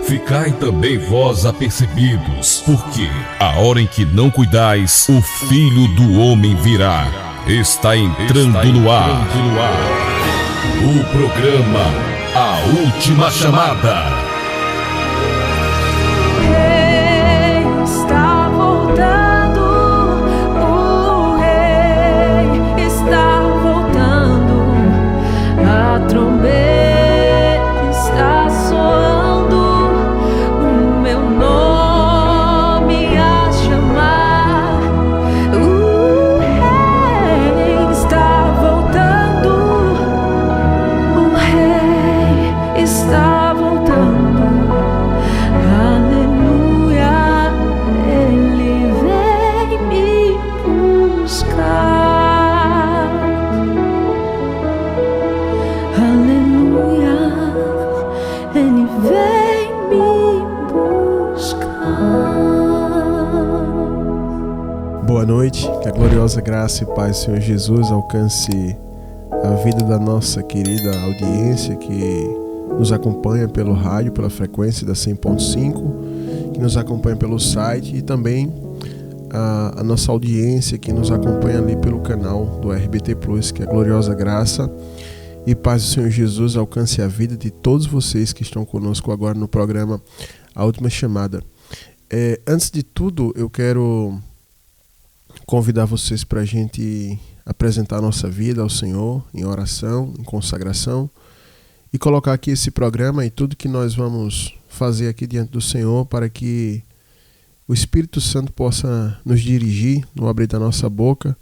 Ficai também vós apercebidos, porque a hora em que não cuidais, o Filho do Homem virá. Está entrando no ar o programa A Última Chamada. Boa noite, que a gloriosa graça e paz do Senhor Jesus alcance a vida da nossa querida audiência que nos acompanha pelo rádio, pela frequência da 100.5, que nos acompanha pelo site e também a nossa audiência que nos acompanha ali pelo canal do RBT Plus, que a gloriosa graça e paz do Senhor Jesus alcance a vida de todos vocês que estão conosco agora no programa A Última Chamada. Antes de tudo, eu quero convidar vocês para a gente apresentar a nossa vida ao Senhor em oração, em consagração e colocar aqui esse programa e tudo que nós vamos fazer aqui diante do Senhor para que o Espírito Santo possa nos dirigir no abrir da nossa boca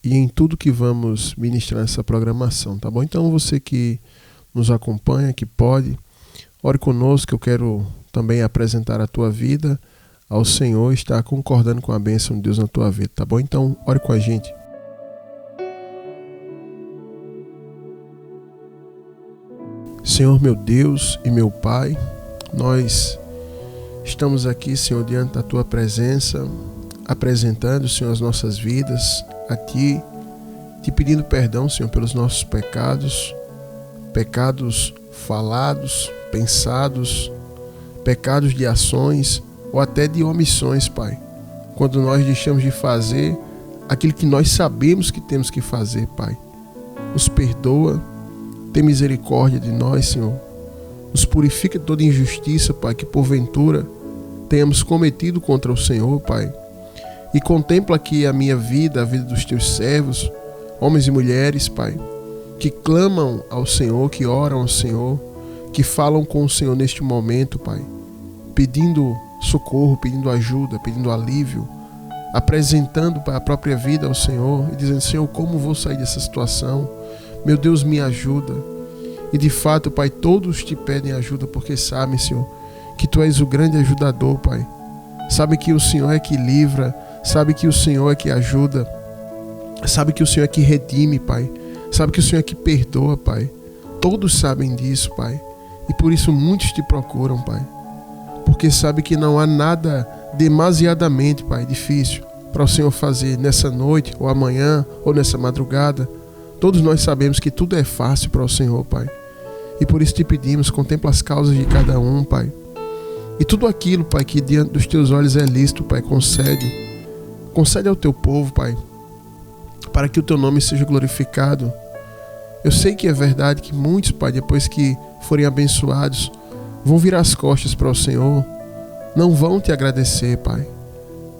e em tudo que vamos ministrar nessa programação, tá bom? Então você que nos acompanha, que pode, ore conosco, eu quero também apresentar a tua vida ao Senhor, está concordando com a bênção de Deus na tua vida, tá bom? Então, ore com a gente. Senhor, meu Deus e meu Pai, nós estamos aqui, Senhor, diante da tua presença, apresentando, Senhor, as nossas vidas a Ti, te pedindo perdão, Senhor, pelos nossos pecados falados, pensados, pecados de ações, ou até de omissões, Pai, quando nós deixamos de fazer aquilo que nós sabemos que temos que fazer, Pai. Nos perdoa, tem misericórdia de nós, Senhor. Nos purifica de toda injustiça, Pai, que porventura tenhamos cometido contra o Senhor, Pai. E contempla aqui a minha vida, a vida dos teus servos, homens e mulheres, Pai, que clamam ao Senhor, que oram ao Senhor, que falam com o Senhor neste momento, Pai, pedindo socorro, pedindo ajuda, pedindo alívio, apresentando a própria vida ao Senhor e dizendo: Senhor, como vou sair dessa situação? Meu Deus, me ajuda. E de fato, Pai, todos te pedem ajuda porque sabem, Senhor, que Tu és o grande ajudador, Pai. Sabe que o Senhor é que livra, sabe que o Senhor é que ajuda, sabe que o Senhor é que redime, Pai. Sabe que o Senhor é que perdoa, Pai. Todos sabem disso, Pai. E por isso muitos te procuram, Pai. Porque sabe que não há nada demasiadamente, Pai, difícil para o Senhor fazer nessa noite, ou amanhã, ou nessa madrugada. Todos nós sabemos que tudo é fácil para o Senhor, Pai. E por isso te pedimos, contempla as causas de cada um, Pai. E tudo aquilo, Pai, que diante dos teus olhos é lícito, Pai, concede ao teu povo, Pai, para que o teu nome seja glorificado. Eu sei que é verdade que muitos, Pai, depois que forem abençoados, vão virar as costas para o Senhor, não vão te agradecer, Pai.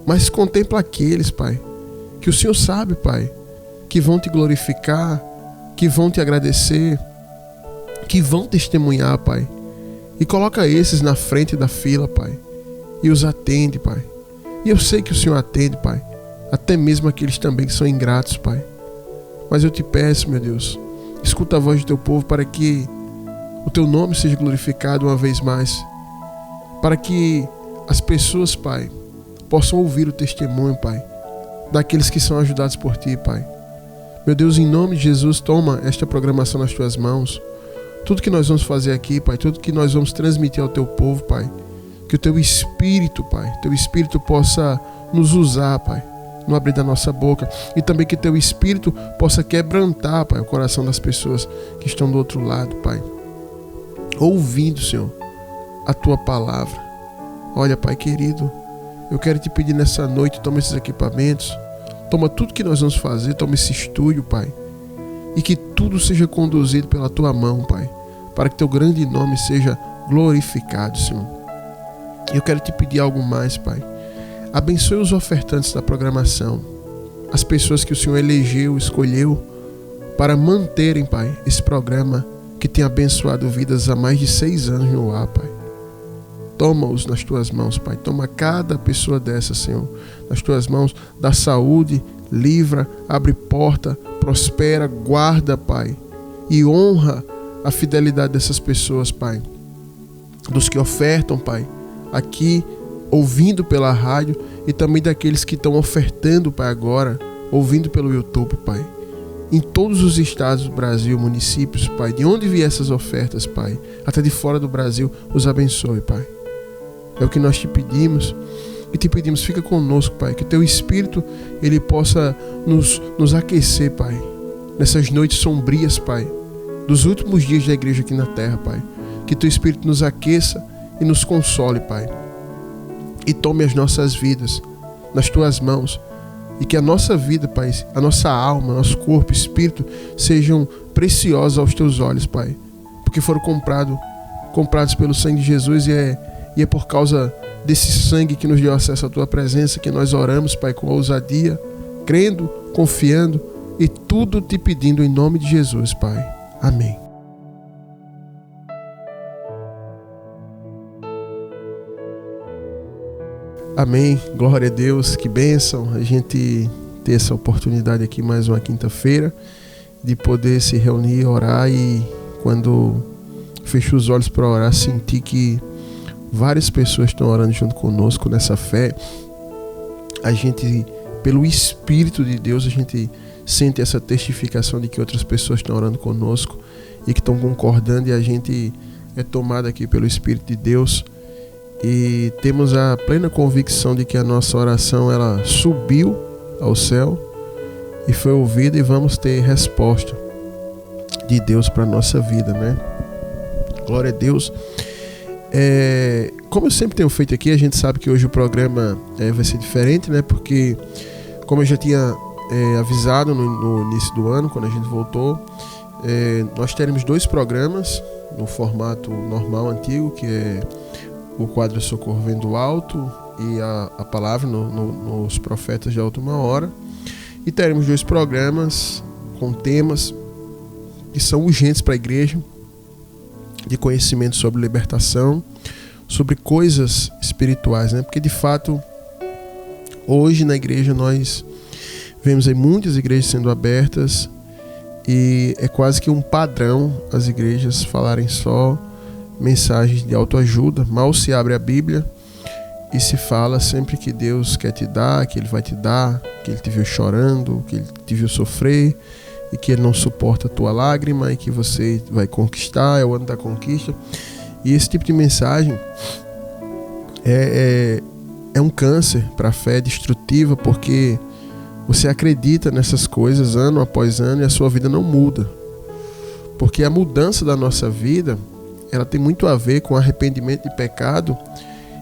Mas contempla aqueles, Pai, que o Senhor sabe, Pai, que vão te glorificar, que vão te agradecer, que vão testemunhar, Pai. E coloca esses na frente da fila, Pai, e os atende, Pai. E eu sei que o Senhor atende, Pai, até mesmo aqueles também que são ingratos, Pai. Mas eu te peço, meu Deus, escuta a voz do teu povo para que o teu nome seja glorificado uma vez mais, para que as pessoas, Pai, possam ouvir o testemunho, Pai, daqueles que são ajudados por Ti, Pai. Meu Deus, em nome de Jesus, toma esta programação nas Tuas mãos. Tudo que nós vamos fazer aqui, Pai, tudo que nós vamos transmitir ao Teu povo, Pai, que o Teu Espírito, Pai, Teu Espírito possa nos usar, Pai, no abrir da nossa boca, e também que Teu Espírito possa quebrantar, Pai, o coração das pessoas que estão do outro lado, Pai, ouvindo, Senhor, a tua palavra. Olha, Pai querido, eu quero te pedir nessa noite, toma esses equipamentos, toma tudo que nós vamos fazer, toma esse estúdio, Pai, e que tudo seja conduzido pela tua mão, Pai, para que teu grande nome seja glorificado, Senhor. Eu quero te pedir algo mais, Pai. Abençoe os ofertantes da programação, as pessoas que o Senhor elegeu, escolheu para manterem, Pai, esse programa que tem abençoado vidas há mais de 6 anos no ar, Pai. Toma-os nas tuas mãos, Pai. Toma cada pessoa dessa, Senhor, nas tuas mãos. Dá saúde, livra, abre porta, prospera, guarda, Pai. E honra a fidelidade dessas pessoas, Pai. Dos que ofertam, Pai, aqui, ouvindo pela rádio, e também daqueles que estão ofertando, Pai, agora, ouvindo pelo YouTube, Pai. Em todos os estados do Brasil, municípios, Pai, de onde vier essas ofertas, Pai, até de fora do Brasil, os abençoe, Pai. É o que nós te pedimos, e te pedimos, fica conosco, Pai, que teu Espírito, ele possa nos aquecer, Pai, nessas noites sombrias, Pai, dos últimos dias da igreja aqui na terra, Pai. Que teu Espírito nos aqueça e nos console, Pai, e tome as nossas vidas nas tuas mãos, e que a nossa vida, Pai, a nossa alma, nosso corpo, espírito, sejam preciosos aos teus olhos, Pai, porque foram comprados pelo sangue de Jesus, e é por causa desse sangue que nos deu acesso à tua presença que nós oramos, Pai, com ousadia, crendo, confiando e tudo te pedindo em nome de Jesus, Pai. Amém. Amém. Glória a Deus. Que bênção a gente ter essa oportunidade aqui mais uma quinta-feira de poder se reunir, orar, e quando fecho os olhos para orar, sentir que várias pessoas estão orando junto conosco nessa fé. A gente, pelo Espírito de Deus, a gente sente essa testificação de que outras pessoas estão orando conosco e que estão concordando, e a gente é tomado aqui pelo Espírito de Deus, e temos a plena convicção de que a nossa oração, ela subiu ao céu e foi ouvida, e vamos ter resposta de Deus para a nossa vida, né? Glória a Deus. Como eu sempre tenho feito aqui, a gente sabe que hoje o programa vai ser diferente, né? Porque, como eu já tinha avisado no início do ano, quando a gente voltou, nós teremos 2 programas no formato normal, antigo, que é o quadro Socorro Vem do Alto e a palavra nos Profetas da Última Hora. E teremos 2 programas com temas que são urgentes para a igreja, de conhecimento sobre libertação, sobre coisas espirituais, né? Porque de fato, hoje na igreja nós vemos aí muitas igrejas sendo abertas, e é quase que um padrão as igrejas falarem só mensagens de autoajuda. Mal se abre a Bíblia e se fala sempre que Deus quer te dar, que Ele vai te dar, que Ele te viu chorando, que Ele te viu sofrer, e que Ele não suporta a tua lágrima, e que você vai conquistar, é o ano da conquista. E esse tipo de mensagem é um câncer para a fé, destrutiva, porque você acredita nessas coisas ano após ano e a sua vida não muda. Porque a mudança da nossa vida, ela tem muito a ver com arrependimento de pecado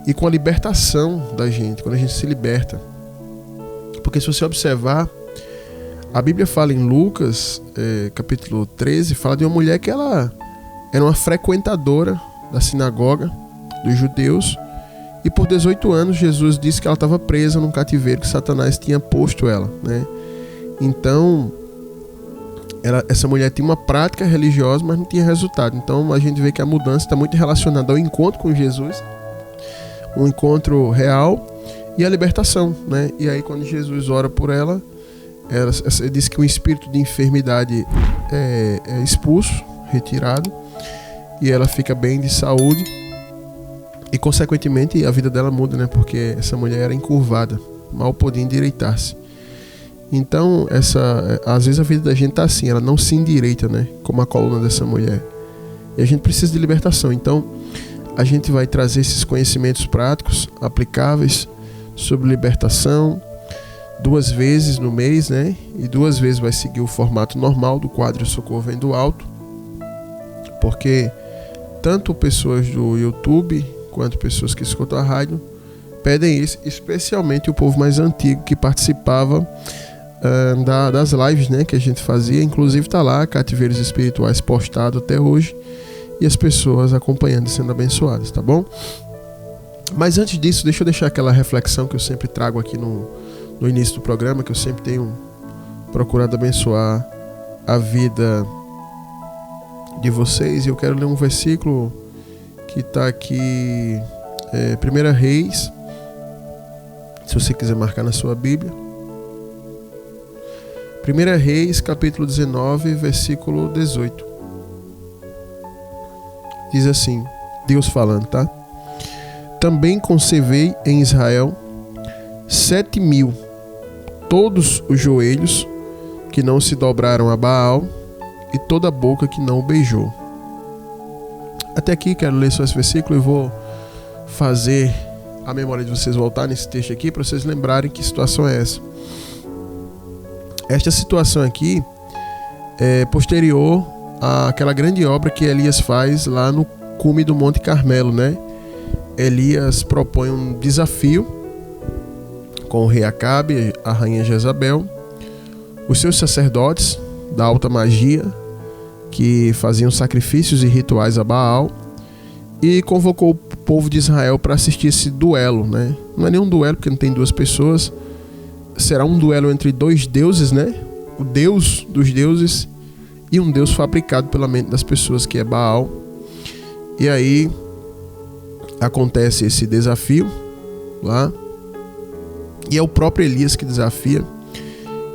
e com a libertação da gente, quando a gente se liberta. Porque se você observar, a Bíblia fala em Lucas, capítulo 13, fala de uma mulher que ela era uma frequentadora da sinagoga dos judeus, e por 18 anos Jesus disse que ela estava presa num cativeiro que Satanás tinha posto ela, né? Então, essa mulher tinha uma prática religiosa, mas não tinha resultado. Então a gente vê que a mudança está muito relacionada ao encontro com Jesus, um encontro real, e a libertação, né? E aí quando Jesus ora por ela diz que o espírito de enfermidade é expulso, retirado, e ela fica bem de saúde, e consequentemente a vida dela muda, né? Porque essa mulher era encurvada, mal podia endireitar-se. Então, às vezes a vida da gente tá assim, ela não se endireita, né? Como a coluna dessa mulher. E a gente precisa de libertação. Então, a gente vai trazer esses conhecimentos práticos, aplicáveis, sobre libertação, 2 vezes no mês, né? E 2 vezes vai seguir o formato normal do quadro Socorro Vem do Alto. Porque tanto pessoas do YouTube quanto pessoas que escutam a rádio pedem isso, especialmente o povo mais antigo que participava das lives, né, que a gente fazia. Inclusive está lá, Cativeiros Espirituais postado até hoje, e as pessoas acompanhando e sendo abençoadas, tá bom? Mas antes disso, deixa eu deixar aquela reflexão que eu sempre trago aqui no início do programa, que eu sempre tenho procurado abençoar a vida de vocês. E eu quero ler um versículo que está aqui, 1 Reis, se você quiser marcar na sua Bíblia. 1 Reis, capítulo 19, versículo 18. Diz assim, Deus falando, tá? Também conservei em Israel 7.000, todos os joelhos que não se dobraram a Baal e toda a boca que não o beijou. Até aqui quero ler só esse versículo e vou fazer a memória de vocês voltar nesse texto aqui para vocês lembrarem que situação é essa. Esta situação aqui é posterior àquela grande obra que Elias faz lá no cume do Monte Carmelo, né? Elias propõe um desafio com o rei Acabe, a rainha Jezabel, os seus sacerdotes da alta magia que faziam sacrifícios e rituais a Baal, e convocou o povo de Israel para assistir esse duelo, né? Não é nenhum duelo porque não tem duas pessoas. Será um duelo entre dois deuses, né? O Deus dos deuses e um Deus fabricado pela mente das pessoas, que é Baal. E aí acontece esse desafio lá, e é o próprio Elias que desafia.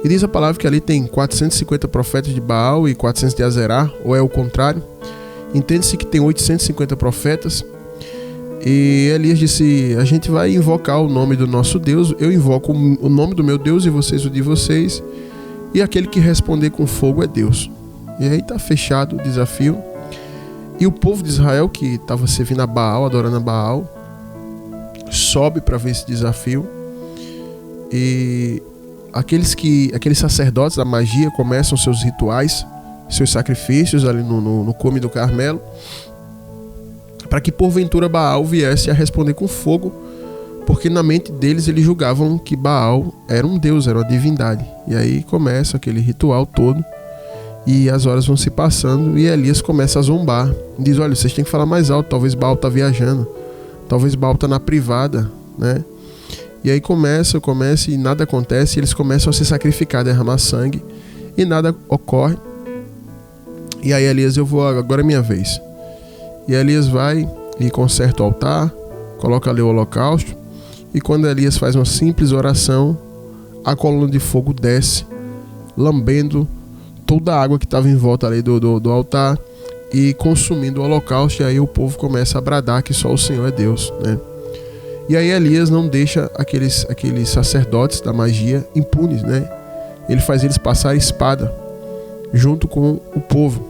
E diz a palavra que ali tem 450 profetas de Baal e 400 de Azerá, ou é o contrário. Entende-se que tem 850 profetas. E Elias disse, a gente vai invocar o nome do nosso Deus, eu invoco o nome do meu Deus e vocês o de vocês, e aquele que responder com fogo é Deus. E aí está fechado o desafio. E o povo de Israel, que estava servindo a Baal, adorando a Baal, sobe para ver esse desafio. E aqueles sacerdotes da magia começam seus rituais, seus sacrifícios ali no cume do Carmelo, para que porventura Baal viesse a responder com fogo, porque na mente deles eles julgavam que Baal era um deus, era uma divindade. E aí começa aquele ritual todo, e as horas vão se passando, e Elias começa a zombar. Diz, olha, vocês têm que falar mais alto, talvez Baal está viajando, talvez Baal está na privada, né? E aí começa e nada acontece, e eles começam a se sacrificar, derramar sangue, e nada ocorre. E aí Elias, agora é minha vez. E Elias vai e conserta o altar, coloca ali o holocausto, e quando Elias faz uma simples oração, a coluna de fogo desce, lambendo toda a água que estava em volta ali do altar e consumindo o holocausto. E aí o povo começa a bradar que só o Senhor é Deus, né? E aí Elias não deixa aqueles sacerdotes da magia impunes, né? Ele faz eles passar a espada junto com o povo.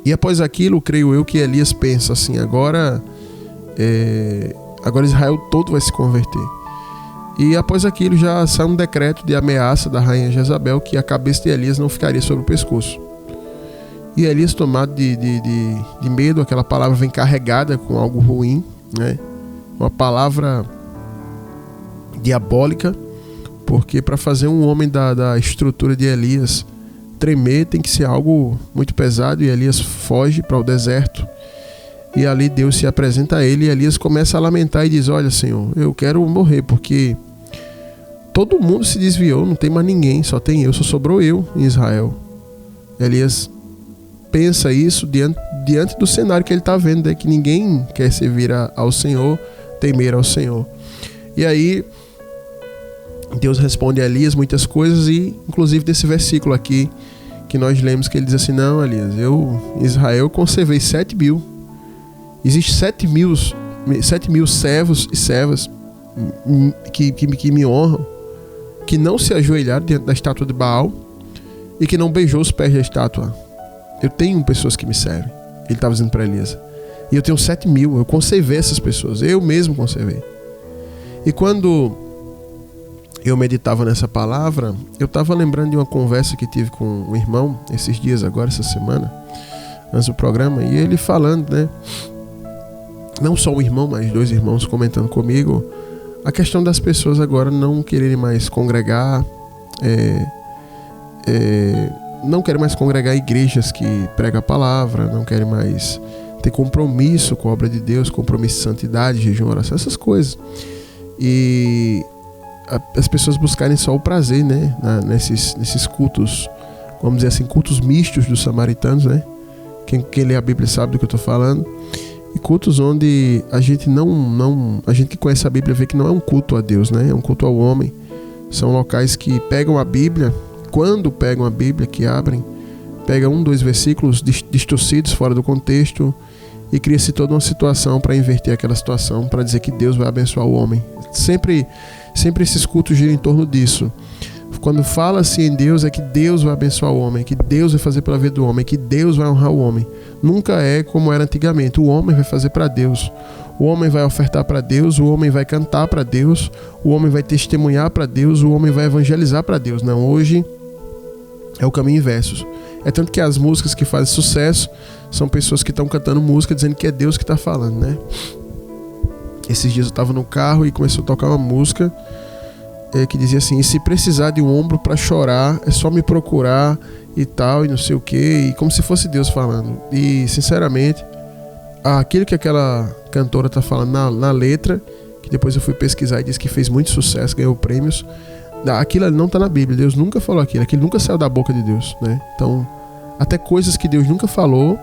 E após aquilo, creio eu que Elias pensa assim, agora Israel todo vai se converter. E após aquilo já sai um decreto de ameaça da rainha Jezabel, que a cabeça de Elias não ficaria sobre o pescoço. E Elias, tomado de medo, aquela palavra vem carregada com algo ruim, né? Uma palavra diabólica, porque para fazer um homem da estrutura de Elias tremer tem que ser algo muito pesado. E Elias foge para o deserto, e ali Deus se apresenta a ele, e Elias começa a lamentar e diz, olha, Senhor, eu quero morrer, porque todo mundo se desviou, não tem mais ninguém, só tem eu, só sobrou eu em Israel. Elias pensa isso diante do cenário que ele está vendo, né? Que ninguém quer servir ao Senhor, temer ao Senhor. E aí Deus responde a Elias muitas coisas, e inclusive desse versículo aqui que nós lemos, que ele diz assim, não, Elias, eu em Israel conservei 7.000. Existem 7.000 servos e servas que me honram, que não se ajoelharam diante da estátua de Baal e que não beijou os pés da estátua. Eu tenho pessoas que me servem. Ele estava dizendo para Elias. E eu tenho 7.000, eu conservei essas pessoas, eu mesmo conservei. E quando eu meditava nessa palavra, eu estava lembrando de uma conversa que tive com um irmão esses dias agora, essa semana, antes do programa, e ele falando, né, não só um irmão, mas 2 irmãos comentando comigo, a questão das pessoas agora não quererem mais congregar, não querem mais congregar igrejas que pregam a palavra, não querem mais ter compromisso com a obra de Deus, compromisso de santidade, jejum, oração, essas coisas. E as pessoas buscarem só o prazer, né, nesses cultos, vamos dizer assim, cultos mistos dos samaritanos, né? Quem lê a Bíblia sabe do que eu estou falando. E cultos onde a gente a gente que conhece a Bíblia vê que não é um culto a Deus, né? É um culto ao homem. São locais que pegam a Bíblia, quando pegam a Bíblia, que abrem, pegam 1, 2 versículos distorcidos fora do contexto e cria-se toda uma situação para inverter aquela situação, para dizer que Deus vai abençoar o homem. Sempre esses cultos giram em torno disso. Quando fala-se em Deus, é que Deus vai abençoar o homem, que Deus vai fazer pela vida do homem, que Deus vai honrar o homem. Nunca é como era antigamente. O homem vai fazer para Deus. O homem vai ofertar para Deus, o homem vai cantar para Deus, o homem vai testemunhar para Deus, o homem vai evangelizar para Deus. Não, hoje é o caminho inverso. É tanto que as músicas que fazem sucesso são pessoas que estão cantando música dizendo que é Deus que está falando, né? Esses dias eu estava no carro e começou a tocar uma música que dizia assim: e se precisar de um ombro para chorar, é só me procurar e tal, e não sei o que, e como se fosse Deus falando. E sinceramente, aquilo que aquela cantora tá falando na letra, que depois eu fui pesquisar e disse que fez muito sucesso, ganhou prêmios, aquilo ali não tá na Bíblia. Deus nunca falou aquilo nunca saiu da boca de Deus, né? Então, até coisas que Deus nunca falou,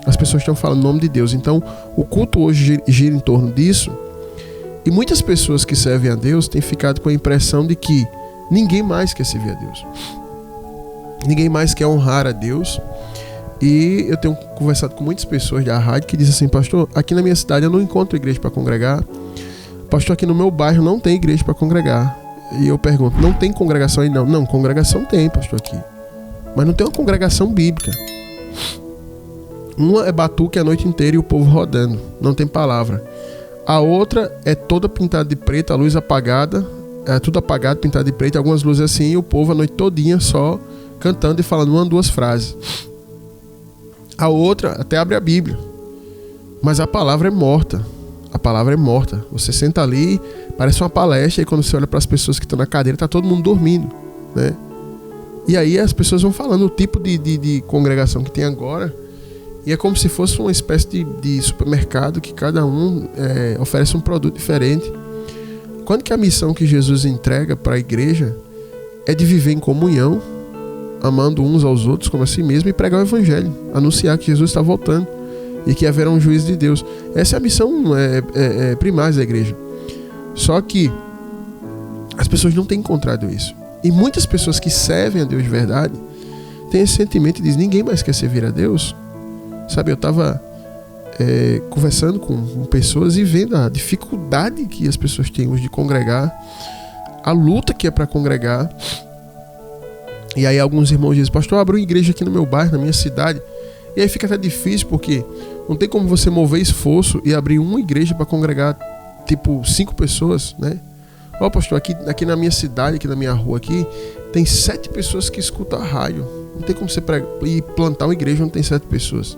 as pessoas estão falando em nome de Deus. Então, o culto hoje gira em torno disso. E muitas pessoas que servem a Deus têm ficado com a impressão de que ninguém mais quer servir a Deus. Ninguém mais quer honrar a Deus. E eu tenho conversado com muitas pessoas da rádio que dizem assim: pastor, aqui na minha cidade eu não encontro igreja para congregar. Pastor, aqui no meu bairro não tem igreja para congregar. E eu pergunto: não tem congregação aí? Não, congregação tem, pastor, aqui. Mas não tem uma congregação bíblica. Uma é batuque a noite inteira e o povo rodando. Não tem palavra. A outra é toda pintada de preto, a luz apagada, tudo apagado, pintado de preto, algumas luzes assim, e o povo a noite todinha só cantando e falando 1 ou 2 frases. A outra até abre a Bíblia, mas a palavra é morta. A palavra é morta. Você senta ali, parece uma palestra, e quando você olha para as pessoas que estão na cadeira, está todo mundo dormindo, né? E aí as pessoas vão falando o tipo de congregação que tem agora. E é como se fosse uma espécie de supermercado que cada um oferece um produto diferente. Quando que a missão que Jesus entrega para a igreja é de viver em comunhão, amando uns aos outros como a si mesmo, e pregar o evangelho, anunciar que Jesus está voltando e que haverá um juízo de Deus. Essa é a missão primária da igreja. Só que as pessoas não têm encontrado isso. E muitas pessoas que servem a Deus de verdade têm esse sentimento e dizem: ninguém mais quer servir a Deus. Sabe, eu estava conversando com pessoas e vendo a dificuldade que as pessoas têm hoje de congregar, a luta que é para congregar. E aí alguns irmãos dizem: pastor, abro uma igreja aqui no meu bairro, na minha cidade. E aí fica até difícil, porque não tem como você mover esforço e abrir uma igreja para congregar tipo 5 pessoas, né? Ó, pastor, aqui na minha cidade, aqui na minha rua aqui, tem 7 pessoas que escutam a rádio. Não tem como você ir plantar uma igreja onde tem 7 pessoas.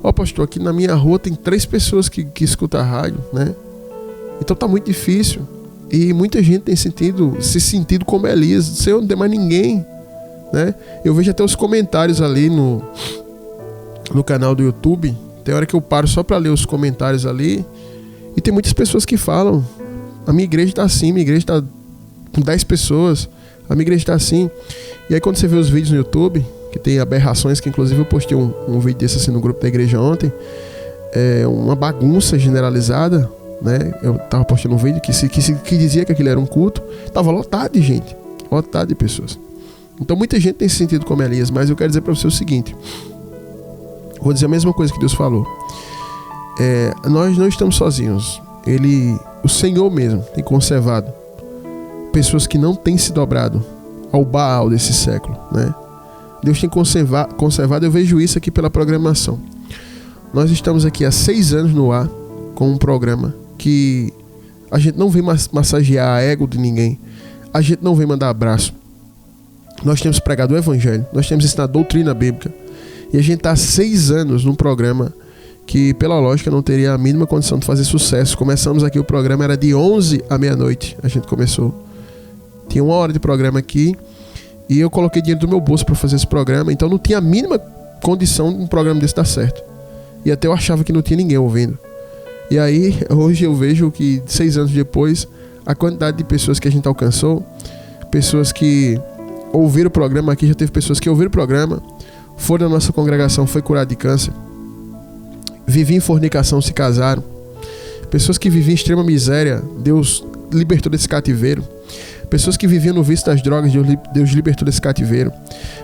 Ó, pastor, aqui na minha rua tem 3 pessoas que escutam a rádio, né? Então tá muito difícil. E muita gente tem se sentido como Elias. Senhor, não tem mais ninguém, né? Eu vejo até os comentários ali no canal do YouTube. Tem hora que eu paro só para ler os comentários ali. E tem muitas pessoas que falam: a minha igreja está assim, minha igreja está com 10 pessoas, a minha igreja está assim. E aí quando você vê os vídeos no YouTube, que tem aberrações, que inclusive eu postei um vídeo desse assim no grupo da igreja ontem, uma bagunça generalizada, né? Eu tava postando um vídeo que dizia que aquilo era um culto, tava lotado de gente, lotado de pessoas. Então muita gente tem se sentido como Elias, mas eu quero dizer para você o seguinte: vou dizer a mesma coisa que Deus falou. Nós não estamos sozinhos. O Senhor mesmo tem conservado pessoas que não têm se dobrado ao Baal desse século, né? Deus tem conservado, eu vejo isso aqui pela programação. Nós estamos aqui há 6 anos no ar com um programa que a gente não vem massagear a ego de ninguém, a gente não vem mandar abraço. Nós temos pregado o evangelho, nós temos ensinado a doutrina bíblica, e a gente está há 6 anos num programa que pela lógica não teria a mínima condição de fazer sucesso. Começamos aqui, o programa era de 11 à meia-noite, a gente começou. Tinha 1 hora de programa aqui e eu coloquei dinheiro do meu bolso para fazer esse programa, então não tinha a mínima condição de um programa desse dar certo. E até eu achava que não tinha ninguém ouvindo. E aí, hoje eu vejo que 6 anos depois, a quantidade de pessoas que a gente alcançou, pessoas que ouviram o programa aqui, já teve pessoas que ouviram o programa, foram na nossa congregação, foi curado de câncer, viviam em fornicação, se casaram, pessoas que viviam em extrema miséria, Deus libertou desse cativeiro, pessoas que viviam no vício das drogas, Deus libertou desse cativeiro,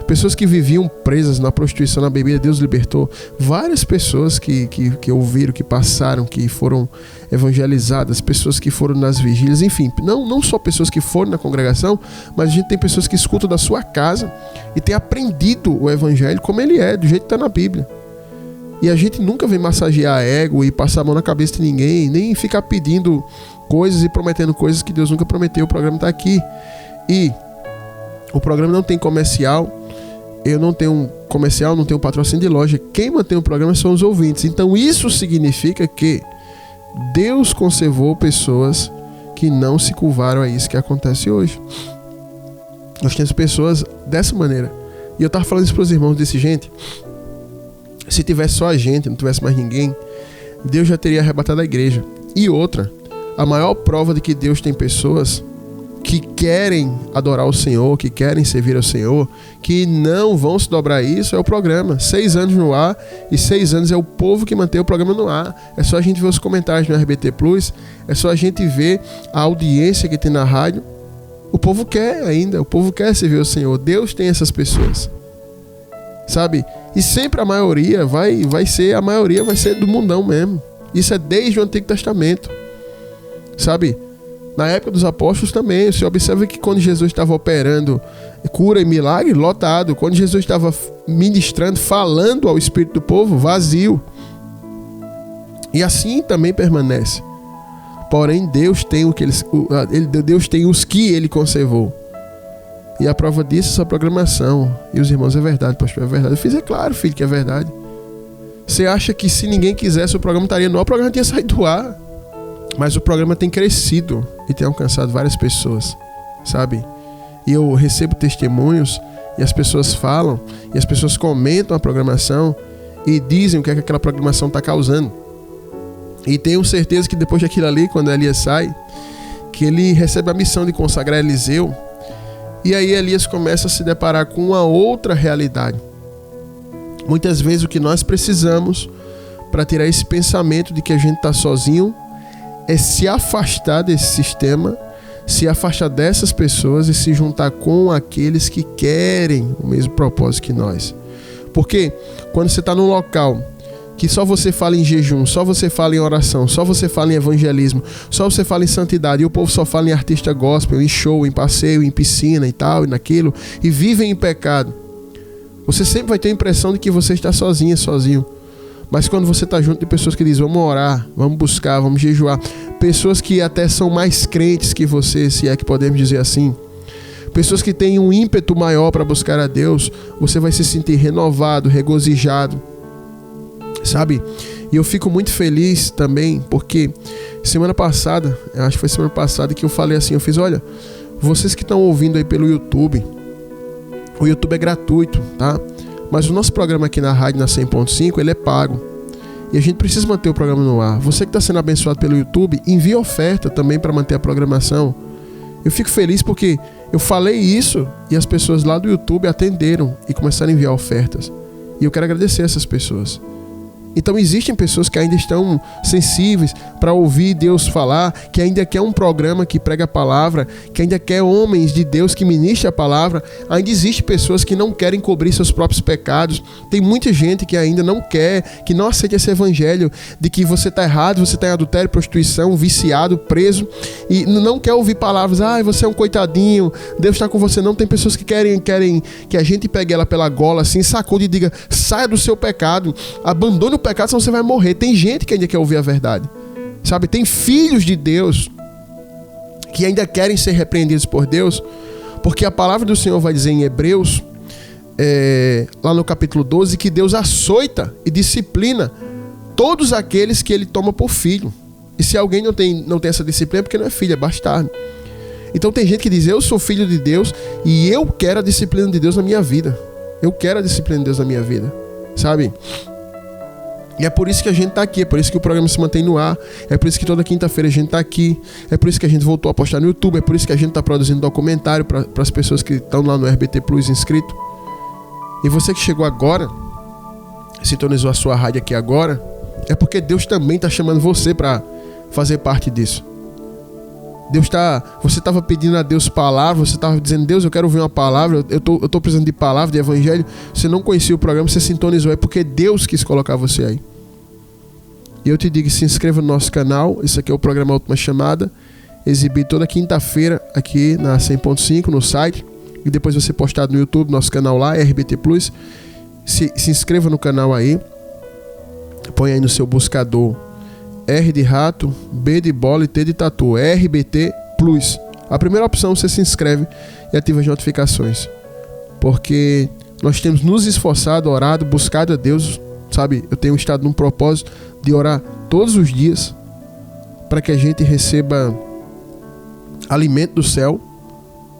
pessoas que viviam presas na prostituição, na bebida, Deus libertou. Várias pessoas que ouviram, que passaram, que foram evangelizadas, pessoas que foram nas vigílias, enfim, não só pessoas que foram na congregação, mas a gente tem pessoas que escutam da sua casa e tem aprendido o evangelho como ele é, do jeito que está na Bíblia. E a gente nunca vem massagear ego e passar a mão na cabeça de ninguém, nem ficar pedindo coisas e prometendo coisas que Deus nunca prometeu. O programa está aqui. E o programa não tem comercial. Eu não tenho comercial, não tenho patrocínio de loja. Quem mantém o programa são os ouvintes. Então isso significa que Deus conservou pessoas que não se curvaram a isso que acontece hoje. Nós temos pessoas dessa maneira. E eu estava falando isso para os irmãos desse gente. Se tivesse só a gente, não tivesse mais ninguém, Deus já teria arrebatado a igreja. E outra, a maior prova de que Deus tem pessoas que querem adorar o Senhor, que querem servir ao Senhor, que não vão se dobrar a isso, é o programa. 6 anos no ar, e 6 anos é o povo que mantém o programa no ar. É só a gente ver os comentários no RBT Plus, é só a gente ver a audiência que tem na rádio. O povo quer ainda, o povo quer servir ao Senhor. Deus tem essas pessoas, sabe? E sempre a maioria vai ser do mundão mesmo. Isso é desde o Antigo Testamento, sabe? Na época dos apóstolos também, você observa que quando Jesus estava operando cura e milagre, lotado. Quando Jesus estava ministrando, falando ao espírito do povo, vazio. E assim também permanece. Porém, Deus tem Deus tem os que Ele conservou. E a prova disso é essa programação. E os irmãos, é verdade, pastor, é verdade. Eu fiz, é claro, filho, que é verdade. Você acha que se ninguém quisesse o programa estaria no ar, o programa tinha saído do ar. Mas o programa tem crescido e tem alcançado várias pessoas, sabe? E eu recebo testemunhos e as pessoas falam, e as pessoas comentam a programação e dizem o que é que aquela programação está causando. E tenho certeza que depois daquilo ali, quando Elias sai, que ele recebe a missão de consagrar Eliseu, e aí Elias começa a se deparar com uma outra realidade. Muitas vezes o que nós precisamos para tirar esse pensamento de que a gente está sozinho é se afastar desse sistema, se afastar dessas pessoas e se juntar com aqueles que querem o mesmo propósito que nós. Porque quando você está num local que só você fala em jejum, só você fala em oração, só você fala em evangelismo, só você fala em santidade, e o povo só fala em artista gospel, em show, em passeio, em piscina e tal, e naquilo, e vivem em pecado, você sempre vai ter a impressão de que você está sozinho. Mas quando você está junto de pessoas que dizem, vamos orar, vamos buscar, vamos jejuar, pessoas que até são mais crentes que você, se é que podemos dizer assim, pessoas que têm um ímpeto maior para buscar a Deus, você vai se sentir renovado, regozijado, sabe? E eu fico muito feliz também, porque semana passada, eu acho que foi semana passada que eu falei assim, eu fiz, olha, vocês que estão ouvindo aí pelo YouTube, o YouTube é gratuito, tá? Mas o nosso programa aqui na rádio, na 100.5, ele é pago. E a gente precisa manter o programa no ar. Você que está sendo abençoado pelo YouTube, envie oferta também para manter a programação. Eu fico feliz porque eu falei isso e as pessoas lá do YouTube atenderam e começaram a enviar ofertas. E eu quero agradecer essas pessoas. Então existem pessoas que ainda estão sensíveis para ouvir Deus falar, que ainda quer um programa que prega a palavra, que ainda quer homens de Deus que ministrem a palavra. Ainda existem pessoas que não querem cobrir seus próprios pecados. Tem muita gente que ainda não quer, que não aceita esse evangelho de que você está errado, você está em adultério, prostituição, viciado, preso, e não quer ouvir palavras, você é um coitadinho, Deus está com você. Não, tem pessoas que querem que a gente pegue ela pela gola assim, sacude e diga, saia do seu pecado, abandone o pecado, senão você vai morrer. Tem gente que ainda quer ouvir a verdade, sabe? Tem filhos de Deus que ainda querem ser repreendidos por Deus, porque a palavra do Senhor vai dizer em Hebreus, lá no capítulo 12, que Deus açoita e disciplina todos aqueles que ele toma por filho. E se alguém não tem essa disciplina, é porque não é filho, é bastardo. Então tem gente que diz, eu sou filho de Deus e eu quero a disciplina de Deus na minha vida. Eu quero a disciplina de Deus na minha vida, sabe? E é por isso que a gente tá aqui, é por isso que o programa se mantém no ar, é por isso que toda quinta-feira a gente tá aqui, é por isso que a gente voltou a postar no YouTube, é por isso que a gente tá produzindo documentário para as pessoas que estão lá no RBT Plus inscrito. E você que chegou agora, sintonizou a sua rádio aqui agora, é porque Deus também tá chamando você para fazer parte disso. Você estava pedindo a Deus palavra, você estava dizendo, Deus, eu quero ouvir uma palavra, eu tô precisando de palavra, de evangelho. Você não conhecia o programa, você sintonizou, é porque Deus quis colocar você aí. E eu te digo, se inscreva no nosso canal, esse aqui é o programa Última Chamada, exibido toda quinta-feira aqui na 100.5 no site, e depois vai ser postado no YouTube, nosso canal lá, RBT Plus. Se inscreva no canal aí, põe aí no seu buscador R de rato, B de bola e T de tatu, RBT Plus. A primeira opção, você se inscreve e ativa as notificações, porque nós temos nos esforçado, orado, buscado a Deus, sabe? Eu tenho estado num propósito de orar todos os dias para que a gente receba alimento do céu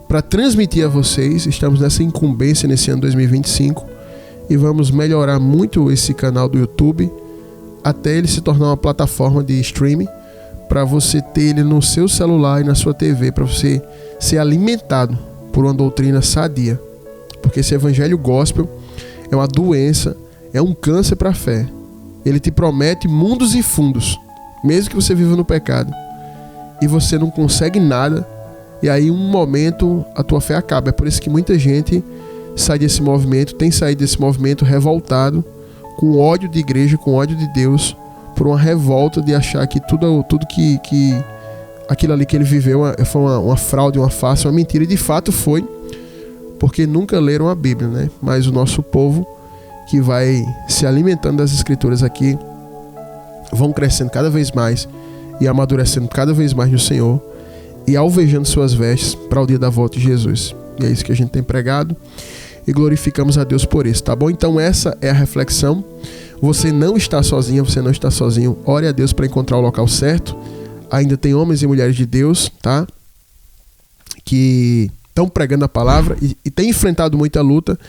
para transmitir a vocês. Estamos nessa incumbência nesse ano 2025 e vamos melhorar muito esse canal do YouTube até ele se tornar uma plataforma de streaming para você ter ele no seu celular e na sua TV, para você ser alimentado por uma doutrina sadia, porque esse evangelho gospel é uma doença, é um câncer para a fé. Ele te promete mundos e fundos, mesmo que você viva no pecado, e você não consegue nada, e aí um momento a tua fé acaba. É por isso que muita gente sai desse movimento, tem saído desse movimento revoltado, com ódio de igreja, com ódio de Deus, por uma revolta de achar que tudo que aquilo ali que ele viveu foi uma fraude, uma farsa, uma mentira. E de fato foi, porque nunca leram a Bíblia, né? Mas o nosso povo que vai se alimentando das escrituras aqui vão crescendo cada vez mais e amadurecendo cada vez mais no Senhor e alvejando suas vestes para o dia da volta de Jesus. E é isso que a gente tem pregado e glorificamos a Deus por isso, tá bom? Então essa é a reflexão. Você não está sozinha, você não está sozinho. Ore a Deus para encontrar o local certo. Ainda tem homens e mulheres de Deus, tá? Que estão pregando a palavra e têm enfrentado muita luta.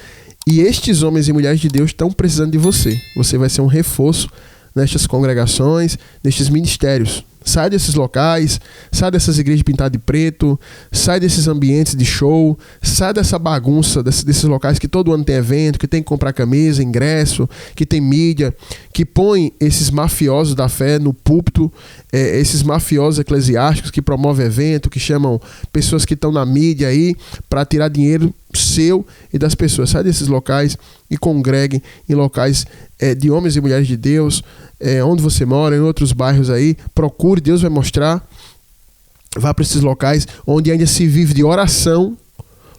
E estes homens e mulheres de Deus estão precisando de você. Você vai ser um reforço nestas congregações, nestes ministérios. Sai desses locais, sai dessas igrejas pintadas de preto, sai desses ambientes de show, sai dessa bagunça, desses locais que todo ano tem evento, que tem que comprar camisa, ingresso, que tem mídia, que põe esses mafiosos da fé no púlpito, esses mafiosos eclesiásticos que promovem evento, que chamam pessoas que estão na mídia aí para tirar dinheiro seu e das pessoas. Sai desses locais e congregue em locais de homens e mulheres de Deus, onde você mora, em outros bairros aí. Procure, Deus vai mostrar. Vá para esses locais onde ainda se vive de oração,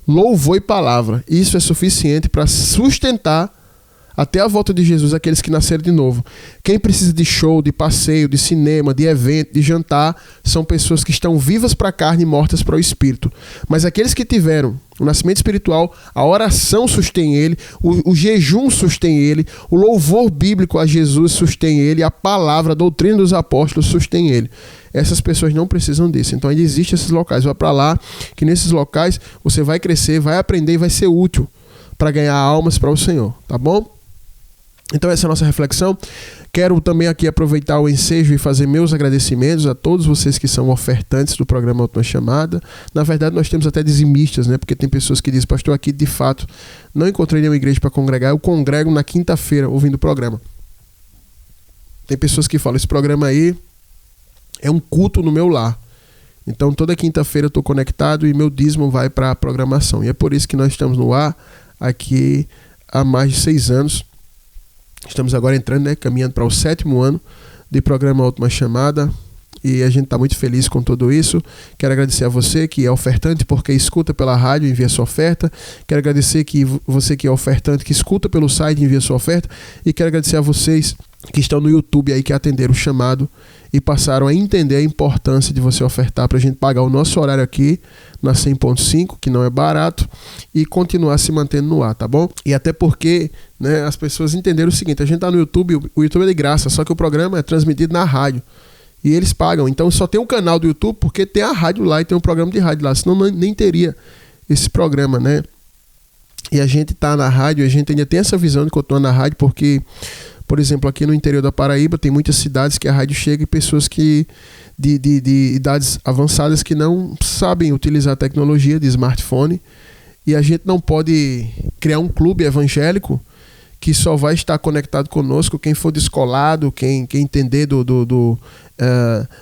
louvor e palavra. Isso é suficiente para sustentar até a volta de Jesus aqueles que nasceram de novo. Quem precisa de show, de passeio, de cinema, de evento, de jantar, são pessoas que estão vivas para a carne e mortas para o espírito. Mas aqueles que tiveram o nascimento espiritual, a oração sustém ele, o jejum sustém ele, o louvor bíblico a Jesus sustém ele, a palavra, a doutrina dos apóstolos sustém ele. Essas pessoas não precisam disso. Então ainda existem esses locais. Vá para lá, que nesses locais você vai crescer, vai aprender e vai ser útil para ganhar almas para o Senhor, tá bom? Então essa é a nossa reflexão. Quero também aqui aproveitar o ensejo e fazer meus agradecimentos a todos vocês que são ofertantes do programa Última Chamada. Na verdade nós temos até dizimistas, né? Porque tem pessoas que dizem, pastor, aqui de fato não encontrei nenhuma igreja para congregar, eu congrego na quinta-feira ouvindo o programa. Tem pessoas que falam, esse programa aí é um culto no meu lar. Então toda quinta-feira eu estou conectado e meu dízimo vai para a programação. E é por isso que nós estamos no ar aqui há mais de 6 anos. Estamos agora entrando, né, caminhando para o 7º ano de programa Última Chamada e a gente está muito feliz com tudo isso. Quero agradecer a você que é ofertante porque escuta pela rádio e envia sua oferta. Quero agradecer que você que é ofertante, que escuta pelo site e envia sua oferta. E quero agradecer a vocês que estão no YouTube aí, que atenderam o chamado e passaram a entender a importância de você ofertar para a gente pagar o nosso horário aqui na 100.5, que não é barato, e continuar se mantendo no ar, tá bom? E até porque, né, as pessoas entenderam o seguinte: a gente tá no YouTube, o YouTube é de graça, só que o programa é transmitido na rádio e eles pagam. Então só tem um canal do YouTube porque tem a rádio lá e tem um programa de rádio lá, senão nem teria esse programa, né? E a gente tá na rádio, a gente ainda tem essa visão de continuar na rádio porque, por exemplo, aqui no interior da Paraíba tem muitas cidades que a rádio chega e pessoas que de idades avançadas que não sabem utilizar a tecnologia de smartphone, e a gente não pode criar um clube evangélico que só vai estar conectado conosco quem for descolado, quem entender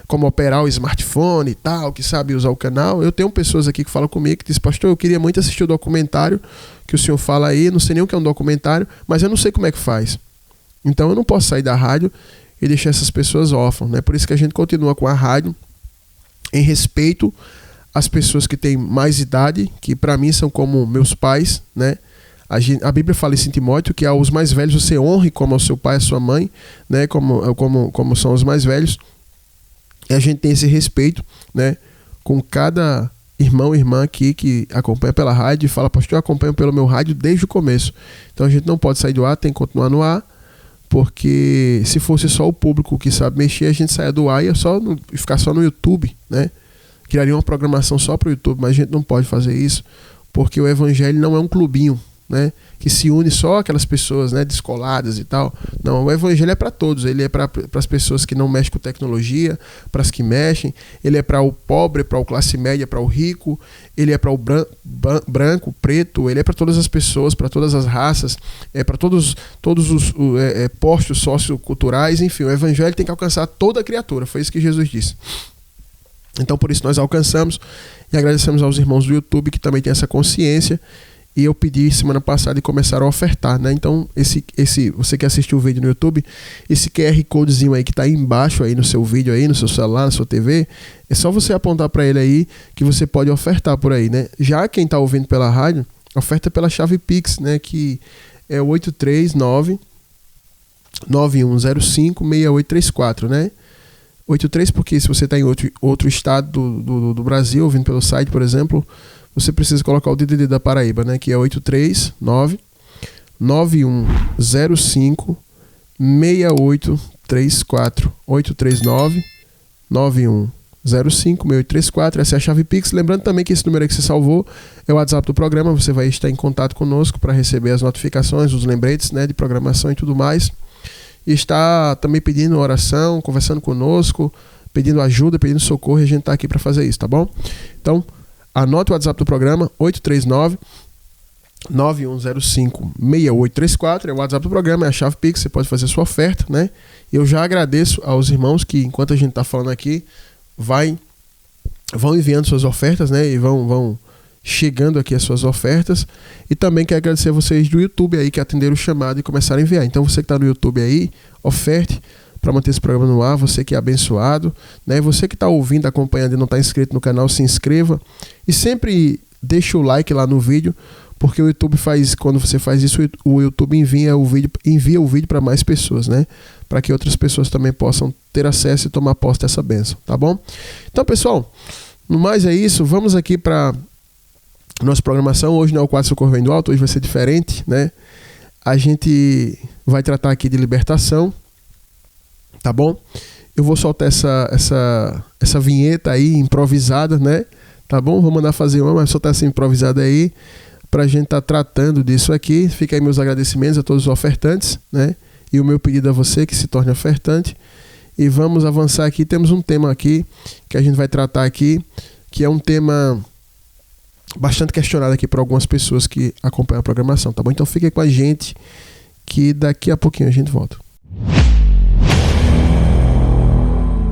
como operar o smartphone e tal, que sabe usar o canal. Eu tenho pessoas aqui que falam comigo que dizem: pastor, eu queria muito assistir o documentário que o senhor fala aí, não sei nem o que é um documentário, mas eu não sei como é que faz. Então eu não posso sair da rádio e deixar essas pessoas órfãs, né? Por isso que a gente continua com a rádio, em respeito às pessoas que têm mais idade, que para mim são como meus pais, né? A Bíblia fala isso em Timóteo, que aos mais velhos você honre como ao seu pai e a sua mãe, né? Como são os mais velhos. E a gente tem esse respeito, né, com cada irmão e irmã aqui que acompanha pela rádio e fala: pastor, eu acompanho pelo meu rádio desde o começo. Então a gente não pode sair do ar, tem que continuar no ar, porque se fosse só o público que sabe mexer, a gente saia do ar e ia ficar só no YouTube, né? Criaria uma programação só para o YouTube, mas a gente não pode fazer isso, porque o evangelho não é um clubinho, né, que se une só aquelas pessoas, né, descoladas e tal. Não, o evangelho é para todos. Ele é para as pessoas que não mexem com tecnologia, para as que mexem. Ele é para o pobre, para o classe média, para o rico. Ele é para o branco, preto. Ele é para todas as pessoas, para todas as raças, para todos os postos socioculturais. Enfim, o evangelho tem que alcançar toda a criatura. Foi isso que Jesus disse. Então, por isso nós alcançamos e agradecemos aos irmãos do YouTube que também têm essa consciência. E eu pedi semana passada e começaram a ofertar, né? Então, você que assistiu o vídeo no YouTube, esse QR Codezinho aí que tá aí embaixo aí no seu vídeo aí, no seu celular, na sua TV, é só você apontar para ele aí que você pode ofertar por aí, né? Já quem tá ouvindo pela rádio, oferta pela chave Pix, né? Que é o 839-9105-6834, né? 83 porque se você tá em outro estado do Brasil, ouvindo pelo site, por exemplo, você precisa colocar o DDD da Paraíba, né? Que é 839-9105-6834. 839-9105-6834. Essa é a chave Pix. Lembrando também que esse número aí que você salvou é o WhatsApp do programa. Você vai estar em contato conosco para receber as notificações, os lembretes, né, de programação e tudo mais. E está também pedindo oração, conversando conosco, pedindo ajuda, pedindo socorro, e a gente está aqui para fazer isso, tá bom? Então, anote o WhatsApp do programa, 839-9105-6834, é o WhatsApp do programa, é a chave Pix, você pode fazer sua oferta, né? Eu já agradeço aos irmãos que, enquanto a gente está falando aqui, vão enviando suas ofertas, né? E vão chegando aqui as suas ofertas. E também quero agradecer a vocês do YouTube aí que atenderam o chamado e começaram a enviar. Então você que está no YouTube aí, oferte para manter esse programa no ar, você que é abençoado, né? Você que está ouvindo, acompanhando e não está inscrito no canal, se inscreva e sempre deixa o like lá no vídeo, porque o YouTube quando você faz isso, o YouTube envia o vídeo para mais pessoas, né? Para que outras pessoas também possam ter acesso e tomar posse dessa bênção, tá bom? Então, pessoal, no mais é isso. Vamos aqui para nossa programação. Hoje não é o quadro Socorro Vem do Alto, hoje vai ser diferente, né? A gente vai tratar aqui de libertação, tá bom? Eu vou soltar essa vinheta aí improvisada, né? Tá bom? Vou mandar fazer uma, mas soltar essa improvisada aí pra gente estar tratando disso aqui. Fica aí meus agradecimentos a todos os ofertantes, né? E o meu pedido a você que se torne ofertante. E vamos avançar aqui. Temos um tema aqui que a gente vai tratar aqui, que é um tema bastante questionado aqui por algumas pessoas que acompanham a programação, tá bom? Então fique com a gente que daqui a pouquinho a gente volta.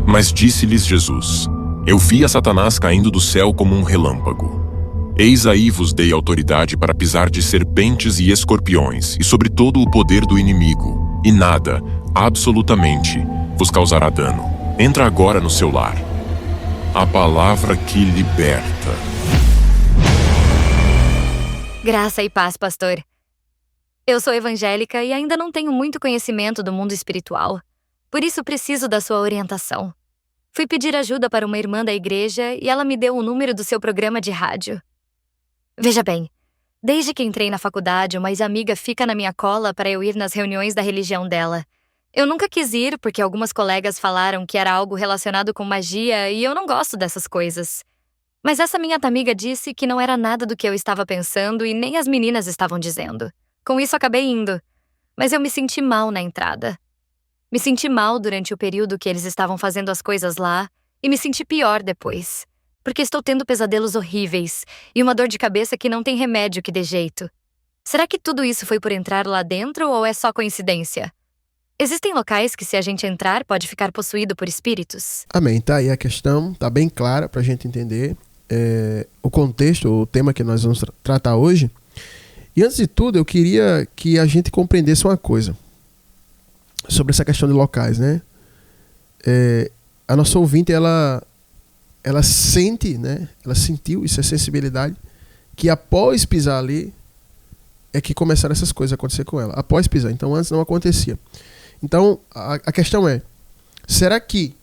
Mas disse-lhes Jesus: Eu vi a Satanás caindo do céu como um relâmpago. Eis aí vos dei autoridade para pisar de serpentes e escorpiões, e sobre todo o poder do inimigo, e nada, absolutamente, vos causará dano. Entra agora no seu lar. A palavra que liberta. Graça e paz, pastor. Eu sou evangélica e ainda não tenho muito conhecimento do mundo espiritual. Por isso preciso da sua orientação. Fui pedir ajuda para uma irmã da igreja e ela me deu o número do seu programa de rádio. Veja bem, desde que entrei na faculdade, uma ex-amiga fica na minha cola para eu ir nas reuniões da religião dela. Eu nunca quis ir porque algumas colegas falaram que era algo relacionado com magia e eu não gosto dessas coisas. Mas essa minha amiga disse que não era nada do que eu estava pensando e nem as meninas estavam dizendo. Com isso acabei indo, mas eu me senti mal na entrada. Me senti mal durante o período que eles estavam fazendo as coisas lá e me senti pior depois, porque estou tendo pesadelos horríveis e uma dor de cabeça que não tem remédio que dê jeito. Será que tudo isso foi por entrar lá dentro ou é só coincidência? Existem locais que se a gente entrar pode ficar possuído por espíritos? Amém. Tá aí a questão, tá bem clara pra gente entender o contexto, o tema que nós vamos tratar hoje. E antes de tudo, eu queria que a gente compreendesse uma coisa sobre essa questão de locais, né? A nossa ouvinte, ela sente, né? Ela sentiu, isso é sensibilidade, que após pisar ali é que começaram essas coisas a acontecer com ela. Após pisar. Então, antes não acontecia. Então, a questão é, será que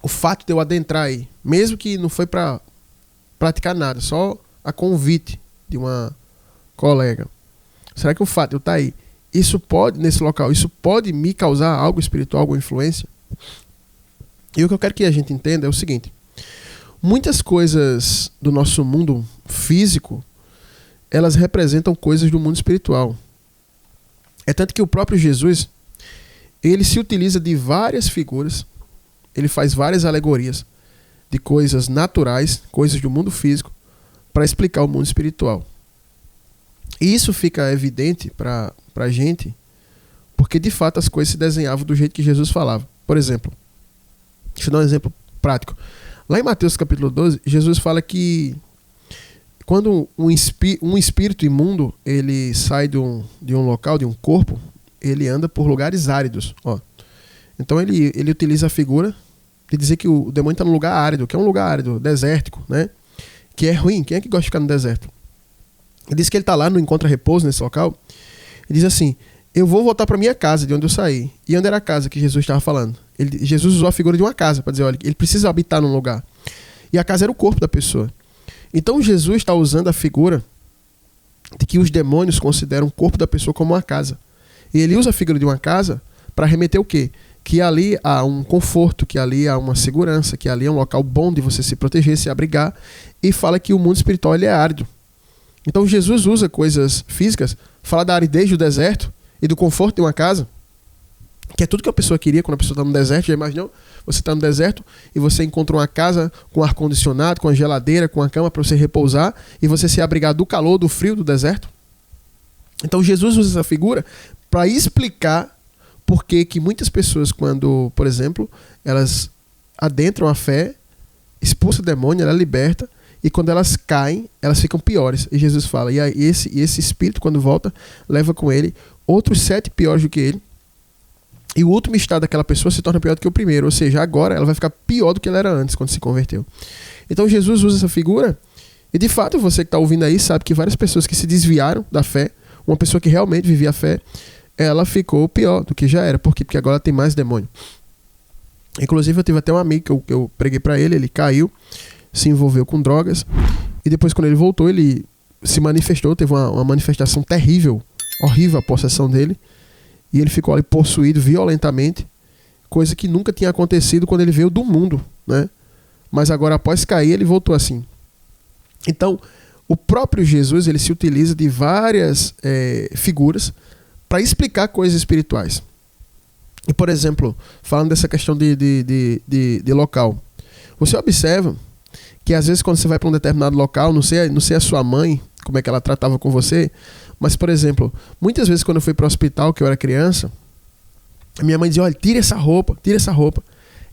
o fato de eu adentrar aí, mesmo que não foi para praticar nada, só a convite de uma colega, será que o fato de eu estar aí, isso pode, nesse local, isso pode me causar algo espiritual, alguma influência? E o que eu quero que a gente entenda é o seguinte: muitas coisas do nosso mundo físico, elas representam coisas do mundo espiritual. É tanto que o próprio Jesus, ele se utiliza de várias figuras, ele faz várias alegorias de coisas naturais, coisas do mundo físico, para explicar o mundo espiritual. E isso fica evidente para a gente, porque de fato as coisas se desenhavam do jeito que Jesus falava. Por exemplo, deixa eu dar um exemplo prático. Lá em Mateus capítulo 12, Jesus fala que quando um espírito imundo ele sai de um local, de um corpo, ele anda por lugares áridos. Ó. Então ele utiliza a figura de dizer que o demônio está num lugar árido, que é um lugar árido, desértico, né? Que é ruim. Quem é que gosta de ficar no deserto? Ele diz que ele está lá, não encontra repouso nesse local. Ele diz assim: eu vou voltar para minha casa, de onde eu saí. E onde era a casa que Jesus estava falando? Jesus usou a figura de uma casa para dizer, olha, ele precisa habitar num lugar. E a casa era o corpo da pessoa. Então Jesus está usando a figura de que os demônios consideram o corpo da pessoa como uma casa. E ele usa a figura de uma casa para remeter o quê? Que ali há um conforto, que ali há uma segurança, que ali é um local bom de você se proteger, se abrigar. E fala que o mundo espiritual ele é árido. Então Jesus usa coisas físicas, fala da aridez do deserto e do conforto de uma casa, que é tudo que a pessoa queria quando a pessoa está no deserto. Já imaginou? Você está no deserto e você encontra uma casa com ar-condicionado, com a geladeira, com a cama para você repousar e você se abrigar do calor, do frio do deserto. Então Jesus usa essa figura para explicar por que muitas pessoas, quando, por exemplo, elas adentram a fé, expulsam o demônio, ela liberta, e quando elas caem, elas ficam piores. E Jesus fala, e esse espírito, quando volta, leva com ele outros 7 piores do que ele. E o último estado daquela pessoa se torna pior do que o primeiro. Ou seja, agora ela vai ficar pior do que ela era antes, quando se converteu. Então Jesus usa essa figura. E de fato, você que está ouvindo aí sabe que várias pessoas que se desviaram da fé, uma pessoa que realmente vivia a fé, ela ficou pior do que já era. Por quê? Porque agora tem mais demônio. Inclusive eu tive até um amigo que eu preguei para ele caiu, se envolveu com drogas, e depois quando ele voltou, ele se manifestou, teve uma manifestação terrível, horrível a possessão dele, e ele ficou ali possuído violentamente, coisa que nunca tinha acontecido quando ele veio do mundo, né? Mas agora após cair, ele voltou assim. Então, o próprio Jesus, ele se utiliza de várias figuras para explicar coisas espirituais. E, por exemplo, falando dessa questão de local, você observa que às vezes quando você vai para um determinado local, não sei a sua mãe, como é que ela tratava com você, mas, por exemplo, muitas vezes quando eu fui para o hospital, que eu era criança, a minha mãe dizia, olha, tira essa roupa,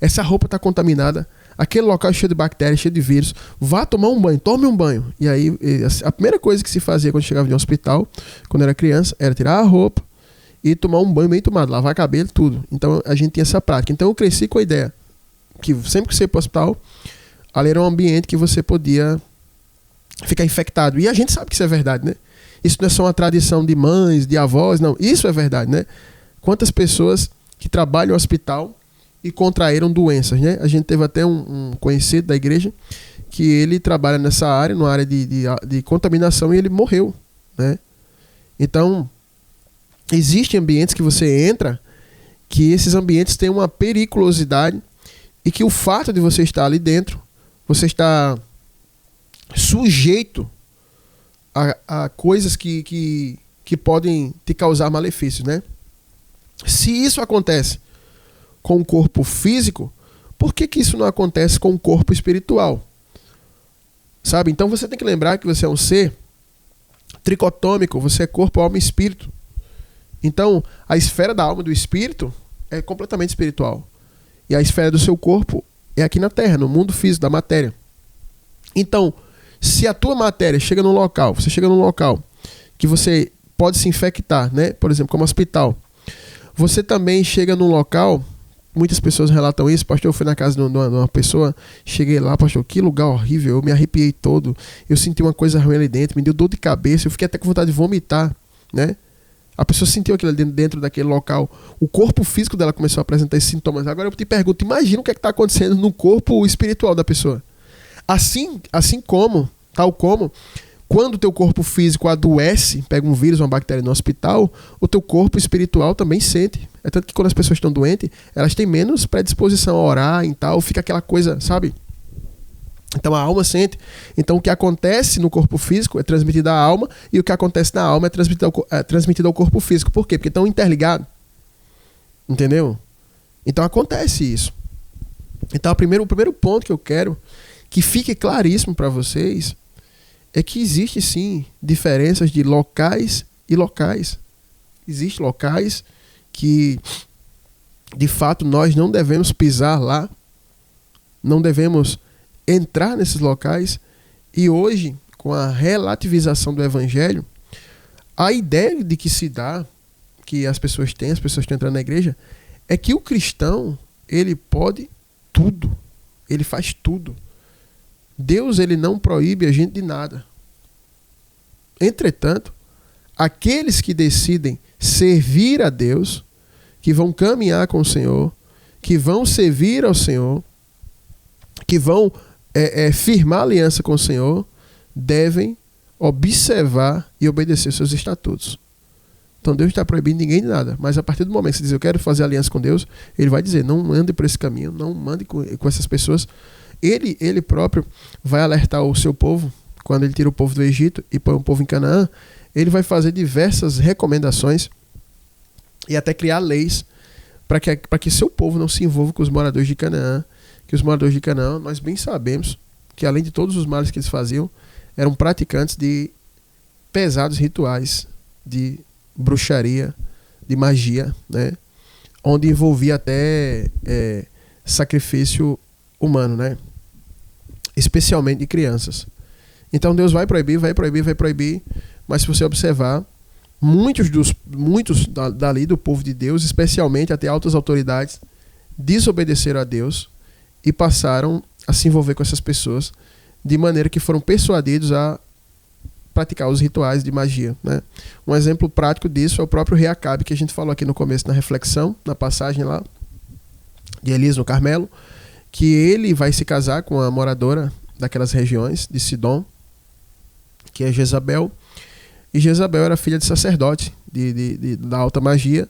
essa roupa está contaminada, aquele local é cheio de bactérias, cheio de vírus, vá tomar um banho, tome um banho. E aí, a primeira coisa que se fazia quando chegava de um hospital, quando eu era criança, era tirar a roupa e tomar um banho bem tomado, lavar cabelo, tudo. Então a gente tinha essa prática. Então eu cresci com a ideia que sempre que você ia para o hospital, ali era um ambiente que você podia ficar infectado. E a gente sabe que isso é verdade, né? isso não é só uma tradição de mães, de avós, não. Isso é verdade, né? Quantas pessoas que trabalham no hospital e contraíram doenças, né? A gente teve até um conhecido da igreja que ele trabalha nessa área, numa área de contaminação, e ele morreu, né? Então, existem ambientes que você entra que esses ambientes têm uma periculosidade e que o fato de você estar ali dentro, você está sujeito a coisas que podem te causar malefícios, né? Se isso acontece com o corpo físico, por que isso não acontece com o corpo espiritual? Sabe? Então você tem que lembrar que você é um ser tricotômico, você é corpo, alma e espírito. Então, a esfera da alma e do espírito é completamente espiritual. E a esfera do seu corpo é aqui na Terra, no mundo físico, da matéria. Então, se a tua matéria chega num local, você chega num local que você pode se infectar, né? Por exemplo, como hospital. Você também chega num local, muitas pessoas relatam isso, pastor, eu fui na casa de uma pessoa, cheguei lá, pastor, que lugar horrível, eu me arrepiei todo, eu senti uma coisa ruim ali dentro, me deu dor de cabeça, eu fiquei até com vontade de vomitar, né? A pessoa sentiu aquilo dentro daquele local. O corpo físico dela começou a apresentar esses sintomas. Agora eu te pergunto, imagina o que é que está acontecendo no corpo espiritual da pessoa. Tal como, quando o teu corpo físico adoece, pega um vírus, uma bactéria no hospital, o teu corpo espiritual também sente. É tanto que quando as pessoas estão doentes, elas têm menos predisposição a orar e tal, fica aquela coisa, sabe? Então a alma sente. Então o que acontece no corpo físico é transmitido à alma, e o que acontece na alma é transmitido ao corpo físico. Por quê? Porque estão interligados. Entendeu? Então acontece isso. Então o primeiro ponto que eu quero que fique claríssimo para vocês é que existe sim diferenças de locais e locais. Existem locais que de fato nós não devemos pisar lá, não devemos entrar nesses locais. E hoje, com a relativização do evangelho, a ideia de que se dá, que as pessoas estão entrando na igreja, é que o cristão, ele pode tudo, ele faz tudo. Deus, ele não proíbe a gente de nada. Entretanto, aqueles que decidem servir a Deus, que vão caminhar com o Senhor, que vão servir ao Senhor, que vão firmar aliança com o Senhor, devem observar e obedecer seus estatutos. Então Deus está proibindo ninguém de nada, mas a partir do momento que você diz, eu quero fazer aliança com Deus, ele vai dizer, não ande por esse caminho, não mande com essas pessoas. Ele próprio vai alertar o seu povo, quando ele tira o povo do Egito e põe o povo em Canaã, ele vai fazer diversas recomendações e até criar leis para que seu povo não se envolva com os moradores de Canaã. Que os moradores de Canaã, nós bem sabemos que além de todos os males que eles faziam, eram praticantes de pesados rituais, de bruxaria, de magia, né? Onde envolvia até sacrifício humano, né? Especialmente de crianças. Então Deus vai proibir, mas se você observar, muitos dali do povo de Deus, especialmente até altas autoridades, desobedeceram a Deus e passaram a se envolver com essas pessoas, de maneira que foram persuadidos a praticar os rituais de magia, né? Um exemplo prático disso é o próprio rei Acabe, que a gente falou aqui no começo, na reflexão, na passagem lá de Elias no Carmelo, que ele vai se casar com a moradora daquelas regiões de Sidom, que é Jezabel, e Jezabel era filha de sacerdote da alta magia,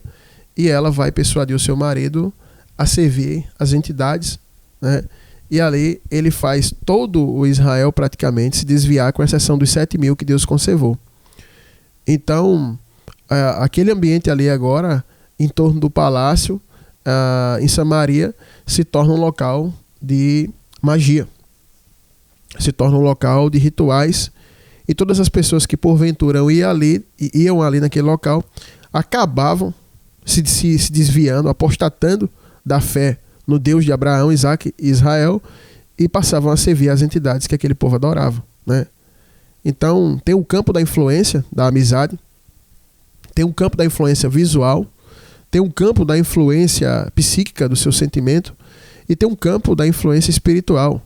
e ela vai persuadir o seu marido a servir as entidades, né? E ali ele faz todo o Israel praticamente se desviar, com exceção dos 7.000 que Deus conservou. Então, aquele ambiente ali agora, em torno do palácio, em Samaria, se torna um local de magia. Se torna um local de rituais. E todas as pessoas que porventura iam ali naquele local, acabavam se desviando, apostatando da fé no Deus de Abraão, Isaac e Israel, e passavam a servir as entidades que aquele povo adorava, né? Então tem o campo da influência da amizade, tem um campo da influência visual, tem um campo da influência psíquica do seu sentimento, e tem um campo da influência espiritual.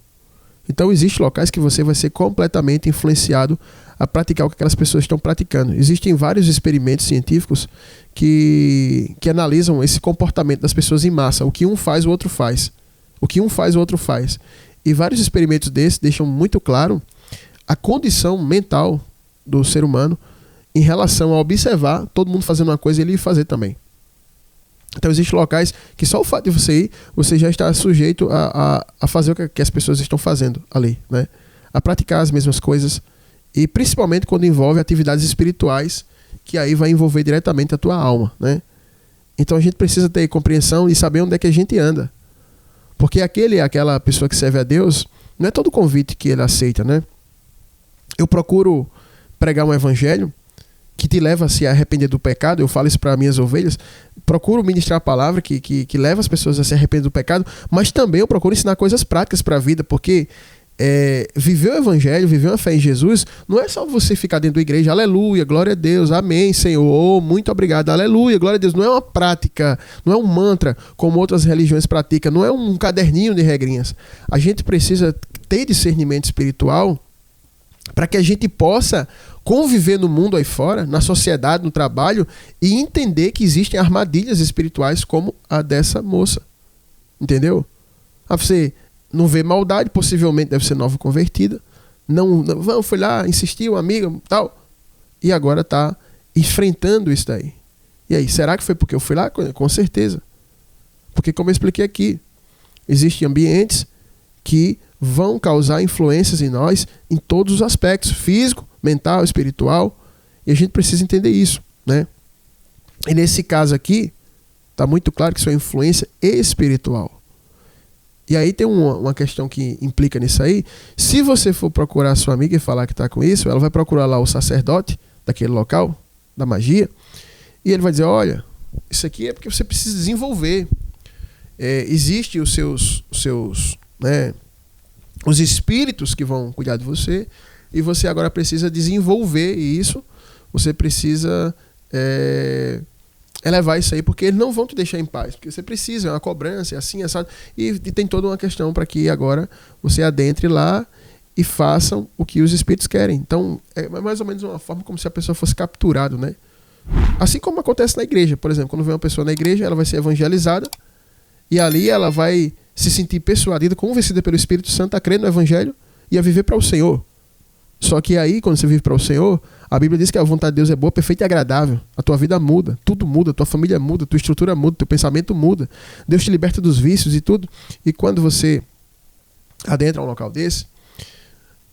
Então existem locais que você vai ser completamente influenciado a praticar o que aquelas pessoas estão praticando. Existem vários experimentos científicos que analisam esse comportamento das pessoas em massa. O que um faz, o outro faz. O que um faz, o outro faz. E vários experimentos desses deixam muito claro a condição mental do ser humano em relação a observar todo mundo fazendo uma coisa e ele fazer também. Então existem locais que só o fato de você ir, você já está sujeito a fazer o que as pessoas estão fazendo ali, né? A praticar as mesmas coisas, e principalmente quando envolve atividades espirituais, que aí vai envolver diretamente a tua alma, né? Então a gente precisa ter compreensão e saber onde é que a gente anda. Porque aquela pessoa que serve a Deus, não é todo convite que ele aceita, né? Eu procuro pregar um evangelho que te leva a se arrepender do pecado. Eu falo isso para minhas ovelhas. Procuro ministrar a palavra que leva as pessoas a se arrepender do pecado, mas também eu procuro ensinar coisas práticas para a vida, porque viver o evangelho, viver uma fé em Jesus, não é só você ficar dentro da igreja, aleluia, glória a Deus, amém, Senhor, muito obrigado, aleluia, glória a Deus. Não é uma prática, não é um mantra como outras religiões praticam, não é um caderninho de regrinhas. A gente precisa ter discernimento espiritual para que a gente possa conviver no mundo aí fora, na sociedade, no trabalho, e entender que existem armadilhas espirituais como a dessa moça. Entendeu? Você não vê maldade, possivelmente deve ser nova convertida. Não foi lá, insistiu, amiga, tal. E agora está enfrentando isso daí. E aí, será que foi porque eu fui lá? Com certeza. Porque, como eu expliquei aqui, existem ambientes que vão causar influências em nós em todos os aspectos, físico, mental, espiritual, e a gente precisa entender isso, né? E nesse caso aqui, está muito claro que isso é influência espiritual. E aí tem uma questão que implica nisso aí. Se você for procurar a sua amiga e falar que está com isso, ela vai procurar lá o sacerdote daquele local, da magia, e ele vai dizer, olha, isso aqui é porque você precisa desenvolver. Existe os seus né, os espíritos que vão cuidar de você, e você agora precisa desenvolver isso, você precisa elevar isso aí, porque eles não vão te deixar em paz, porque você precisa, é uma cobrança, é assim, assado, e tem toda uma questão para que agora você adentre lá e façam o que os espíritos querem. Então, é mais ou menos uma forma como se a pessoa fosse capturada, né? Assim como acontece na igreja, por exemplo, quando vem uma pessoa na igreja, ela vai ser evangelizada, e ali ela vai se sentir persuadida, convencida pelo Espírito Santo a crer no Evangelho e a viver para o Senhor. Só que aí, quando você vive para o Senhor, a Bíblia diz que a vontade de Deus é boa, perfeita e agradável. A tua vida muda, tudo muda, tua família muda, tua estrutura muda, teu pensamento muda. Deus te liberta dos vícios e tudo. E quando você adentra um local desse,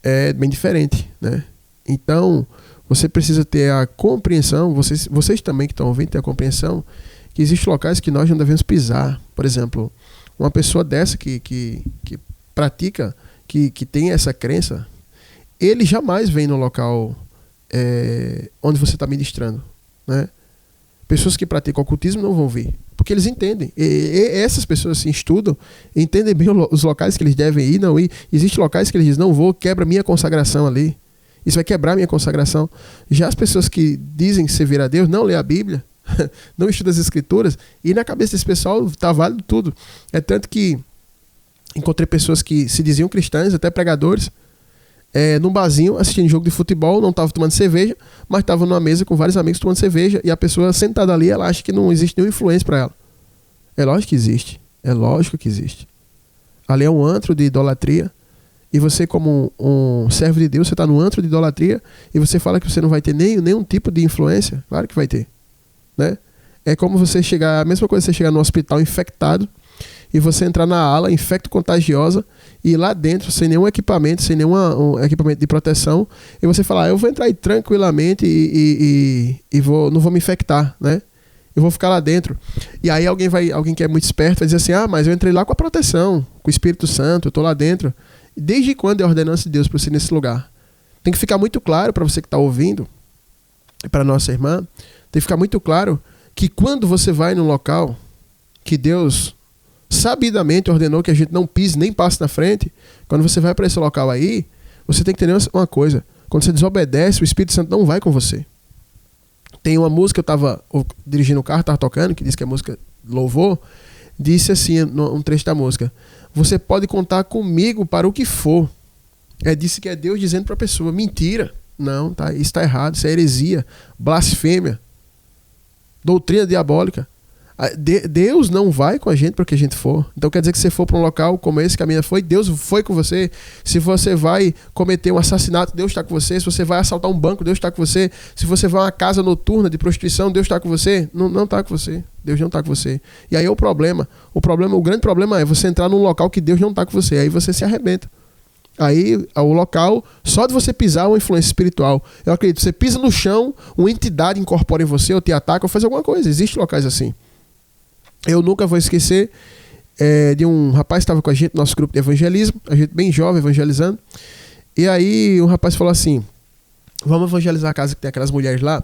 é bem diferente, né? Então, você precisa ter a compreensão, vocês também que estão ouvindo, ter a compreensão que existem locais que nós não devemos pisar. Por exemplo, uma pessoa dessa que pratica, que tem essa crença, ele jamais vem no local onde você está ministrando, né? Pessoas que praticam ocultismo não vão vir, porque eles entendem. E essas pessoas assim, estudam, entendem bem os locais que eles devem ir, não ir. Existem locais que eles dizem, não vou, quebra minha consagração ali. Isso vai quebrar minha consagração. Já as pessoas que dizem servir a Deus, não lê a Bíblia, não estuda as escrituras, e na cabeça desse pessoal tá válido tudo. É tanto que encontrei pessoas que se diziam cristãs, até pregadores, num barzinho assistindo jogo de futebol, não estavam tomando cerveja, mas estavam numa mesa com vários amigos tomando cerveja, e a pessoa sentada ali, ela acha que não existe nenhuma influência para ela. É lógico que existe, é lógico que existe. Ali é um antro de idolatria, e você, como um servo de Deus, você está no antro de idolatria, e você fala que você não vai ter nenhum tipo de influência. Claro que vai ter, né? É como você chegar, a mesma coisa, você chegar no hospital infectado e você entrar na ala infecto-contagiosa e ir lá dentro sem nenhum equipamento, sem nenhum equipamento de proteção, e você falar, eu vou entrar aí tranquilamente e não vou me infectar, né? Eu vou ficar lá dentro. E aí alguém que é muito esperto vai dizer assim, mas eu entrei lá com a proteção, com o Espírito Santo, eu estou lá dentro. E desde quando é a ordenança de Deus para você nesse lugar? Tem que ficar muito claro para você que está ouvindo, e para nossa irmã, tem que ficar muito claro que quando você vai num local que Deus sabidamente ordenou que a gente não pise nem passe na frente, quando você vai para esse local aí, você tem que entender uma coisa, quando você desobedece, o Espírito Santo não vai com você. Tem uma música, eu estava dirigindo o carro, estava tocando, que diz que é música louvor, disse assim, um trecho da música, você pode contar comigo para o que for. Disse que é Deus dizendo para a pessoa, mentira, Não, tá, isso está errado, isso é heresia, blasfêmia, doutrina diabólica. Deus não vai com a gente para que a gente for. Então quer dizer que se você for para um local como esse que a menina foi, Deus foi com você. Se você vai cometer um assassinato, Deus está com você. Se você vai assaltar um banco, Deus está com você. Se você vai a uma casa noturna de prostituição, Deus está com você. Não está com você. Deus não está com você. E aí o grande problema é você entrar num local que Deus não está com você. Aí você se arrebenta. Aí o local, só de você pisar, uma influência espiritual. Eu acredito, você pisa no chão, uma entidade incorpora em você, ou te ataca, ou faz alguma coisa. Existem locais assim. Eu nunca vou esquecer de um rapaz que estava com a gente no nosso grupo de evangelismo, a gente bem jovem evangelizando. E aí o rapaz falou assim: vamos evangelizar a casa que tem aquelas mulheres lá.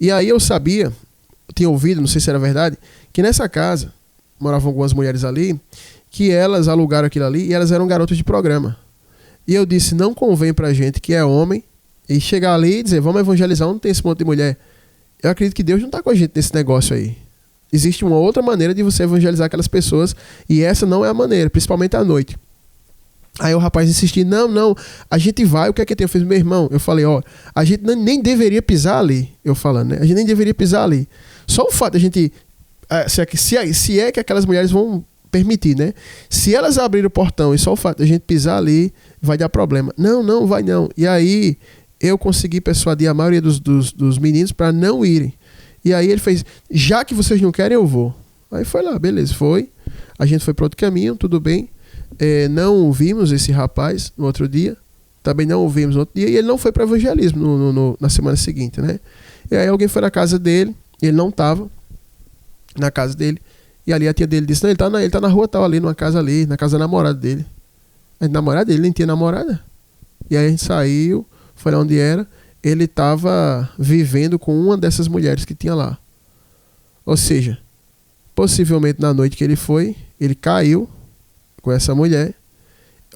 E aí eu sabia, tinha ouvido, não sei se era verdade, que nessa casa moravam algumas mulheres ali, que elas alugaram aquilo ali e elas eram garotas de programa. E eu disse: não convém pra gente que é homem e chegar ali e dizer, vamos evangelizar, onde tem esse monte de mulher. Eu acredito que Deus não está com a gente nesse negócio aí. Existe uma outra maneira de você evangelizar aquelas pessoas e essa não é a maneira, principalmente à noite. Aí o rapaz insistiu: não, a gente vai, o que é que tem? Eu fiz: meu irmão, eu falei, a gente nem deveria pisar ali. Eu falando, né? A gente nem deveria pisar ali. Só o fato de a gente, se é que aquelas mulheres vão permitir, né? Se elas abrirem o portão e só o fato de a gente pisar ali, vai dar problema. Não vai não. E aí eu consegui persuadir a maioria dos meninos para não irem. E aí ele fez: já que vocês não querem, eu vou. Aí foi lá, beleza, foi. A gente foi para outro caminho, tudo bem. Não vimos esse rapaz no outro dia. Também não o vimos no outro dia. E ele não foi para evangelismo na semana seguinte, né? E aí alguém foi na casa dele. Ele não estava na casa dele. E ali a tia dele disse: não, ele tá na rua tal, ali, numa casa ali, na casa da namorada dele. A namorada dele nem tinha namorada. E aí a gente saiu, foi lá onde era. Ele estava vivendo com uma dessas mulheres que tinha lá. Ou seja, possivelmente na noite que ele foi, ele caiu com essa mulher,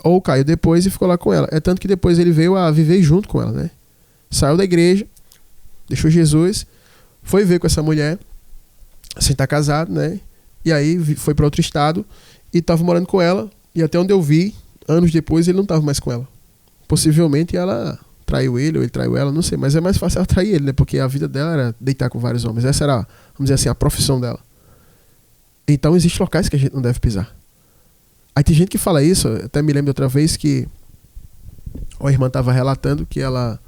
ou caiu depois e ficou lá com ela. É tanto que depois ele veio a viver junto com ela, né? Saiu da igreja, deixou Jesus, foi ver com essa mulher, sem estar casado, né? E aí foi para outro estado e estava morando com ela. E até onde eu vi, anos depois, ele não estava mais com ela. Possivelmente ela traiu ele ou ele traiu ela, não sei. Mas é mais fácil ela trair ele, né? Porque a vida dela era deitar com vários homens. Essa era, vamos dizer assim, a profissão dela. Então existem locais que a gente não deve pisar. Aí tem gente que fala isso. Até me lembro de outra vez que a irmã estava relatando que ela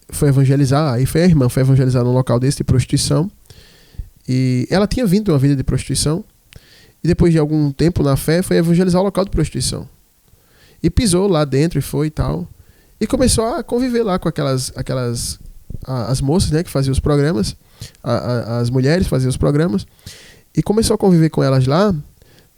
foi evangelizar. Aí foi a irmã, foi evangelizar num local desse de prostituição. E ela tinha vindo de uma vida de prostituição. E depois de algum tempo na fé, foi evangelizar o local de prostituição. E pisou lá dentro e foi e tal. E começou a conviver lá com as moças, né, que faziam os programas. As mulheres faziam os programas. E começou a conviver com elas lá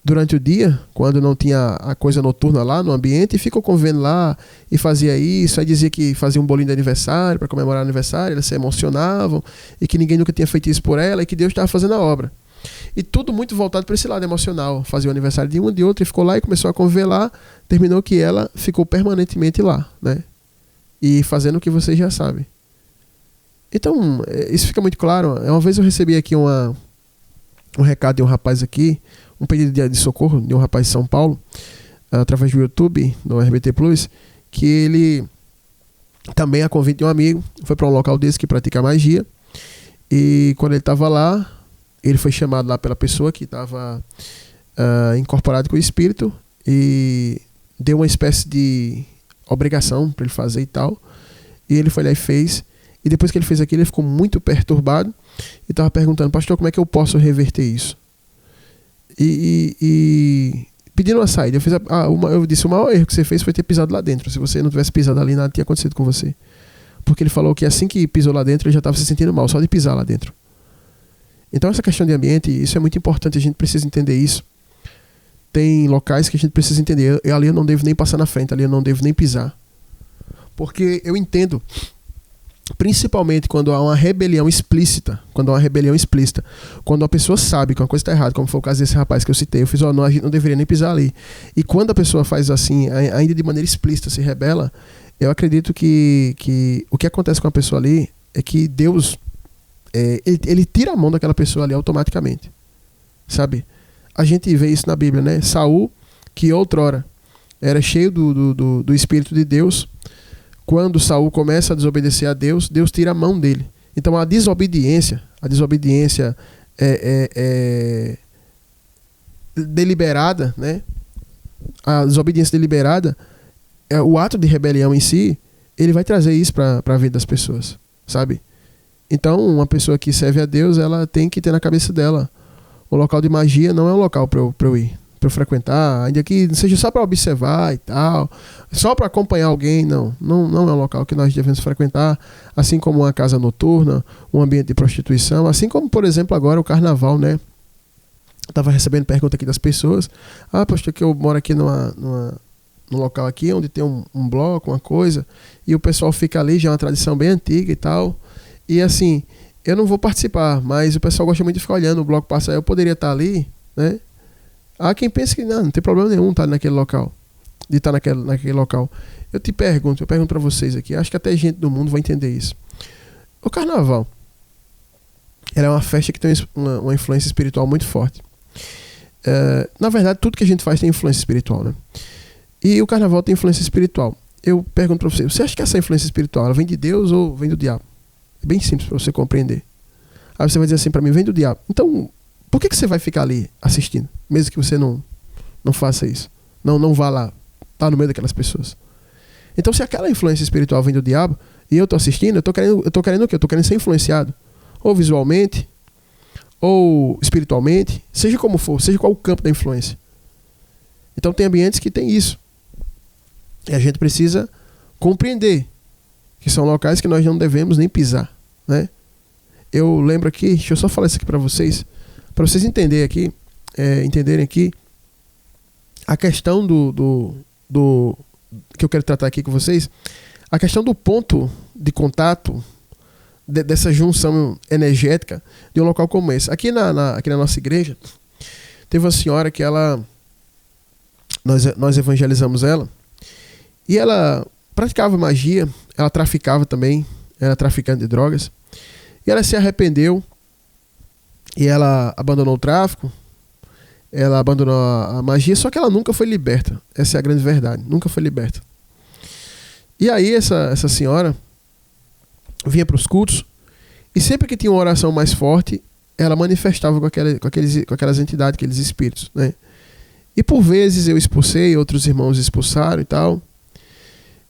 durante o dia, quando não tinha a coisa noturna lá no ambiente. E ficou convivendo lá e fazia isso. Aí dizia que fazia um bolinho de aniversário para comemorar o aniversário. Elas se emocionavam. E que ninguém nunca tinha feito isso por ela. E que Deus estava fazendo a obra. E tudo muito voltado para esse lado emocional. Fazia o aniversário de uma, de outra, e ficou lá e começou a conviver lá. Terminou que ela ficou permanentemente lá, né? E fazendo o que vocês já sabem. Então, isso fica muito claro. Uma vez eu recebi aqui um recado de um rapaz aqui, um pedido de socorro de um rapaz de São Paulo, através do YouTube, no RBT Plus, que ele, também a convite de um amigo, foi para um local desse que pratica magia. E quando ele estava lá, ele foi chamado lá pela pessoa que estava incorporado com o espírito e deu uma espécie de obrigação para ele fazer e tal. E ele foi lá e fez. E depois que ele fez aquilo, ele ficou muito perturbado e estava perguntando: pastor, como é que eu posso reverter isso? E pedindo uma saída. Eu disse: o maior erro que você fez foi ter pisado lá dentro. Se você não tivesse pisado ali, nada tinha acontecido com você. Porque ele falou que assim que pisou lá dentro, ele já estava se sentindo mal, só de pisar lá dentro. Então essa questão de ambiente, isso é muito importante, a gente precisa entender isso. Tem locais que a gente precisa entender. Ali eu não devo nem passar na frente, ali eu não devo nem pisar. Porque eu entendo, principalmente quando há uma rebelião explícita, quando a pessoa sabe que uma coisa está errada, como foi o caso desse rapaz que eu citei, eu fiz: não, a gente não deveria nem pisar ali. E quando a pessoa faz assim, ainda de maneira explícita, se rebela, eu acredito que o que acontece com a pessoa ali é que Deus, ele tira a mão daquela pessoa ali automaticamente, sabe? A gente vê isso na Bíblia, né? Saul, que outrora era cheio do Espírito de Deus, quando Saul começa a desobedecer a Deus, Deus tira a mão dele. Então a desobediência deliberada, né? A desobediência deliberada, o ato de rebelião em si, ele vai trazer isso para a vida das pessoas, sabe? Então, uma pessoa que serve a Deus, ela tem que ter na cabeça dela: o local de magia não é um local para eu ir, para eu frequentar, ainda que não seja só para observar e tal, só para acompanhar alguém. Não é um local que nós devemos frequentar, assim como uma casa noturna, um ambiente de prostituição, assim como, por exemplo, agora o carnaval, né? Eu estava recebendo pergunta aqui das pessoas: pastor, que eu moro aqui num local aqui onde tem um bloco, uma coisa, e o pessoal fica ali, já é uma tradição bem antiga e tal, e assim, eu não vou participar, mas o pessoal gosta muito de ficar olhando o bloco passar, eu poderia estar ali, né? Há quem pense que não tem problema nenhum estar naquele local, de estar naquele local. Eu pergunto para vocês aqui, acho que até gente do mundo vai entender isso. O carnaval, ela é uma festa que tem uma influência espiritual muito forte. Na verdade, tudo que a gente faz tem influência espiritual, né? E o carnaval tem influência espiritual. Eu pergunto para você acha que essa influência espiritual ela vem de Deus ou vem do diabo? É bem simples para você compreender. Aí você vai dizer assim para mim: vem do diabo. Então, por que você vai ficar ali assistindo, mesmo que você não faça isso? Não vá lá, tá no meio daquelas pessoas. Então, se aquela influência espiritual vem do diabo e eu tô assistindo, eu tô querendo o quê? Eu tô querendo ser influenciado, ou visualmente, ou espiritualmente, seja como for, seja qual o campo da influência. Então tem ambientes que tem isso. E a gente precisa compreender que são locais que nós não devemos nem pisar, né? Eu lembro aqui, deixa eu só falar isso aqui para vocês entenderem aqui a questão do que eu quero tratar aqui com vocês, a questão do ponto de contato dessa junção energética de um local como esse. Aqui na nossa igreja, teve uma senhora que nós evangelizamos ela, e ela praticava magia, ela traficava também, era traficante de drogas, e ela se arrependeu, e ela abandonou o tráfico, ela abandonou a magia, só que ela nunca foi liberta. Essa é a grande verdade, nunca foi liberta. E aí essa senhora vinha para os cultos, e sempre que tinha uma oração mais forte, ela manifestava com aquelas entidades, aqueles espíritos, né? E por vezes eu expulsei, outros irmãos expulsaram e tal.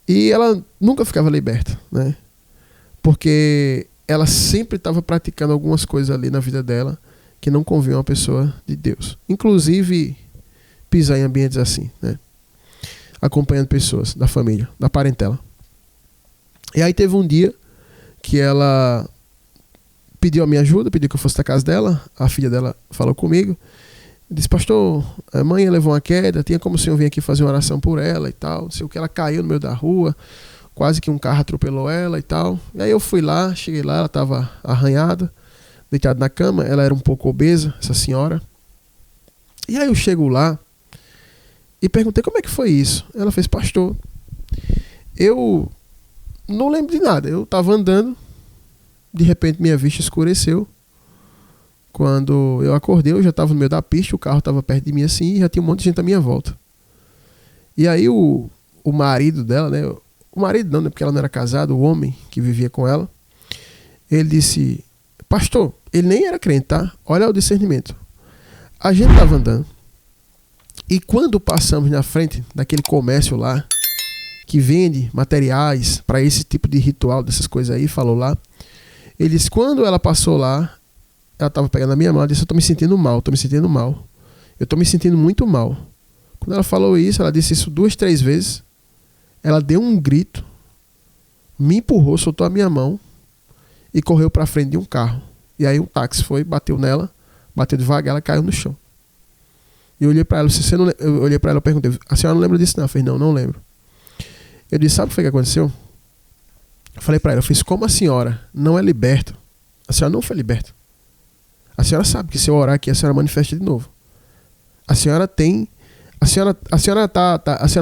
E ela nunca ficava liberta, né? Porque ela sempre estava praticando algumas coisas ali na vida dela que não convinham a uma pessoa de Deus. Inclusive pisar em ambientes assim, né? Acompanhando pessoas da família, da parentela. E aí teve um dia que ela pediu a minha ajuda, pediu que eu fosse na casa dela. A filha dela falou comigo, disse: pastor, a mãe levou uma queda, tinha como o senhor vir aqui fazer uma oração por ela e tal, não sei o que, ela caiu no meio da rua, quase que um carro atropelou ela e tal. E aí eu fui lá, cheguei lá, ela estava arranhada, deitada na cama, ela era um pouco obesa, essa senhora. E aí eu chego lá e perguntei como é que foi isso. Ela fez: pastor, eu não lembro de nada, eu estava andando, de repente minha vista escureceu. Quando eu acordei, eu já estava no meio da pista, o carro estava perto de mim assim, e já tinha um monte de gente à minha volta. E aí o marido dela, né? O marido não, né? Porque ela não era casada, o homem que vivia com ela, ele disse: pastor, ele nem era crente, tá? Olha o discernimento. A gente estava andando, e quando passamos na frente daquele comércio lá, que vende materiais para esse tipo de ritual, dessas coisas aí, falou lá, ele disse: quando ela passou lá, ela estava pegando a minha mão, ela disse: eu estou me sentindo mal, eu estou me sentindo muito mal. Quando ela falou isso, ela disse isso 2, 3 vezes, ela deu um grito, me empurrou, soltou a minha mão e correu para frente de um carro. E aí um táxi foi, bateu nela, bateu devagar, ela caiu no chão. E eu olhei para ela, eu perguntei: a senhora não lembra disso não? Ela fez: não lembro. Eu disse: sabe o que foi que aconteceu? Eu falei para ela, eu fiz: como a senhora não é liberta, a senhora não foi liberta. A senhora sabe que se eu orar aqui, a senhora manifesta de novo. A senhora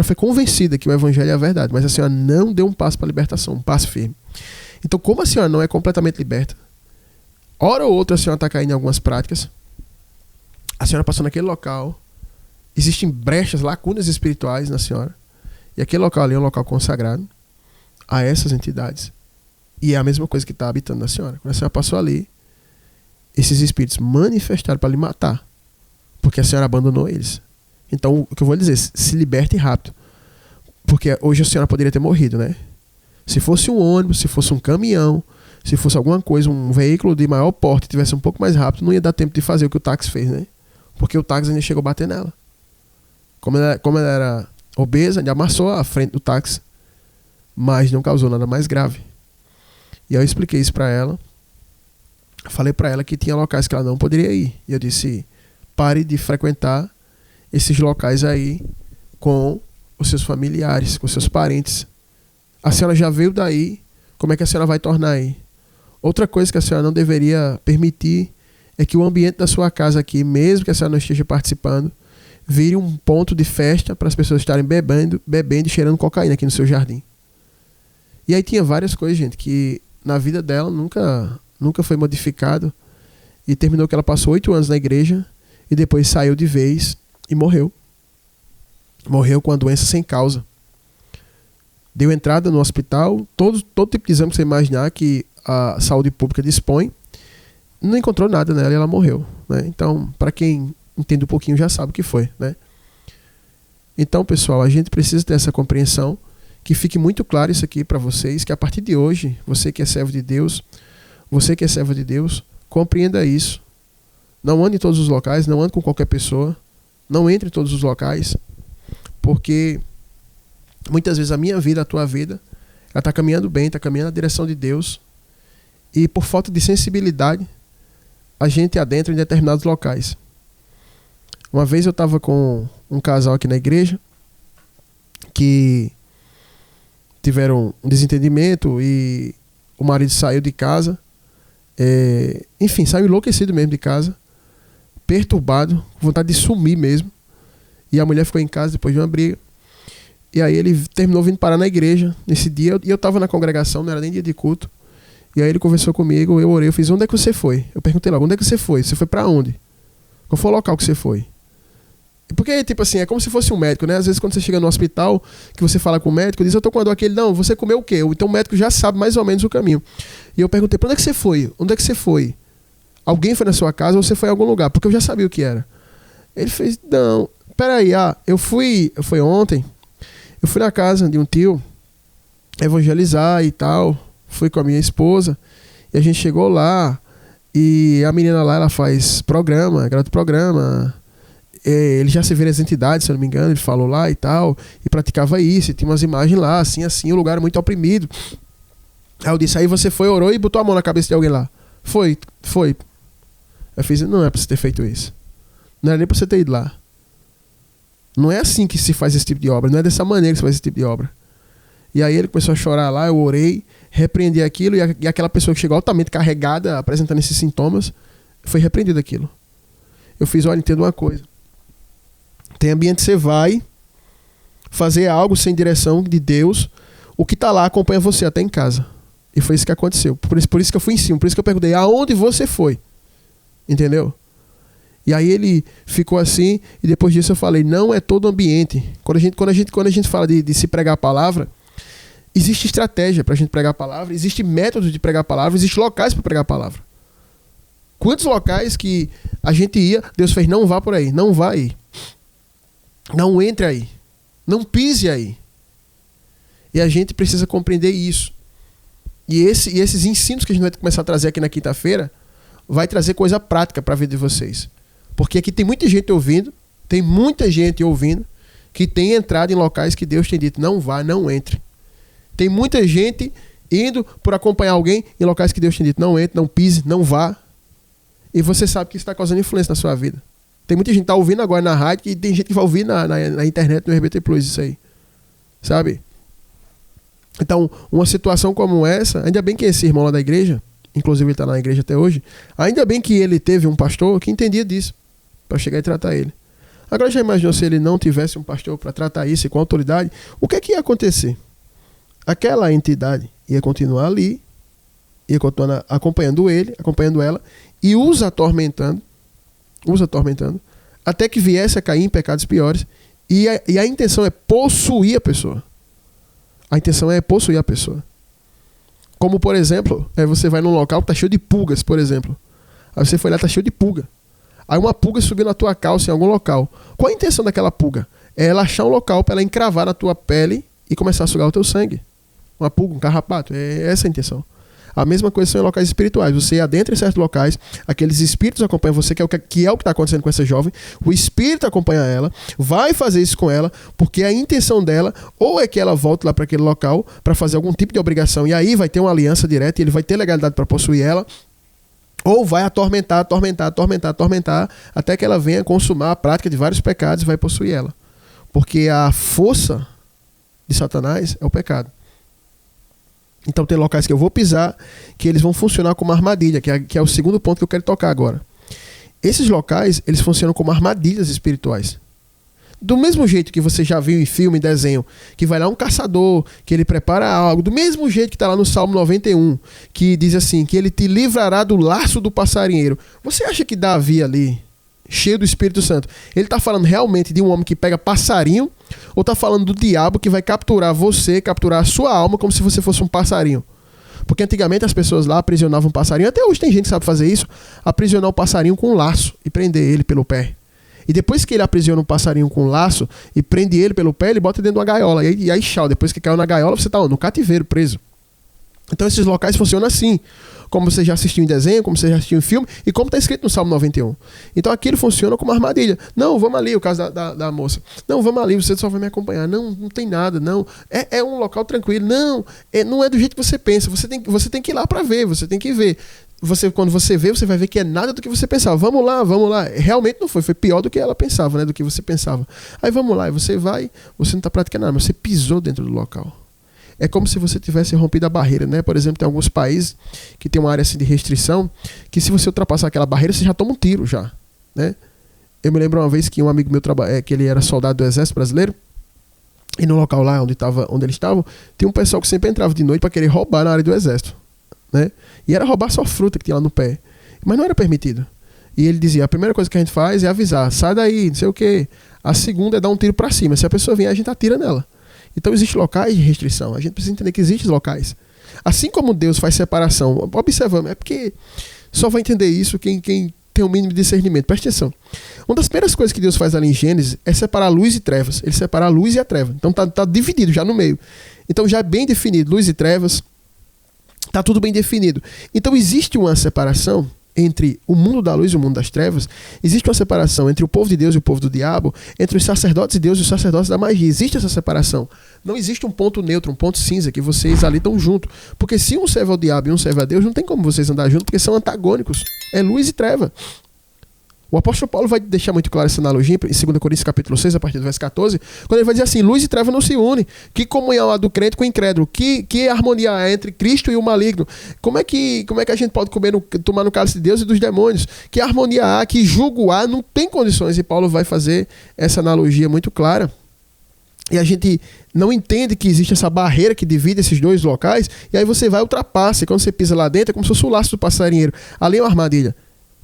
foi convencida que o evangelho é a verdade, mas a senhora não deu um passo para a libertação, um passo firme. Então, como a senhora não é completamente liberta, hora ou outra a senhora está caindo em algumas práticas, a senhora passou naquele local, existem brechas, lacunas espirituais na senhora, e aquele local ali é um local consagrado. a essas entidades. E é a mesma coisa que está habitando na senhora. Quando a senhora passou ali, esses espíritos manifestaram para lhe matar, porque a senhora abandonou eles. Então, o que eu vou lhe dizer, se liberte rápido. Porque hoje a senhora poderia ter morrido, né? Se fosse um ônibus, se fosse um caminhão, se fosse alguma coisa, um veículo de maior porte, tivesse um pouco mais rápido, não ia dar tempo de fazer o que o táxi fez, né? Porque o táxi ainda chegou a bater nela. Como ela era obesa, ainda amassou a frente do táxi, mas não causou nada mais grave. E eu expliquei isso para ela. Falei para ela que tinha locais que ela não poderia ir. E eu disse, pare de frequentar esses locais aí com os seus familiares, com os seus parentes. A senhora já veio daí, como é que a senhora vai tornar aí? Outra coisa que a senhora não deveria permitir é que o ambiente da sua casa aqui, mesmo que a senhora não esteja participando, vire um ponto de festa para as pessoas estarem bebendo e cheirando cocaína aqui no seu jardim. E aí tinha várias coisas, gente, que na vida dela nunca foi modificado, e terminou que ela passou 8 anos na igreja e depois saiu de vez e morreu. Morreu com a doença sem causa. Deu entrada no hospital, todo tipo de exame que você imaginar que a saúde pública dispõe, não encontrou nada nela e ela morreu, né? Então, para quem entende um pouquinho já sabe o que foi, né? Então, pessoal, a gente precisa ter essa compreensão, que fique muito claro isso aqui para vocês, que a partir de hoje, você que é servo de Deus, compreenda isso. Não ande em todos os locais, não ande com qualquer pessoa, não entre em todos os locais, porque muitas vezes a minha vida, a tua vida, ela está caminhando bem, está caminhando na direção de Deus, e por falta de sensibilidade, a gente adentra em determinados locais. Uma vez eu estava com um casal aqui na igreja, que tiveram um desentendimento e o marido saiu de casa, enfim, saiu enlouquecido mesmo de casa, perturbado, com vontade de sumir mesmo, e a mulher ficou em casa depois de uma briga. E aí ele terminou vindo parar na igreja nesse dia, e eu estava na congregação, não era nem dia de culto. E aí ele conversou comigo, eu orei, eu fiz, onde é que você foi? Eu perguntei logo, onde é que você foi? Você foi pra onde? Qual foi o local que você foi? Porque, tipo assim, é como se fosse um médico, né? Às vezes quando você chega no hospital, que você fala com o médico, diz, eu tô com a dor aqui, ele, não, você comeu o quê? Então o médico já sabe mais ou menos o caminho. E eu perguntei, pra onde é que você foi? Onde é que você foi? Alguém foi na sua casa ou você foi a algum lugar? Porque eu já sabia o que era. Ele fez, não, peraí, foi ontem, eu fui na casa de um tio evangelizar e tal, fui com a minha esposa, e a gente chegou lá, e a menina lá, ela faz programa, garota programa, ele já se vê nas entidades, se eu não me engano, ele falou lá e tal, e praticava isso, e tinha umas imagens lá, assim, o lugar muito oprimido. Aí eu disse, aí você foi, orou e botou a mão na cabeça de alguém lá? Foi. Eu fiz, não é pra você ter feito isso. Não era nem pra você ter ido lá. Não é assim que se faz esse tipo de obra, não é dessa maneira que se faz esse tipo de obra. E aí ele começou a chorar lá, eu orei, repreendi aquilo, e aquela pessoa que chegou altamente carregada, apresentando esses sintomas, foi repreendido aquilo. Eu fiz, olha, entenda uma coisa. Tem ambiente que você vai fazer algo sem direção de Deus, o que está lá acompanha você até em casa. E foi isso que aconteceu. Por isso que eu fui em cima, por isso que eu perguntei, aonde você foi? Entendeu? E aí ele ficou assim, e depois disso eu falei, não é todo ambiente. Quando a gente fala de se pregar a palavra, existe estratégia para a gente pregar a palavra, existe método de pregar a palavra, existe locais para pregar a palavra. Quantos locais que a gente ia, Deus fez, não vá por aí, não vá aí. Não entre aí. Não pise aí. E a gente precisa compreender isso. E esses ensinos que a gente vai começar a trazer aqui na quinta-feira vai trazer coisa prática para a vida de vocês. Porque aqui tem muita gente ouvindo que tem entrado em locais que Deus tem dito, não vá, não entre. Tem muita gente indo por acompanhar alguém em locais que Deus tem dito, não entre, não pise, não vá. E você sabe que isso está causando influência na sua vida. Tem muita gente que está ouvindo agora na rádio e tem gente que vai ouvir na internet, no RBT Plus, isso aí. Sabe? Então, uma situação como essa, ainda bem que esse irmão lá da igreja, inclusive ele está na igreja até hoje, ainda bem que ele teve um pastor que entendia disso, para chegar e tratar ele. Agora já imaginou se ele não tivesse um pastor para tratar isso e com autoridade, o que é que ia acontecer? Aquela entidade ia continuar ali, ia continuar acompanhando ele, acompanhando ela, e os atormentando, até que viesse a cair em pecados piores, e a intenção é possuir a pessoa. A intenção é possuir a pessoa. Como, por exemplo, você vai num local que está cheio de pulgas, por exemplo. Aí você foi lá e está cheio de pulga. Aí uma pulga subiu na tua calça em algum local. Qual a intenção daquela pulga? É ela achar um local para ela encravar na tua pele e começar a sugar o teu sangue. Uma pulga, um carrapato. É essa a intenção. A mesma coisa são em locais espirituais. Você adentra em certos locais, aqueles espíritos acompanham você, que é o que está acontecendo com essa jovem. O espírito acompanha ela, vai fazer isso com ela, porque a intenção dela ou é que ela volte lá para aquele local para fazer algum tipo de obrigação, e aí vai ter uma aliança direta e ele vai ter legalidade para possuir ela, ou vai atormentar, até que ela venha consumar a prática de vários pecados e vai possuir ela. Porque a força de Satanás é o pecado. Então tem locais que eu vou pisar, que eles vão funcionar como armadilha, que é o segundo ponto que eu quero tocar agora. Esses locais, eles funcionam como armadilhas espirituais. Do mesmo jeito que você já viu em filme, em desenho, que vai lá um caçador, que ele prepara algo, do mesmo jeito que está lá no Salmo 91, que diz assim, que ele te livrará do laço do passarinheiro. Você acha que Davi ali, cheio do Espírito Santo, ele está falando realmente de um homem que pega passarinho, ou está falando do diabo que vai capturar você, capturar a sua alma como se você fosse um passarinho? Porque antigamente as pessoas lá aprisionavam um passarinho, até hoje tem gente que sabe fazer isso, aprisionar o passarinho com um laço e prender ele pelo pé. E depois que ele aprisiona um passarinho com um laço e prende ele pelo pé, ele bota dentro de uma gaiola. E aí, tchau, depois que caiu na gaiola, você está no cativeiro, preso. Então esses locais funcionam assim, como você já assistiu em desenho, como você já assistiu em filme, e como está escrito no Salmo 91. Então aquilo funciona como armadilha. Não, vamos ali, o caso da moça. Não, vamos ali, você só vai me acompanhar. Não, não tem nada, não. É um local tranquilo. Não, não é do jeito que você pensa. Você tem que ir lá para ver, você tem que ver. Quando você vê, você vai ver que é nada do que você pensava. Vamos lá. Realmente não foi pior do que ela pensava, né? Do que você pensava. Aí vamos lá, e você vai, você não está praticando nada, mas você pisou dentro do local. É como se você tivesse rompido a barreira, né? Por exemplo, tem alguns países que tem uma área assim de restrição, que se você ultrapassar aquela barreira, você já toma um tiro já, né? Eu me lembro uma vez que um amigo meu, que ele era soldado do Exército Brasileiro, e no local lá onde eles estavam, tinha um pessoal que sempre entrava de noite para querer roubar na área do Exército, né? E era roubar só fruta que tinha lá no pé, mas não era permitido. E ele dizia, a primeira coisa que a gente faz é avisar, sai daí, não sei o quê. A segunda é dar um tiro para cima, se a pessoa vier, a gente atira nela. Então existem locais de restrição, a gente precisa entender que existem locais. Assim como Deus faz separação, observamos, é porque só vai entender isso quem tem o mínimo de discernimento. Presta atenção. Uma das primeiras coisas que Deus faz ali em Gênesis é separar luz e trevas. Ele separa a luz e a treva. Então tá dividido já no meio. Então já é bem definido, luz e trevas, tá tudo bem definido. Então existe uma separação entre o mundo da luz e o mundo das trevas. Existe uma separação entre o povo de Deus e o povo do diabo, entre os sacerdotes de Deus e os sacerdotes da magia. Existe essa separação. Não existe um ponto neutro, um ponto cinza, que vocês ali estão juntos. Porque se um serve ao diabo e um serve a Deus, não tem como vocês andar juntos, porque são antagônicos. É luz e treva. O apóstolo Paulo vai deixar muito claro essa analogia em 2 Coríntios capítulo 6, a partir do verso 14, quando ele vai dizer assim, luz e treva não se unem. Que comunhão há do crente com o incrédulo? Que harmonia há entre Cristo e o maligno? Como é que a gente pode tomar no cálice de Deus e dos demônios? Que harmonia há, que jugo há? Não tem condições. E Paulo vai fazer essa analogia muito clara. E a gente não entende que existe essa barreira que divide esses dois locais, e aí você vai ultrapassa, e quando você pisa lá dentro é como se fosse o laço do passarinheiro. Ali é uma armadilha.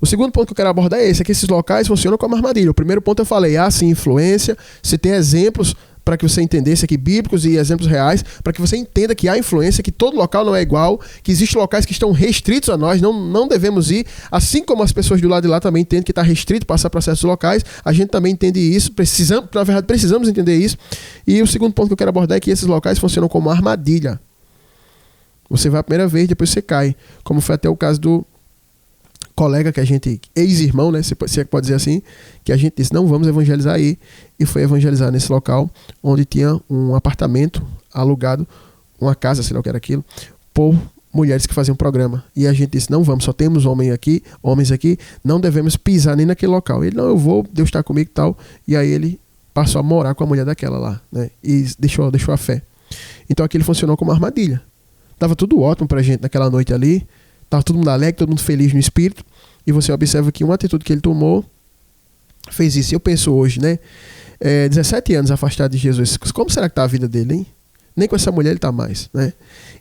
O segundo ponto que eu quero abordar é esse, é que esses locais funcionam como armadilha. O primeiro ponto eu falei, sim, influência, você tem exemplos para que você entendesse aqui, bíblicos e exemplos reais, para que você entenda que há influência, que todo local não é igual, que existem locais que estão restritos a nós, não devemos ir, assim como as pessoas do lado de lá também entendem que está restrito passar para certos locais, a gente também entende isso, precisamos entender isso. E o segundo ponto que eu quero abordar é que esses locais funcionam como armadilha. Você vai a primeira vez, depois você cai, como foi até o caso do colega que a gente, ex-irmão, né, se é que pode dizer assim, que a gente disse, não, vamos evangelizar aí, e foi evangelizar nesse local, onde tinha um apartamento alugado, uma casa, sei lá o que era aquilo, por mulheres que faziam programa, e a gente disse, não vamos, só temos homens aqui, não devemos pisar nem naquele local. Ele, não, eu vou, Deus está comigo e tal, e aí ele passou a morar com a mulher daquela lá, né, e deixou a fé. Então aquilo funcionou como armadilha. Tava tudo ótimo pra gente naquela noite ali, tava todo mundo alegre, todo mundo feliz no espírito, e você observa que uma atitude que ele tomou fez isso. Eu penso hoje, né? 17 anos afastado de Jesus, como será que está a vida dele, hein? Nem com essa mulher ele está mais, né?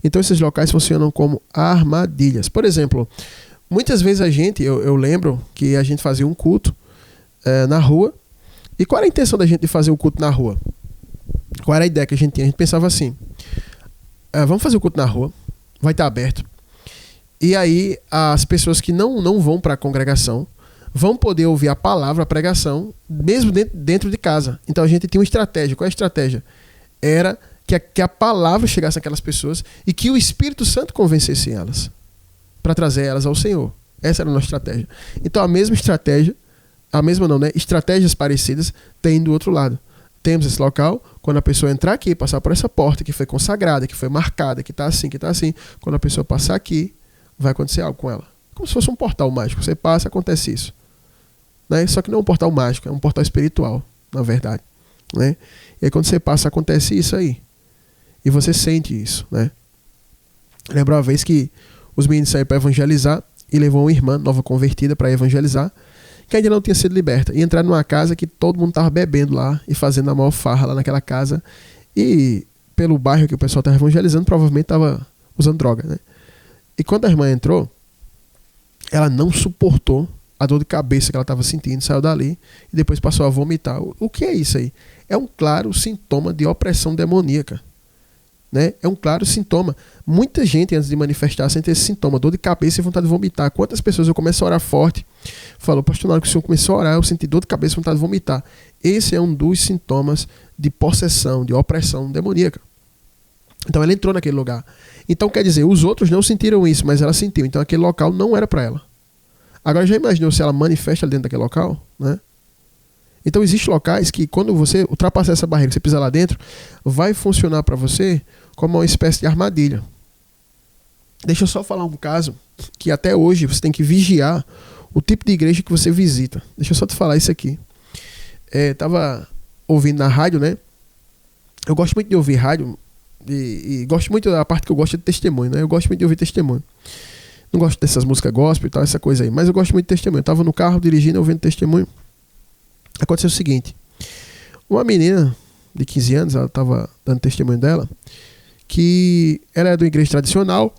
Então esses locais funcionam como armadilhas. Por exemplo, muitas vezes eu lembro que a gente fazia um culto na rua. E qual era a intenção da gente de fazer o culto na rua? Qual era a ideia que a gente tinha? A gente pensava assim, vamos fazer o culto na rua, vai estar aberto. E aí as pessoas que não vão para a congregação vão poder ouvir a palavra, a pregação, mesmo dentro de casa. Então a gente tinha uma estratégia. Qual é a estratégia? Era que a palavra chegasse àquelas pessoas e que o Espírito Santo convencesse elas para trazer elas ao Senhor. Essa era a nossa estratégia. Então a mesma estratégia, estratégias parecidas tem do outro lado. Temos esse local, quando a pessoa entrar aqui, passar por essa porta que foi consagrada, que foi marcada, que está assim, quando a pessoa passar aqui, vai acontecer algo com ela. Como se fosse um portal mágico. Você passa, acontece isso. Né? Só que não é um portal mágico, é um portal espiritual, na verdade. Né? E aí quando você passa, acontece isso aí. E você sente isso. Né? Lembro uma vez que os meninos saíram para evangelizar e levou uma irmã nova convertida para evangelizar, que ainda não tinha sido liberta. E entraram numa casa que todo mundo estava bebendo lá e fazendo a maior farra lá naquela casa. E pelo bairro que o pessoal estava evangelizando, provavelmente estava usando droga. Né? E quando a irmã entrou, ela não suportou a dor de cabeça que ela estava sentindo, saiu dali e depois passou a vomitar. O que é isso aí? É um claro sintoma de opressão demoníaca. Né? É um claro sintoma. Muita gente, antes de manifestar, sente esse sintoma, dor de cabeça e vontade de vomitar. Quantas pessoas eu começo a orar forte, falou, pastor, na hora que o senhor começou a orar, eu senti dor de cabeça e vontade de vomitar. Esse é um dos sintomas de possessão, de opressão demoníaca. Então ela entrou naquele lugar. Então quer dizer, os outros não sentiram isso, mas ela sentiu. Então aquele local não era para ela. Agora já imaginou se ela manifesta dentro daquele local? Né? Então existem locais que quando você ultrapassar essa barreira, você pisar lá dentro, vai funcionar para você como uma espécie de armadilha. Deixa eu só falar um caso que até hoje você tem que vigiar o tipo de igreja que você visita. Deixa eu só te falar isso aqui. Tava ouvindo na rádio, né? Eu gosto muito de ouvir rádio e gosto muito da parte que eu gosto de testemunho, né? Eu gosto muito de ouvir testemunho. Não gosto dessas músicas gospel e tal, essa coisa aí, mas eu gosto muito de testemunho. Eu tava no carro dirigindo, ouvindo testemunho. Aconteceu o seguinte, uma menina de 15 anos, ela estava dando testemunho dela, que ela era de uma igreja tradicional,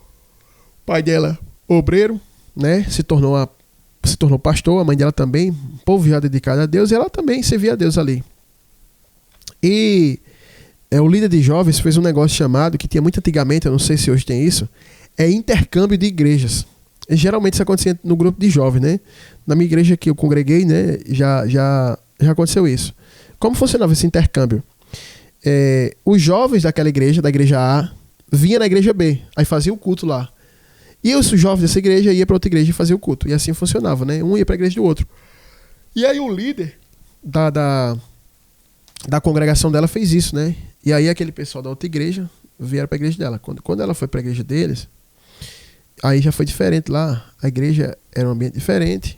o pai dela, obreiro, né, se tornou pastor, a mãe dela também, um povo já dedicado a Deus, e ela também servia a Deus ali. E o líder de jovens fez um negócio chamado, que tinha muito antigamente, eu não sei se hoje tem isso, é intercâmbio de igrejas. E, geralmente isso acontecia no grupo de jovens, né? Na minha igreja que eu congreguei, né, já aconteceu isso. Como funcionava esse intercâmbio? Os jovens daquela igreja, da igreja A, vinham na igreja B, aí fazia o culto lá. E os jovens dessa igreja iam para outra igreja e faziam o culto. E assim funcionava, né? Um ia para a igreja do outro. E aí o líder da congregação dela fez isso, né? E aí aquele pessoal da outra igreja vieram para a igreja dela. Quando ela foi para a igreja deles, aí já foi diferente lá. A igreja era um ambiente diferente.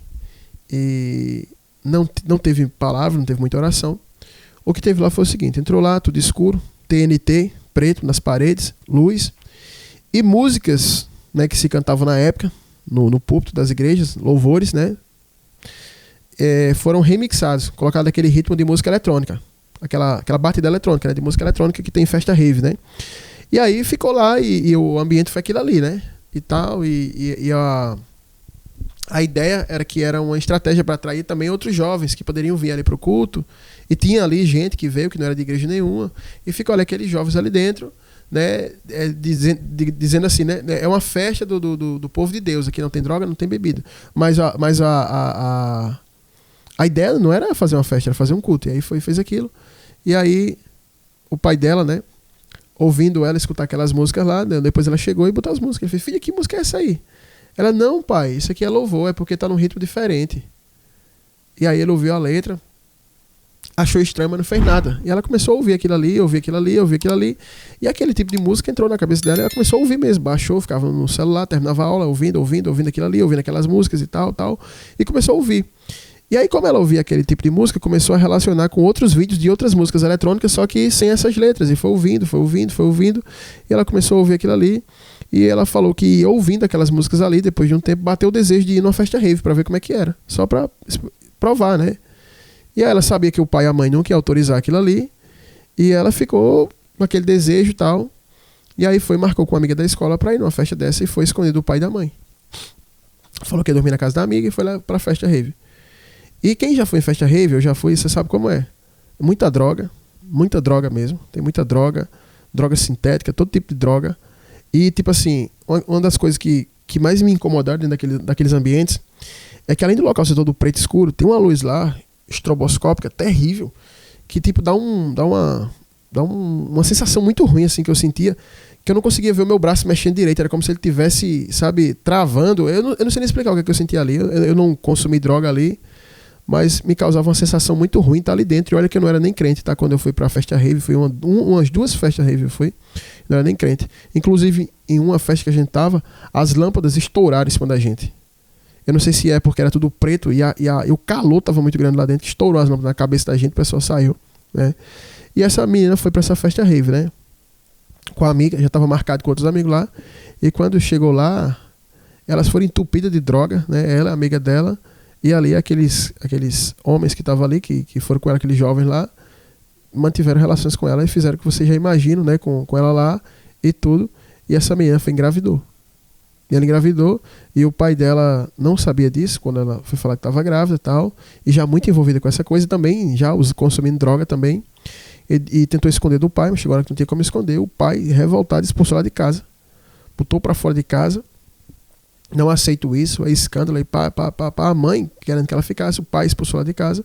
E não teve palavra, não teve muita oração. O que teve lá foi o seguinte, entrou lá, tudo escuro, TNT, preto nas paredes, luz, e músicas, né, que se cantavam na época, no púlpito das igrejas, louvores, né, foram remixados, colocado aquele ritmo de música eletrônica, aquela batida eletrônica, né, de música eletrônica que tem em festa rave, né. E aí ficou lá e o ambiente foi aquilo ali, né, e tal, e a ideia era que era uma estratégia para atrair também outros jovens que poderiam vir ali para o culto. E tinha ali gente que veio, que não era de igreja nenhuma. E ficou ali aqueles jovens ali dentro, né, dizendo assim, né, é uma festa do povo de Deus. Aqui não tem droga, não tem bebida. Mas a ideia não era fazer uma festa, era fazer um culto. E aí fez aquilo. E aí o pai dela, né, ouvindo ela escutar aquelas músicas lá, né, depois ela chegou e botou as músicas. Ele fez, filha, que música é essa aí? Ela, não, pai, isso aqui é louvor, é porque tá num ritmo diferente. E aí ele ouviu a letra, achou estranho, mas não fez nada. E ela começou a ouvir aquilo ali, ouvir aquilo ali, ouvir aquilo ali. E aquele tipo de música entrou na cabeça dela e ela começou a ouvir mesmo. Baixou, ficava no celular, terminava a aula, ouvindo aquilo ali, ouvindo aquelas músicas e tal. E começou a ouvir. E aí, como ela ouvia aquele tipo de música, começou a relacionar com outros vídeos de outras músicas eletrônicas, só que sem essas letras. E foi ouvindo. E ela começou a ouvir aquilo ali. E ela falou que ouvindo aquelas músicas ali, depois de um tempo, bateu o desejo de ir numa festa rave pra ver como é que era. Só pra provar, né? E aí ela sabia que o pai e a mãe não queriam autorizar aquilo ali. E ela ficou com aquele desejo e tal. E aí marcou com uma amiga da escola pra ir numa festa dessa e foi escondido do pai e da mãe. Falou que ia dormir na casa da amiga e foi lá pra festa rave. E quem já foi em festa rave, eu já fui, você sabe como é. Muita droga mesmo. Tem muita droga. droga sintética, todo tipo de droga. E, tipo assim, uma das coisas que mais me incomodaram dentro daqueles ambientes é que, além do local ser todo preto escuro, tem uma luz lá, estroboscópica, terrível, que, tipo, dá uma sensação muito ruim, assim, que eu sentia, que eu não conseguia ver o meu braço mexendo direito. Era como se ele tivesse, sabe, travando. Eu não sei nem explicar o que eu sentia ali. Eu não consumi droga ali, mas me causava uma sensação muito ruim estar ali dentro. E olha que eu não era nem crente, tá? Quando eu fui pra festa rave, fui umas 2 festas rave, não era nem crente. Inclusive, em uma festa que a gente tava, as lâmpadas estouraram em cima da gente. Eu não sei se é porque era tudo preto e o calor tava muito grande lá dentro, que estourou as lâmpadas na cabeça da gente, o pessoal saiu, né? E essa menina foi pra essa festa rave, né? Com a amiga, já tava marcado com outros amigos lá. E quando chegou lá, elas foram entupidas de droga, né? Ela, a amiga dela, e ali aqueles homens que estavam ali, que foram com ela, aqueles jovens lá, mantiveram relações com ela e fizeram o que vocês já imaginam, né? Com ela lá e tudo. E essa menina engravidou. E ela engravidou, e o pai dela não sabia disso quando ela foi falar que estava grávida e tal, e já muito envolvida com essa coisa, e também já consumindo droga também, e tentou esconder do pai, mas chegou a hora que não tinha como esconder. O pai, revoltado, expulsou ela de casa, botou para fora de casa. Não aceito isso, é escândalo, e a mãe querendo que ela ficasse, o pai expulsou ela de casa,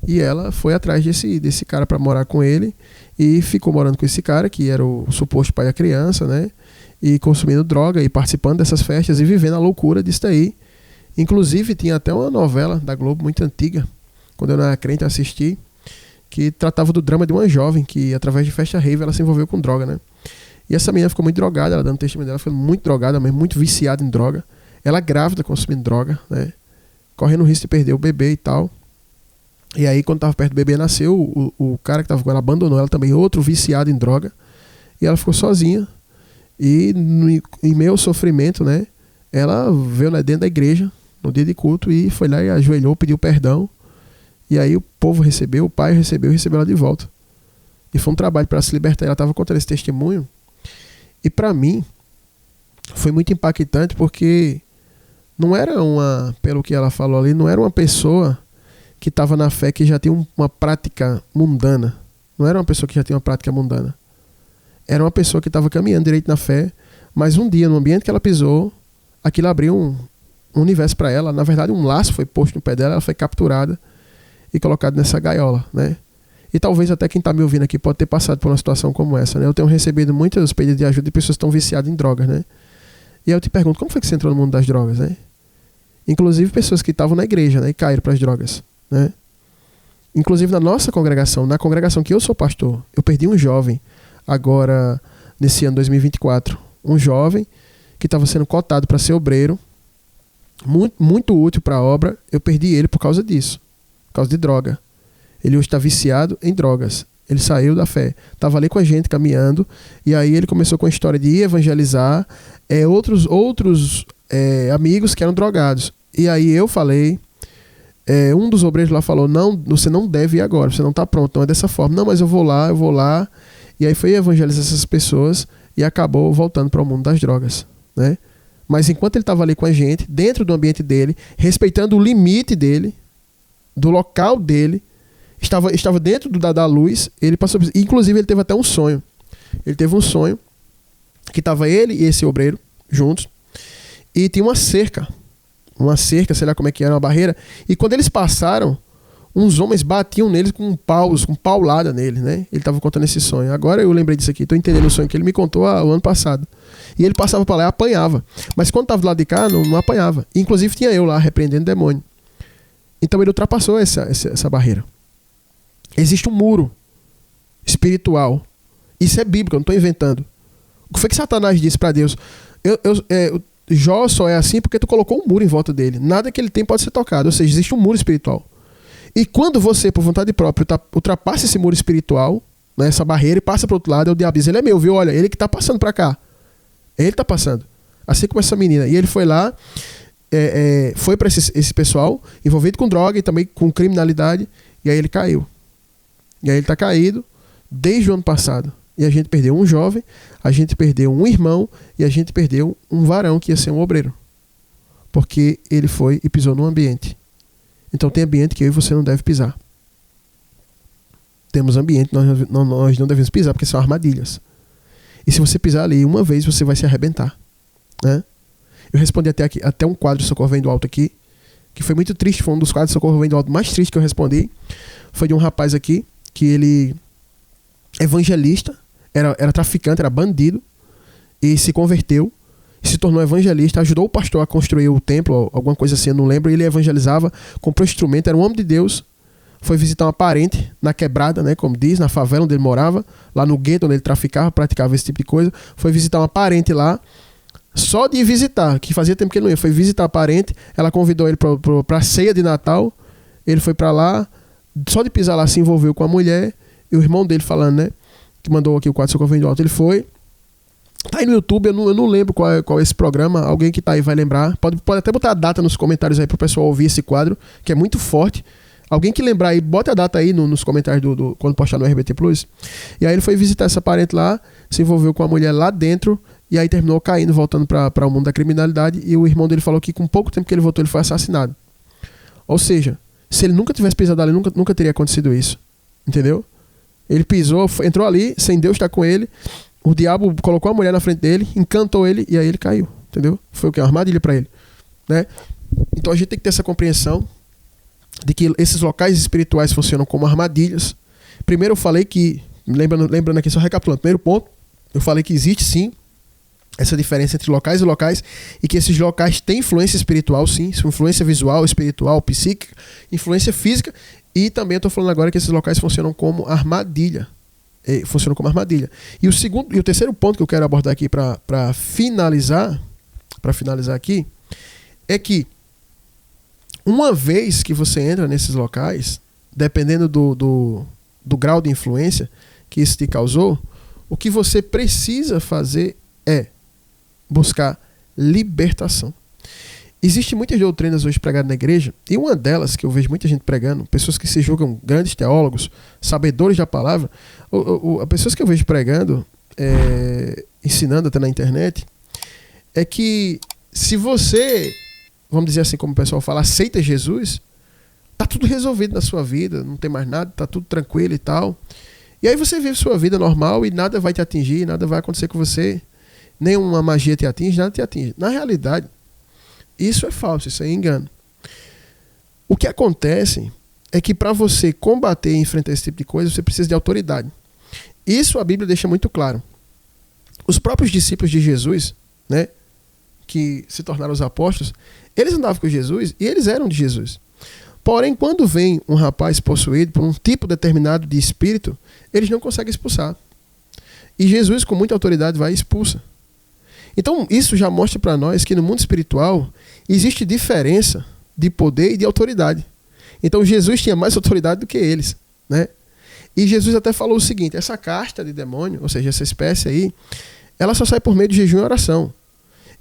e ela foi atrás desse cara para morar com ele, e ficou morando com esse cara, que era o suposto pai da criança, né? E consumindo droga e participando dessas festas e vivendo a loucura disso daí. Inclusive tinha até uma novela da Globo muito antiga, quando eu não era crente, eu assisti, que tratava do drama de uma jovem que, através de festa rave, ela se envolveu com droga, né? E essa menina ficou muito drogada, ela dando testemunho dela, foi muito drogada mesmo, muito viciada em droga. Ela grávida, consumindo droga, né? Correndo o risco de perder o bebê e tal. E aí, quando tava perto do bebê, nasceu, o cara que tava com ela abandonou ela também, outro viciado em droga. E ela ficou sozinha. E em meio ao sofrimento, né, ela veio dentro da igreja no dia de culto e foi lá e ajoelhou, pediu perdão. E aí o povo recebeu, o pai recebeu ela de volta. E foi um trabalho para se libertar. Ela estava contando esse testemunho. E para mim foi muito impactante, porque não era pelo que ela falou ali, não era uma pessoa que estava na fé que já tinha uma prática mundana. Não era uma pessoa que já tinha uma prática mundana. Era uma pessoa que estava caminhando direito na fé, mas um dia, no ambiente que ela pisou, aquilo abriu um universo para ela. Na verdade, um laço foi posto no pé dela, ela foi capturada e colocada nessa gaiola, né? E talvez até quem está me ouvindo aqui pode ter passado por uma situação como essa, né? Eu tenho recebido muitos pedidos de ajuda de pessoas que estão viciadas em drogas, né? E aí eu te pergunto, como foi que você entrou no mundo das drogas, né? Inclusive pessoas que estavam na igreja, né, e caíram para as drogas, né? Inclusive na nossa congregação, na congregação que eu sou pastor, eu perdi um jovem agora, nesse ano 2024, um jovem que estava sendo cotado para ser obreiro, muito, muito útil para a obra. Eu perdi ele por causa disso, por causa de droga. Ele hoje está viciado em drogas. Ele saiu da fé, estava ali com a gente caminhando, e aí ele começou com a história de ir evangelizar outros amigos que eram drogados. E aí eu falei, um dos obreiros lá falou, não, você não deve ir agora, você não está pronto, não é dessa forma. Não, mas eu vou lá. E aí foi evangelizar essas pessoas e acabou voltando para o mundo das drogas, né? Mas enquanto ele estava ali com a gente, dentro do ambiente dele, respeitando o limite dele, do local dele, estava dentro da luz, ele passou. Inclusive ele teve até um sonho. Ele teve um sonho que estava ele e esse obreiro juntos, e tinha uma cerca, sei lá como é que era, uma barreira, e quando eles passaram, uns homens batiam neles com paulada nele, né? Ele estava contando esse sonho. Agora eu lembrei disso aqui, estou entendendo o sonho que ele me contou o ano passado. E ele passava para lá e apanhava. Mas quando estava do lado de cá, não apanhava. Inclusive tinha eu lá repreendendo o demônio. Então ele ultrapassou essa barreira. Existe um muro espiritual. Isso é bíblico, eu não estou inventando. O que foi que Satanás disse para Deus? Jó só é assim porque tu colocou um muro em volta dele. Nada que ele tem pode ser tocado. Ou seja, existe um muro espiritual. E quando você, por vontade própria, ultrapassa esse muro espiritual, né, essa barreira, e passa para o outro lado, o diabo diz, ele é meu, viu? Olha, ele que está passando para cá. Ele está passando. Assim como essa menina. E ele foi lá, foi para esse pessoal, envolvido com droga e também com criminalidade, e aí ele caiu. E aí ele está caído desde o ano passado. E a gente perdeu um jovem, a gente perdeu um irmão, e a gente perdeu um varão que ia ser um obreiro. Porque ele foi e pisou num ambiente. Então tem ambiente que eu e você não deve pisar. Temos ambiente que nós não devemos pisar, porque são armadilhas. E se você pisar ali uma vez, você vai se arrebentar, né? Eu respondi até um quadro Socorro Vem do Alto aqui, que foi muito triste, foi um dos quadros Socorro Vem do Alto mais triste que eu respondi. Foi de um rapaz aqui, que ele evangelista, era traficante, era bandido, e se converteu, e se tornou evangelista, ajudou o pastor a construir o templo, alguma coisa assim, eu não lembro. Ele evangelizava, comprou instrumento, era um homem de Deus. Foi visitar uma parente na quebrada, né, como diz, na favela onde ele morava, lá no gueto onde ele traficava, praticava esse tipo de coisa. Foi visitar uma parente lá, só de visitar, que fazia tempo que ele não ia. Foi visitar a parente, ela convidou ele para a ceia de Natal. Ele foi para lá, só de pisar lá se envolveu com a mulher. E o irmão dele falando, né, que mandou aqui o quadro Socorro Vem do Alto, ele foi. Tá aí no YouTube, eu não lembro qual é esse programa. Alguém que tá aí vai lembrar. Pode até botar a data nos comentários aí pro pessoal ouvir esse quadro, que é muito forte. Alguém que lembrar aí, bota a data aí nos comentários quando postar no RBT Plus. E aí ele foi visitar essa parente lá, se envolveu com a mulher lá dentro, e aí terminou caindo, voltando para o mundo da criminalidade. E o irmão dele falou que com pouco tempo que ele voltou, ele foi assassinado. Ou seja, se ele nunca tivesse pisado ali, nunca teria acontecido isso. Entendeu? Ele pisou, entrou ali, sem Deus estar com ele. O diabo colocou a mulher na frente dele, encantou ele, e aí ele caiu. Entendeu? Foi o que? Uma armadilha para ele, né? Então a gente tem que ter essa compreensão de que esses locais espirituais funcionam como armadilhas. Primeiro eu falei que, lembrando aqui, só recapitulando, primeiro ponto, eu falei que existe sim essa diferença entre locais e locais, e que esses locais têm influência espiritual, sim, influência visual, espiritual, psíquica, influência física, e também eu estou falando agora que esses locais funcionam como armadilha. Funcionam como armadilha. E o terceiro ponto que eu quero abordar aqui para finalizar aqui, é que uma vez que você entra nesses locais, dependendo do grau de influência que isso te causou, o que você precisa fazer é buscar libertação. Existem muitas doutrinas hoje pregadas na igreja, e uma delas que eu vejo muita gente pregando, pessoas que se julgam grandes teólogos, sabedores da palavra, pessoas que eu vejo pregando, ensinando até na internet, é que se você, vamos dizer assim, como o pessoal fala, aceita Jesus, tá tudo resolvido na sua vida, não tem mais nada, tá tudo tranquilo e tal. E aí você vive sua vida normal e nada vai te atingir, nada vai acontecer com você, nenhuma magia te atinge, nada te atinge. Na realidade, isso é falso, isso é engano. O que acontece é que para você combater e enfrentar esse tipo de coisa, você precisa de autoridade. Isso a Bíblia deixa muito claro. Os próprios discípulos de Jesus, né, que se tornaram os apóstolos, eles andavam com Jesus e eles eram de Jesus. Porém, quando vem um rapaz possuído por um tipo determinado de espírito, eles não conseguem expulsar. E Jesus, com muita autoridade, vai e expulsa. Então, isso já mostra para nós que no mundo espiritual existe diferença de poder e de autoridade. Então, Jesus tinha mais autoridade do que eles, né? E Jesus até falou o seguinte: essa casta de demônio, ou seja, essa espécie aí, ela só sai por meio de jejum e oração.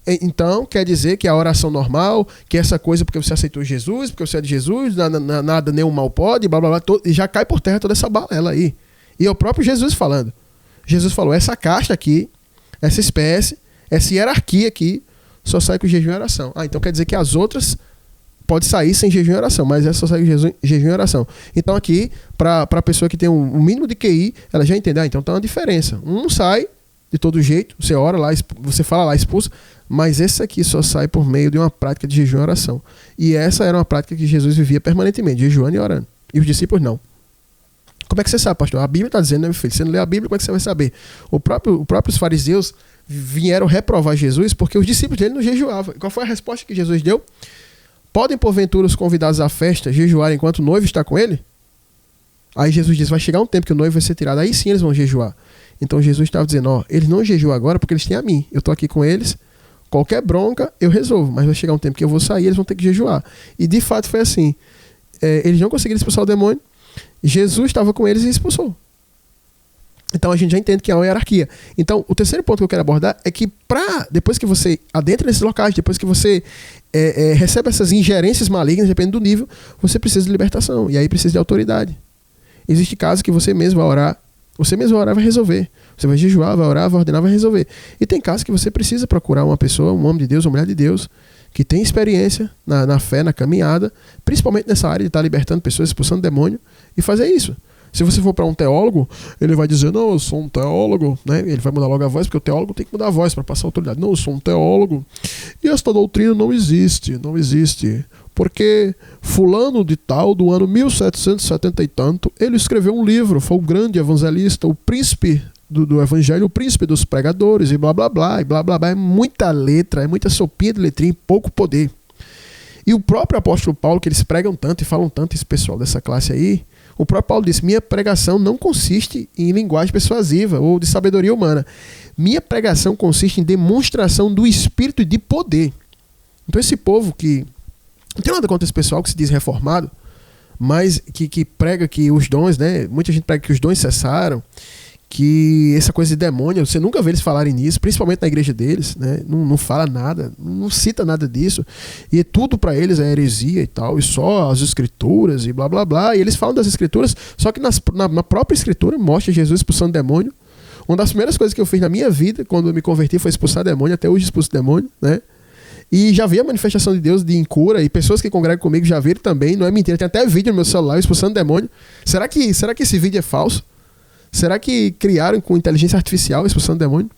Então, quer dizer que a oração normal, que essa coisa porque você aceitou Jesus, porque você é de Jesus, nada nenhum mal pode, blá blá blá, e já cai por terra toda essa balela aí. E é o próprio Jesus falando. Jesus falou: essa casta aqui, essa espécie, essa hierarquia aqui, só sai com jejum e oração. Então quer dizer que as outras pode sair sem jejum e oração, mas essa só sai com jejum e oração. Então aqui, para a pessoa que tem um mínimo de QI, ela já entende, então tem uma diferença. Um sai de todo jeito, você ora lá, você fala lá, expulsa, mas esse aqui só sai por meio de uma prática de jejum e oração. E essa era uma prática que Jesus vivia permanentemente, jejuando e orando. E os discípulos não. Como é que você sabe, pastor? A Bíblia está dizendo, né, meu filho? Você não lê a Bíblia, como é que você vai saber? Os próprios fariseus vieram reprovar Jesus porque os discípulos dele não jejuavam. Qual foi a resposta que Jesus deu? Podem, porventura, os convidados à festa jejuar enquanto o noivo está com ele? Aí Jesus diz, vai chegar um tempo que o noivo vai ser tirado, aí sim eles vão jejuar. Então Jesus estava dizendo, eles não jejuam agora porque eles têm a mim. Eu estou aqui com eles, qualquer bronca eu resolvo, mas vai chegar um tempo que eu vou sair, eles vão ter que jejuar. E de fato foi assim. Eles não conseguiram expulsar o demônio, Jesus estava com eles e expulsou. Então a gente já entende que é uma hierarquia. Então o terceiro ponto que eu quero abordar é que depois que você adentra nesses locais, depois que você recebe essas ingerências malignas, dependendo do nível, você precisa de libertação. E aí precisa de autoridade. Existe casos que você mesmo vai orar, e vai resolver. Você vai jejuar, vai orar, vai ordenar, vai resolver. E tem casos que você precisa procurar uma pessoa, um homem de Deus, uma mulher de Deus, que tem experiência na fé, na caminhada, principalmente nessa área de estar libertando pessoas, expulsando demônio, e fazer isso. Se você for para um teólogo, ele vai dizer, não, eu sou um teólogo, né? Ele vai mudar logo a voz, porque o teólogo tem que mudar a voz para passar a autoridade. Não, eu sou um teólogo. E esta doutrina não existe. Porque fulano de tal, do ano 1770 e tanto, ele escreveu um livro, foi o grande evangelista, o príncipe do evangelho, o príncipe dos pregadores, e blá blá blá, e blá blá blá. É muita letra, é muita sopinha de letrinha e pouco poder. E o próprio apóstolo Paulo, que eles pregam tanto e falam tanto, esse pessoal dessa classe aí, o próprio Paulo disse, minha pregação não consiste em linguagem persuasiva ou de sabedoria humana. Minha pregação consiste em demonstração do Espírito e de poder. Então esse povo que... Não tem nada contra esse pessoal que se diz reformado, mas que prega que os dons, né? Muita gente prega que os dons cessaram, que essa coisa de demônio, você nunca vê eles falarem nisso, principalmente na igreja deles, né? Não fala nada, não cita nada disso, e tudo para eles é heresia e tal, e só as escrituras e blá blá blá, e eles falam das escrituras, só que na própria escritura mostra Jesus expulsando demônio. Uma das primeiras coisas que eu fiz na minha vida, quando eu me converti, foi expulsar demônio, até hoje expulso demônio, né? E já vi a manifestação de Deus em cura, e pessoas que congregam comigo já viram também, não é mentira, tem até vídeo no meu celular expulsando demônio. Será que esse vídeo é falso? Será que criaram com inteligência artificial expulsando demônio?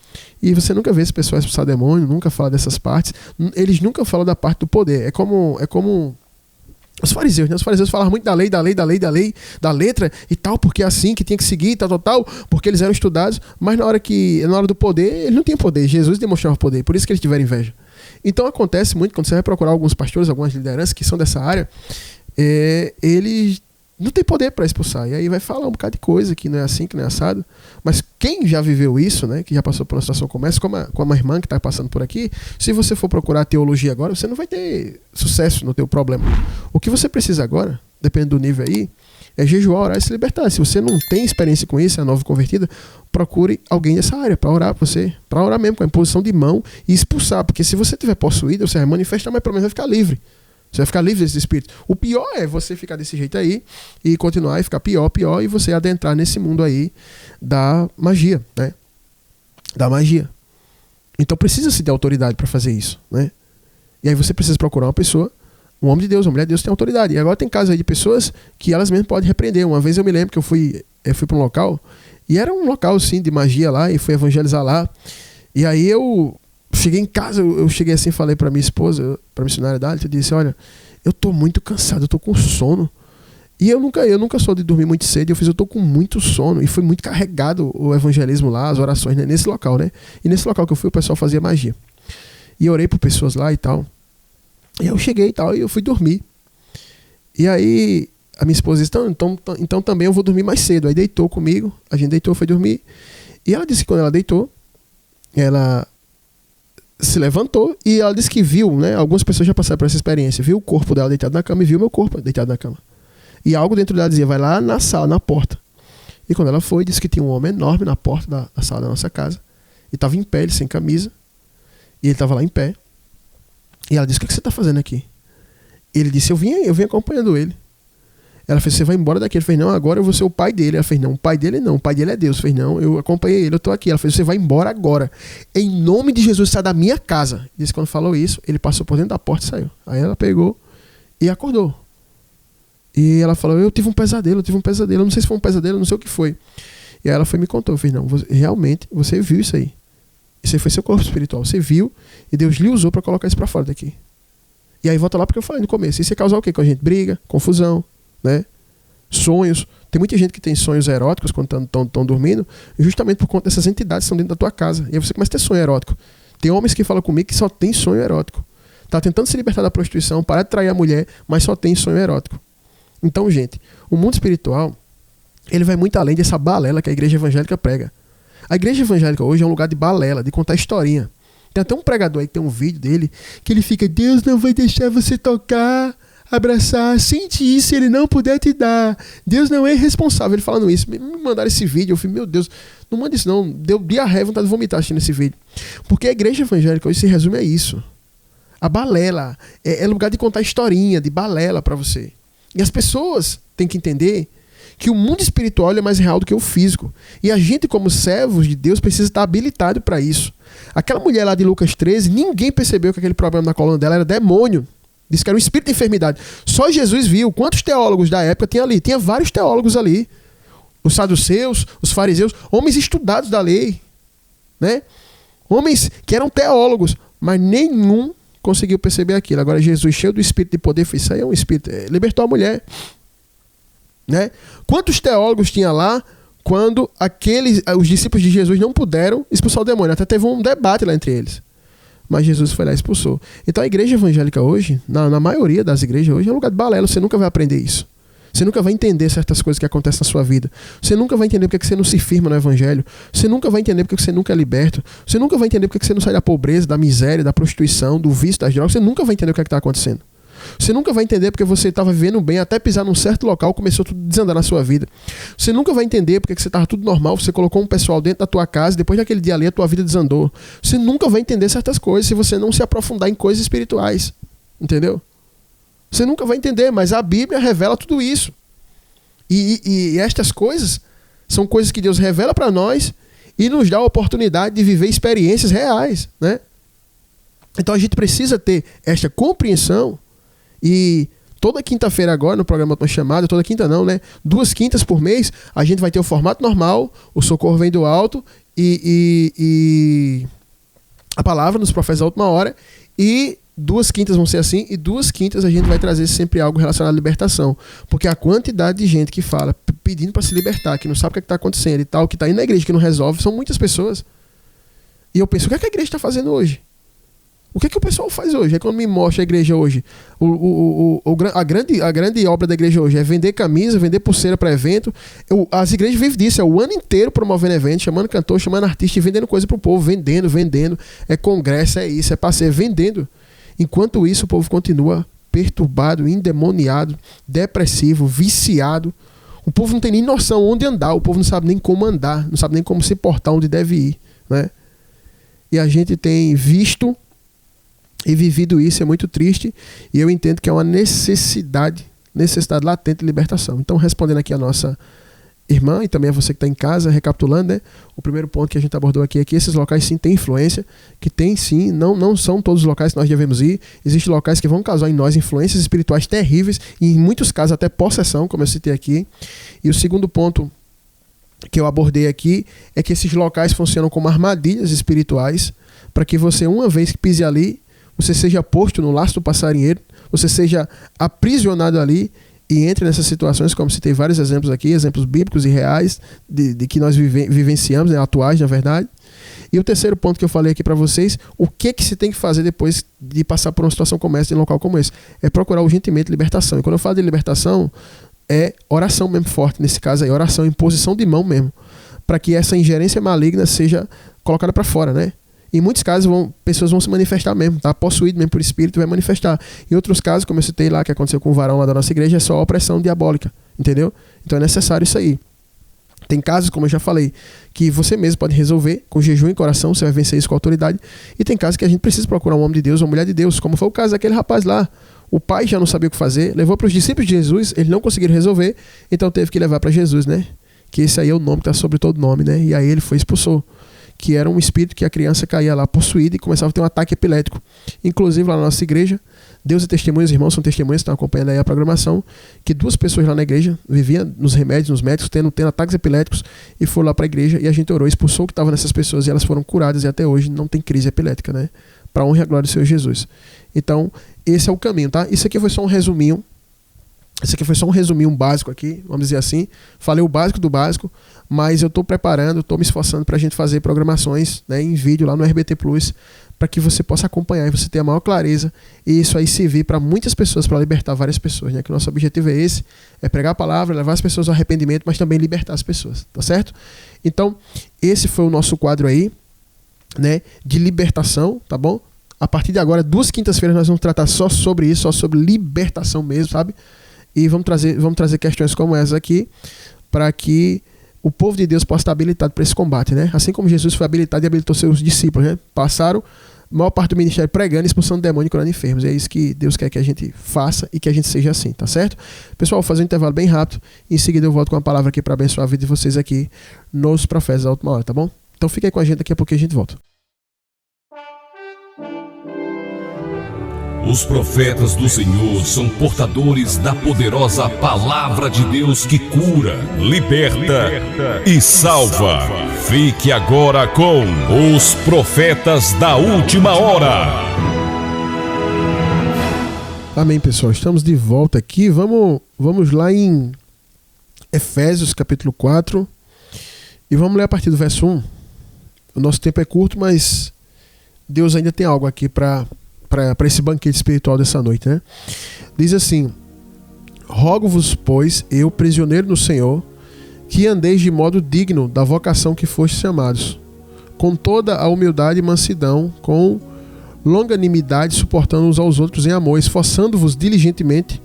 E você nunca vê esse pessoal expulsar demônio, nunca fala dessas partes. Eles nunca falam da parte do poder. É como os fariseus, né? Os fariseus falavam muito da lei, da letra e tal, porque é assim que tinha que seguir, tal, porque eles eram estudados, mas na hora do poder, eles não tinham poder. Jesus demonstrava poder, por isso que eles tiveram inveja. Então acontece muito, quando você vai procurar alguns pastores, algumas lideranças que são dessa área, eles não têm poder para expulsar. E aí vai falar um bocado de coisa que não é assim, que não é assado. Mas quem já viveu isso, né, que já passou por uma situação como essa, como a irmã que está passando por aqui, se você for procurar teologia agora, você não vai ter sucesso no teu problema. O que você precisa agora, dependendo do nível aí, é jejuar, orar e se libertar. Se você não tem experiência com isso, é nova convertida, procure alguém dessa área para orar por você, para orar mesmo, com a imposição de mão e expulsar. Porque se você estiver possuído, você vai manifestar, mas pelo menos vai ficar livre. Você vai ficar livre desse espírito. O pior é você ficar desse jeito aí e continuar e ficar pior, e você adentrar nesse mundo aí da magia, né? Da magia. Então precisa-se de autoridade para fazer isso, né? E aí você precisa procurar uma pessoa, um homem de Deus, uma mulher de Deus tem autoridade. E agora tem casos aí de pessoas que elas mesmas podem repreender. Uma vez eu me lembro que eu fui para um local, e era um local sim de magia lá, e fui evangelizar lá. E aí eu cheguei em casa, eu cheguei assim e falei para minha esposa, para missionária da eu disse, olha, eu tô muito cansado, eu tô com sono. E eu nunca sou de dormir muito cedo, eu tô com muito sono. E foi muito carregado o evangelismo lá, as orações, né, nesse local, né? E nesse local que eu fui, o pessoal fazia magia. E eu orei por pessoas lá e tal. E eu cheguei e tal, e eu fui dormir. E aí a minha esposa disse, então também eu vou dormir mais cedo. Aí deitou comigo, a gente deitou, foi dormir. E ela disse que quando ela deitou, ela se levantou e ela disse que viu, né? Algumas pessoas já passaram por essa experiência. Viu o corpo dela deitado na cama e viu meu corpo deitado na cama. E algo dentro dela dizia, vai lá na sala, na porta. E quando ela foi, disse que tinha um homem enorme na porta da sala da nossa casa. E estava em pé, ele sem camisa. E ele estava lá em pé. E ela disse, o que você está fazendo aqui? Ele disse, eu vim acompanhando ele. Ela fez, você vai embora daqui. Ele fez, não, agora eu vou ser o pai dele. Ela fez, não, o pai dele não, o pai dele é Deus. Ele fez, não, eu acompanhei ele, eu estou aqui. Ela fez, você vai embora agora. Em nome de Jesus, sai da minha casa. Ele disse, quando falou isso, ele passou por dentro da porta e saiu. Aí ela pegou e acordou. E ela falou, eu tive um pesadelo, eu não sei se foi um pesadelo, não sei o que foi. E aí ela foi e me contou, eu fiz, não, realmente, você viu isso aí. Isso aí foi seu corpo espiritual, você viu e Deus lhe usou para colocar isso para fora daqui. E aí volta lá porque eu falei no começo, isso ia causar o quê? Com a gente? Briga, confusão, né? Sonhos. Tem muita gente que tem sonhos eróticos quando estão dormindo, justamente por conta dessas entidades que estão dentro da tua casa. E aí você começa a ter sonho erótico. Tem homens que falam comigo que só tem sonho erótico. Tá tentando se libertar da prostituição, parar de trair a mulher, mas só tem sonho erótico. Então, gente, o mundo espiritual, ele vai muito além dessa balela que a igreja evangélica prega. A igreja evangélica hoje é um lugar de balela, de contar historinha. Tem até um pregador aí que tem um vídeo dele, que ele fica, Deus não vai deixar você tocar, abraçar, sentir se ele não puder te dar. Deus não é irresponsável. Ele falando isso. Me mandaram esse vídeo, eu falei, meu Deus, não manda isso não. Deu diarreia, vontade de vomitar assistindo esse vídeo. Porque a igreja evangélica hoje se resume a isso. A balela. É lugar de contar historinha, de balela pra você. E as pessoas têm que entender que o mundo espiritual é mais real do que o físico. E a gente, como servos de Deus, precisa estar habilitado para isso. Aquela mulher lá de Lucas 13, ninguém percebeu que aquele problema na coluna dela era demônio. Disse que era um espírito de enfermidade. Só Jesus viu. Quantos teólogos da época tinha ali? Tinha vários teólogos ali. Os saduceus, os fariseus, homens estudados da lei, né? Homens que eram teólogos, mas nenhum conseguiu perceber aquilo. Agora Jesus, cheio do espírito de poder, fez isso aí é um espírito, libertou a mulher, né? Quantos teólogos tinha lá quando os discípulos de Jesus não puderam expulsar o demônio? Até teve um debate lá entre eles. Mas Jesus foi lá e expulsou. Então a igreja evangélica hoje, na maioria das igrejas hoje, é um lugar de balela. Você nunca vai aprender isso. Você nunca vai entender certas coisas que acontecem na sua vida. Você nunca vai entender porque você não se firma no evangelho. Você nunca vai entender porque você nunca é liberto. Você nunca vai entender porque você não sai da pobreza, da miséria, da prostituição, do vício, das drogas. Você nunca vai entender o que está acontecendo. Você nunca vai entender porque você estava vivendo bem, até pisar num certo local, começou tudo a desandar na sua vida. Você nunca vai entender porque você estava tudo normal, você colocou um pessoal dentro da tua casa, e depois daquele dia ali a tua vida desandou. Você nunca vai entender certas coisas se você não se aprofundar em coisas espirituais. Entendeu? Você nunca vai entender, mas a Bíblia revela tudo isso. E estas coisas são coisas que Deus revela para nós e nos dá a oportunidade de viver experiências reais, né? Então a gente precisa ter esta compreensão. E toda quinta-feira agora, no programa Uma Chamada, toda quinta não, né? 2 quintas por mês, a gente vai ter o formato normal, o Socorro Vem do Alto e a palavra nos profetas da última hora. E 2 quintas vão ser assim, e 2 quintas a gente vai trazer sempre algo relacionado à libertação. Porque a quantidade de gente que fala, pedindo para se libertar, que não sabe o que está acontecendo e tal, que está indo na igreja, que não resolve, são muitas pessoas. E eu penso, o que a igreja está fazendo hoje? O que o pessoal faz hoje? É quando me mostra a igreja hoje. A grande obra da igreja hoje é vender camisa, vender pulseira para evento. As igrejas vivem disso, é o ano inteiro promovendo evento, chamando cantor, chamando artista e vendendo coisa pro povo, vendendo. É congresso, é isso, é passeio, vendendo. Enquanto isso, o povo continua perturbado, endemoniado, depressivo, viciado. O povo não tem nem noção onde andar, o povo não sabe nem como andar, não sabe nem como se portar, onde deve ir, né? E a gente tem visto e vivido isso, é muito triste, e eu entendo que é uma necessidade latente de libertação. Então, respondendo aqui a nossa irmã, e também a você que está em casa, recapitulando, né? O primeiro ponto que a gente abordou aqui é que esses locais sim têm influência, que tem sim, não são todos os locais que nós devemos ir, existem locais que vão causar em nós influências espirituais terríveis, e em muitos casos até possessão, como eu citei aqui. E o segundo ponto que eu abordei aqui é que esses locais funcionam como armadilhas espirituais, para que você, uma vez que pise ali, você seja posto no laço do passarinheiro, você seja aprisionado ali e entre nessas situações, como citei vários exemplos aqui, exemplos bíblicos e reais de que nós vivenciamos, né, atuais na verdade. E o terceiro ponto que eu falei aqui para vocês, o que se tem que fazer depois de passar por uma situação como essa, em um local como esse? É procurar urgentemente libertação. E quando eu falo de libertação, é oração mesmo forte, nesse caso aí, oração, imposição de mão mesmo, para que essa ingerência maligna seja colocada para fora, né? Em muitos casos, pessoas vão se manifestar mesmo, tá? Possuído mesmo por espírito, vai manifestar. Em outros casos, como eu citei lá, que aconteceu com o varão lá da nossa igreja, é só opressão diabólica, entendeu? Então é necessário isso aí. Tem casos, como eu já falei, que você mesmo pode resolver com jejum e coração, você vai vencer isso com autoridade. E tem casos que a gente precisa procurar um homem de Deus, uma mulher de Deus, como foi o caso daquele rapaz lá. O pai já não sabia o que fazer, levou para os discípulos de Jesus, eles não conseguiram resolver, então teve que levar para Jesus, né? Que esse aí é o nome que está sobre todo nome, né? E aí ele expulsou. Que era um espírito que a criança caía lá possuída e começava a ter um ataque epilético. Inclusive lá na nossa igreja, Deus é testemunho, os irmãos são testemunhas, estão acompanhando aí a programação, que 2 pessoas lá na igreja viviam nos remédios, nos médicos, tendo ataques epiléticos, e foram lá para a igreja e a gente orou, expulsou o que estava nessas pessoas e elas foram curadas e até hoje não tem crise epilética, né? Para a honra e a glória do Senhor Jesus. Então, esse é o caminho, tá? Isso aqui foi só um resuminho. Esse aqui foi só um resuminho básico aqui, vamos dizer assim. Falei o básico do básico, mas eu estou preparando, estou me esforçando para a gente fazer programações, né, em vídeo lá no RBT Plus, para que você possa acompanhar e você tenha a maior clareza e isso aí servir para muitas pessoas, para libertar várias pessoas, né? Que o nosso objetivo é esse, é pregar a palavra, levar as pessoas ao arrependimento, mas também libertar as pessoas, tá certo? Então, esse foi o nosso quadro aí, né, de libertação, tá bom? A partir de agora, 2 quintas-feiras nós vamos tratar só sobre isso, só sobre libertação mesmo, sabe? E vamos trazer questões como essa aqui, para que o povo de Deus possa estar habilitado para esse combate, né? Assim como Jesus foi habilitado e habilitou seus discípulos, né? Passaram a maior parte do ministério pregando, expulsando demônio e curando enfermos. E é isso que Deus quer que a gente faça e que a gente seja assim, tá certo? Pessoal, vou fazer um intervalo bem rápido. Em seguida eu volto com uma palavra aqui para abençoar a vida de vocês aqui nos Profetas da Última Hora, tá bom? Então fica aí com a gente, daqui a pouco a gente volta. Os profetas do Senhor são portadores da poderosa palavra de Deus que cura, liberta e salva. Fique agora com os profetas da última hora. Amém, pessoal. Estamos de volta aqui. Vamos lá em Efésios capítulo 4 e vamos ler a partir do verso 1. O nosso tempo é curto, mas Deus ainda tem algo aqui para esse banquete espiritual dessa noite, né? Diz assim: rogo-vos, pois, eu, prisioneiro no Senhor, que andeis de modo digno da vocação que fostes chamados, com toda a humildade e mansidão, com longanimidade, suportando uns aos outros em amor, esforçando-vos diligentemente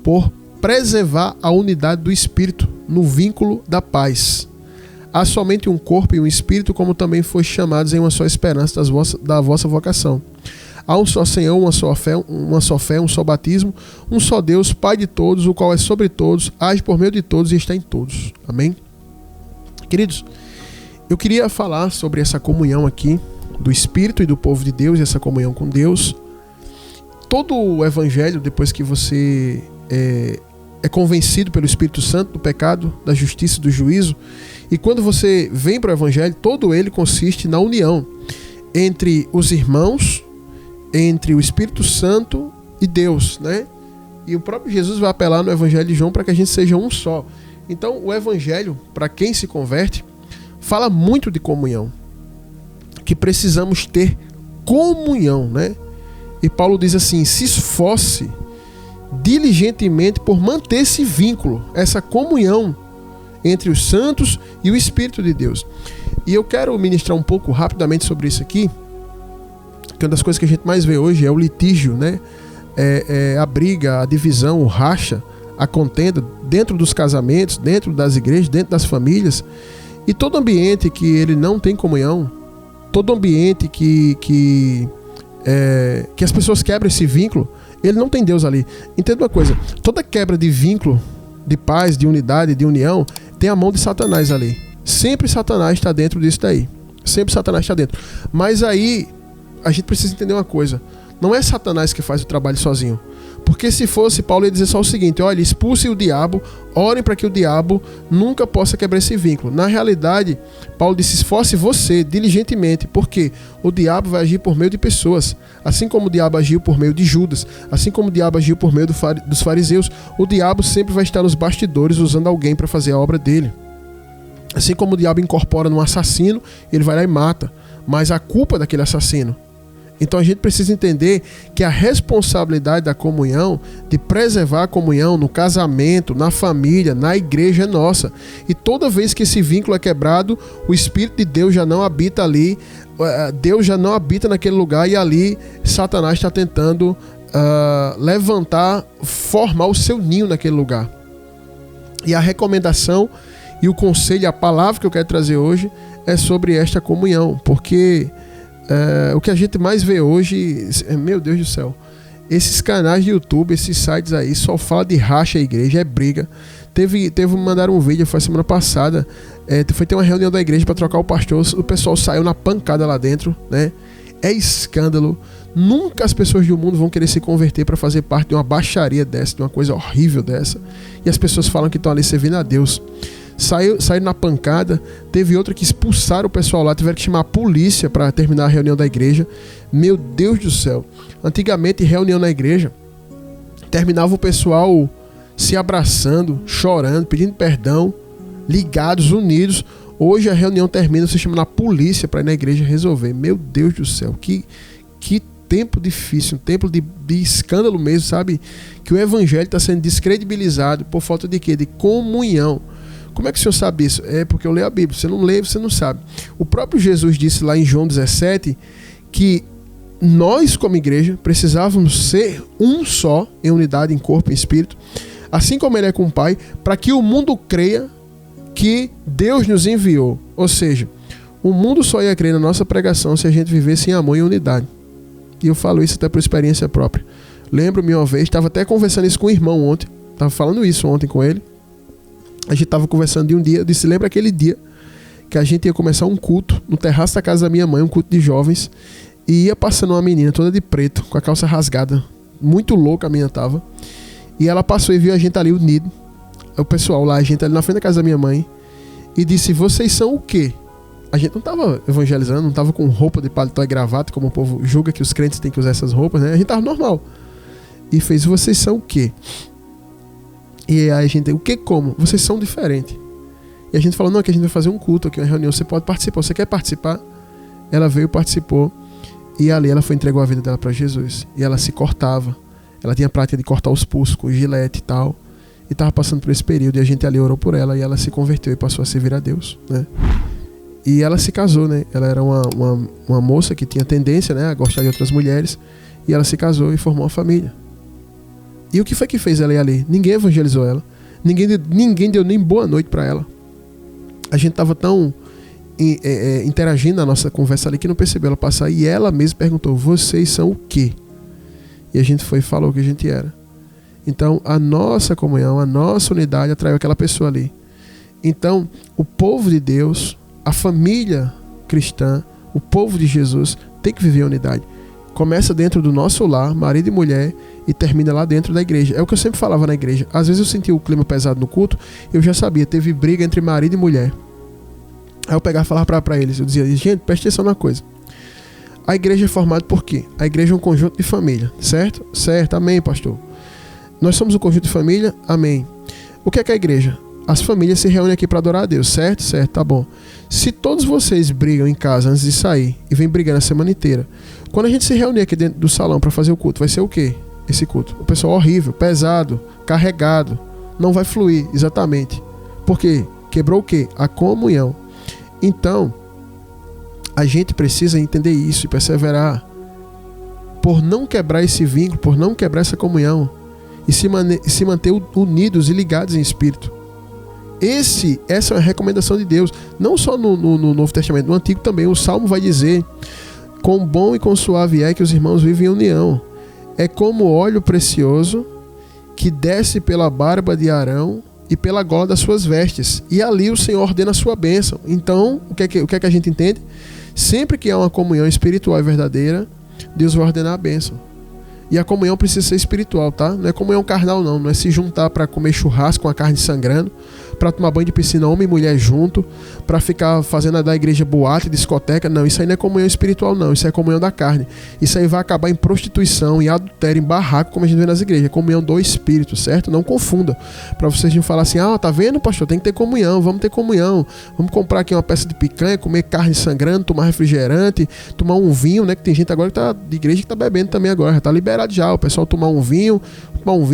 por preservar a unidade do Espírito no vínculo da paz. Há somente um corpo e um Espírito, como também fostes chamados em uma só esperança da vossa vocação. Há um só Senhor, uma só fé, um só batismo, um só Deus, Pai de todos, o qual é sobre todos, age por meio de todos e está em todos. Amém? Queridos, eu queria falar sobre essa comunhão aqui do Espírito e do povo de Deus, essa comunhão com Deus. Todo o Evangelho, depois que você é convencido pelo Espírito Santo do pecado, da justiça e do juízo, e quando você vem para o Evangelho, todo ele consiste na união entre os irmãos, entre o Espírito Santo e Deus, né? E o próprio Jesus vai apelar no Evangelho de João para que a gente seja um só. Então, o Evangelho, para quem se converte, fala muito de comunhão, que precisamos ter comunhão, né? E Paulo diz assim: se esforce diligentemente por manter esse vínculo, essa comunhão entre os santos e o Espírito de Deus. E eu quero ministrar um pouco rapidamente sobre isso aqui, que uma das coisas que a gente mais vê hoje é o litígio, né? A briga, a divisão, o racha, a contenda dentro dos casamentos, dentro das igrejas, dentro das famílias. E todo ambiente que ele não tem comunhão, todo ambiente que as pessoas quebram esse vínculo, ele não tem Deus ali. Entenda uma coisa: toda quebra de vínculo, de paz, de unidade, de união, tem a mão de Satanás ali. Sempre Satanás está dentro disso daí. Sempre Satanás está dentro. Mas aí a gente precisa entender uma coisa: não é Satanás que faz o trabalho sozinho. Porque se fosse, Paulo ia dizer só o seguinte: olha, expulse o diabo, orem para que o diabo nunca possa quebrar esse vínculo. Na realidade, Paulo disse: esforce você diligentemente, porque o diabo vai agir por meio de pessoas. Assim como o diabo agiu por meio de Judas, assim como o diabo agiu por meio dos fariseus, o diabo sempre vai estar nos bastidores usando alguém para fazer a obra dele. Assim como o diabo incorpora num assassino, ele vai lá e mata, mas a culpa é daquele assassino. Então a gente precisa entender que a responsabilidade da comunhão, de preservar a comunhão no casamento, na família, na igreja é nossa. E toda vez que esse vínculo é quebrado, o Espírito de Deus já não habita ali, Deus já não habita naquele lugar, e ali Satanás está tentando levantar, formar o seu ninho naquele lugar. E a recomendação e o conselho, a palavra que eu quero trazer hoje é sobre esta comunhão, porque o que a gente mais vê hoje, meu Deus do céu, esses canais de YouTube, esses sites aí, só fala de racha a igreja, é briga. Mandaram um vídeo, foi semana passada, foi ter uma reunião da igreja para trocar o pastor, o pessoal saiu na pancada lá dentro, né? É escândalo. Nunca as pessoas do mundo vão querer se converter para fazer parte de uma baixaria dessa, de uma coisa horrível dessa. E as pessoas falam que estão ali servindo a Deus. Saíram na pancada. Teve outra que expulsaram o pessoal lá, tiveram que chamar a polícia para terminar a reunião da igreja. Meu Deus do céu. Antigamente, reunião na igreja, terminava o pessoal se abraçando, chorando, pedindo perdão, ligados, unidos. Hoje a reunião termina, você chama a polícia para ir na igreja resolver. Meu Deus do céu, que tempo difícil, um tempo de escândalo mesmo, sabe? Que o evangelho está sendo descredibilizado por falta de quê? De comunhão. Como é que o senhor sabe isso? É porque eu leio a Bíblia. Você não lê, você não sabe. O próprio Jesus disse lá em João 17 que nós, como igreja, precisávamos ser um só, em unidade, em corpo e espírito, assim como ele é com o Pai, para que o mundo creia que Deus nos enviou. Ou seja, o mundo só ia crer na nossa pregação se a gente vivesse em amor e unidade. E eu falo isso até por experiência própria. Lembro-me uma vez, estava até conversando isso com o irmão ontem, estava falando isso ontem com ele. A gente estava conversando de um dia, eu disse: lembra aquele dia que a gente ia começar um culto no terraço da casa da minha mãe, um culto de jovens, e ia passando uma menina toda de preto, com a calça rasgada, muito louca a menina tava. E ela passou e viu a gente ali unido, o pessoal lá, a gente ali na frente da casa da minha mãe, e disse: vocês são o quê? A gente não tava evangelizando, não tava com roupa de paletó e gravata, como o povo julga que os crentes têm que usar essas roupas, né? A gente tava normal. E fez: vocês são o quê? E aí a gente: o que como? Vocês são diferentes. E a gente falou: não, que a gente vai fazer um culto aqui, uma reunião, você pode participar, você quer participar? Ela veio, participou, e ali ela entregou a vida dela para Jesus. E ela se cortava, ela tinha a prática de cortar os pulsos com gilete e tal, e estava passando por esse período, e a gente ali orou por ela, e ela se converteu e passou a servir a Deus, né? E ela se casou, né? Ela era uma moça que tinha tendência, né, a gostar de outras mulheres, e ela se casou e formou uma família. E o que foi que fez ela ir ali? Ninguém evangelizou ela, ninguém deu nem boa noite para ela. A gente estava tão interagindo na nossa conversa ali que não percebeu ela passar, e ela mesma perguntou: vocês são o quê? E a gente foi e falou o que a gente era. Então a nossa comunhão, a nossa unidade atraiu aquela pessoa ali. Então o povo de Deus, a família cristã, o povo de Jesus tem que viver a unidade. Começa dentro do nosso lar, marido e mulher, e termina lá dentro da igreja. É o que eu sempre falava na igreja. Às vezes eu sentia o clima pesado no culto, eu já sabia, teve briga entre marido e mulher. Aí eu pegava e falava para eles, eu dizia: gente, preste atenção na coisa. A igreja é formada por quê? A igreja é um conjunto de família, certo? Certo, amém, pastor. Nós somos um conjunto de família, amém. O que é a igreja? As famílias se reúnem aqui para adorar a Deus, certo? Certo, tá bom. Se todos vocês brigam em casa antes de sair e vem brigando a semana inteira, quando a gente se reunir aqui dentro do salão para fazer o culto, vai ser o quê? Esse culto? O pessoal horrível, pesado, carregado, não vai fluir, exatamente. Por quê? Quebrou o quê? A comunhão. Então, a gente precisa entender isso e perseverar por não quebrar esse vínculo, por não quebrar essa comunhão e se manter unidos e ligados em espírito. Essa é uma recomendação de Deus, não só no Novo Testamento, no Antigo também. O Salmo vai dizer: quão bom e quão suave é que os irmãos vivem em união. É como óleo precioso que desce pela barba de Arão e pela gola das suas vestes. E ali o Senhor ordena a sua bênção. Então, o que é que a gente entende? Sempre que há uma comunhão espiritual e verdadeira, Deus vai ordenar a bênção. E a comunhão precisa ser espiritual, tá? Não é comunhão carnal, não. Não é se juntar para comer churrasco com a carne sangrando, para tomar banho de piscina homem e mulher junto, para ficar fazendo da igreja boate, discoteca. Não, isso aí não é comunhão espiritual, não. Isso é comunhão da carne. Isso aí vai acabar em prostituição, em adultério, em barraco, como a gente vê nas igrejas. É comunhão do Espírito, certo? Não confunda. Para vocês não falar assim: tá vendo, pastor? Tem que ter comunhão, vamos ter comunhão. Vamos comprar aqui uma peça de picanha, comer carne sangrando, tomar refrigerante, tomar um vinho, né? Que tem gente agora que tá de igreja que tá bebendo também agora, já tá liberado já. O pessoal tomar um vinho,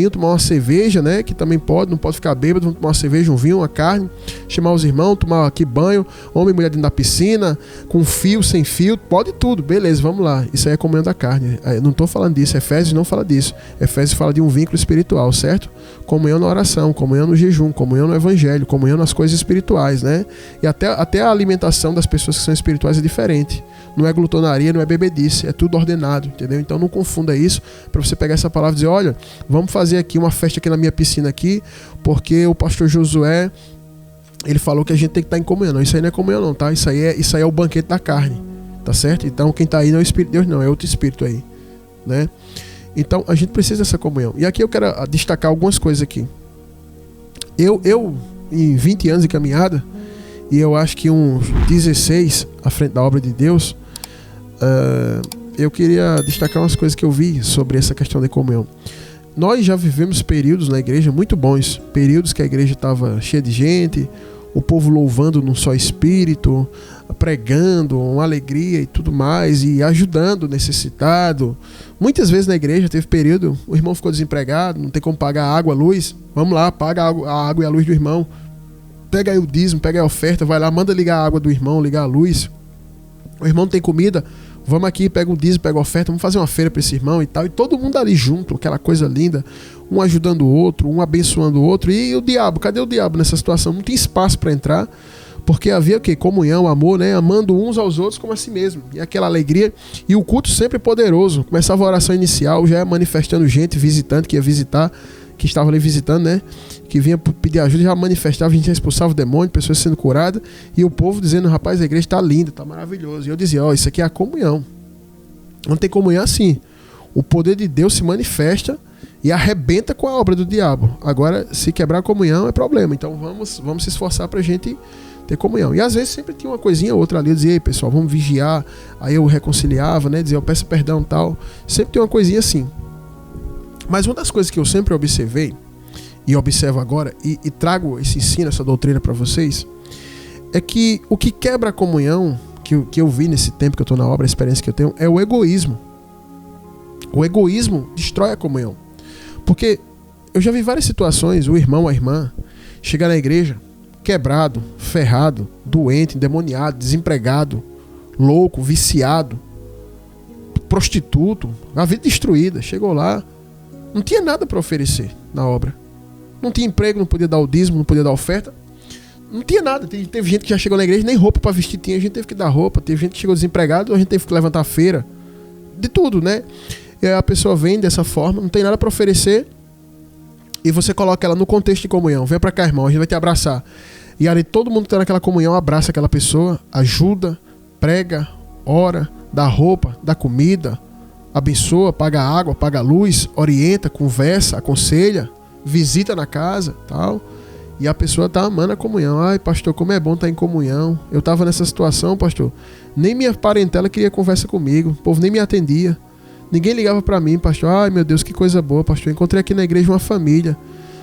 tomar uma cerveja, né? Que também não pode ficar bêbado, vamos tomar uma cerveja, um vinho, uma carne, chamar os irmãos, tomar aqui banho, homem e mulher dentro da piscina, com fio, sem fio, pode tudo, beleza, vamos lá. Isso aí é comunhão da carne. Eu não tô falando disso, Efésios não fala disso. Efésios fala de um vínculo espiritual, certo? Comunhão na oração, comunhão no jejum, comunhão no evangelho, comunhão nas coisas espirituais, né? E até a alimentação das pessoas que são espirituais é diferente. Não é glutonaria, não é bebedice, é tudo ordenado, entendeu? Então não confunda isso, para você pegar essa palavra e dizer: olha, vamos fazer aqui uma festa aqui na minha piscina aqui, porque o pastor Josué, ele falou que a gente tem que estar em comunhão. Não, isso aí não é comunhão não, tá? Isso aí é o banquete da carne, tá certo? Então quem está aí não é o Espírito de Deus não, é outro espírito aí, né? Então a gente precisa dessa comunhão. E aqui eu quero destacar algumas coisas aqui. Eu em 20 anos de caminhada, e eu acho que uns 16 à frente da obra de Deus, eu queria destacar umas coisas que eu vi sobre essa questão de comunhão. Nós já vivemos períodos na igreja muito bons, períodos que a igreja estava cheia de gente, o povo louvando num só espírito, pregando, uma alegria e tudo mais, e ajudando o necessitado. Muitas vezes na igreja teve período, o irmão ficou desempregado, não tem como pagar a água, a luz, vamos lá, paga a água e a luz do irmão, pega aí o dízimo, pega aí a oferta, vai lá, manda ligar a água do irmão, ligar a luz. O irmão não tem comida, vamos aqui, pega o dízimo, pega a oferta, vamos fazer uma feira para esse irmão e tal. E todo mundo ali junto, aquela coisa linda, um ajudando o outro, um abençoando o outro. E o diabo, cadê o diabo nessa situação? Não tem espaço para entrar, porque havia o quê? Comunhão, amor, né? Amando uns aos outros como a si mesmo. E aquela alegria. E o culto sempre poderoso. Começava a oração inicial, já manifestando gente, visitante que ia visitar, que estava ali visitando, né? Que vinha pedir ajuda, já manifestava, a gente já expulsava o demônio, pessoas sendo curadas, e o povo dizendo: rapaz, a igreja está linda, está maravilhosa. E eu dizia: isso aqui é a comunhão. Não tem comunhão assim. o poder de Deus se manifesta e arrebenta com a obra do diabo. Agora, se quebrar a comunhão é problema. Então vamos se esforçar pra gente ter comunhão. E às vezes sempre tinha uma coisinha ou outra ali, eu dizia, ei pessoal, vamos vigiar. Aí eu reconciliava, né? Dizia, eu peço perdão e tal. Sempre tem uma coisinha assim. Mas uma das coisas que eu sempre observei, e observo agora, e trago esse ensino, essa doutrina para vocês, é que o que quebra a comunhão, que eu vi nesse tempo que eu estou na obra, a experiência que eu tenho, é o egoísmo. O egoísmo destrói a comunhão. Porque eu já vi várias situações, o irmão, a irmã, chegar na igreja quebrado, ferrado, doente, endemoniado, desempregado, louco, viciado, prostituto, a vida destruída. Chegou lá, não tinha nada para oferecer na obra. Não tinha emprego, não podia dar o dízimo, não podia dar oferta. Não tinha nada. Teve gente que já chegou na igreja, nem roupa para vestir tinha, a gente teve que dar roupa. Teve gente que chegou desempregado, a gente teve que levantar a feira. De tudo, né? E a pessoa vem dessa forma, não tem nada para oferecer, e você coloca ela no contexto de comunhão. Vem para cá, irmão, a gente vai te abraçar. E ali todo mundo que tá naquela comunhão abraça aquela pessoa, ajuda, prega, ora, dá roupa, dá comida, abençoa, paga água, paga luz, orienta, conversa, aconselha, visita na casa, tal. E a pessoa tá amando a comunhão. Ai, pastor, como é bom estar em comunhão. Eu tava nessa situação, pastor. Nem minha parentela queria conversa comigo. O povo nem me atendia. Ninguém ligava pra mim, pastor. Ai, meu Deus, que coisa boa, pastor. Encontrei aqui na igreja uma família.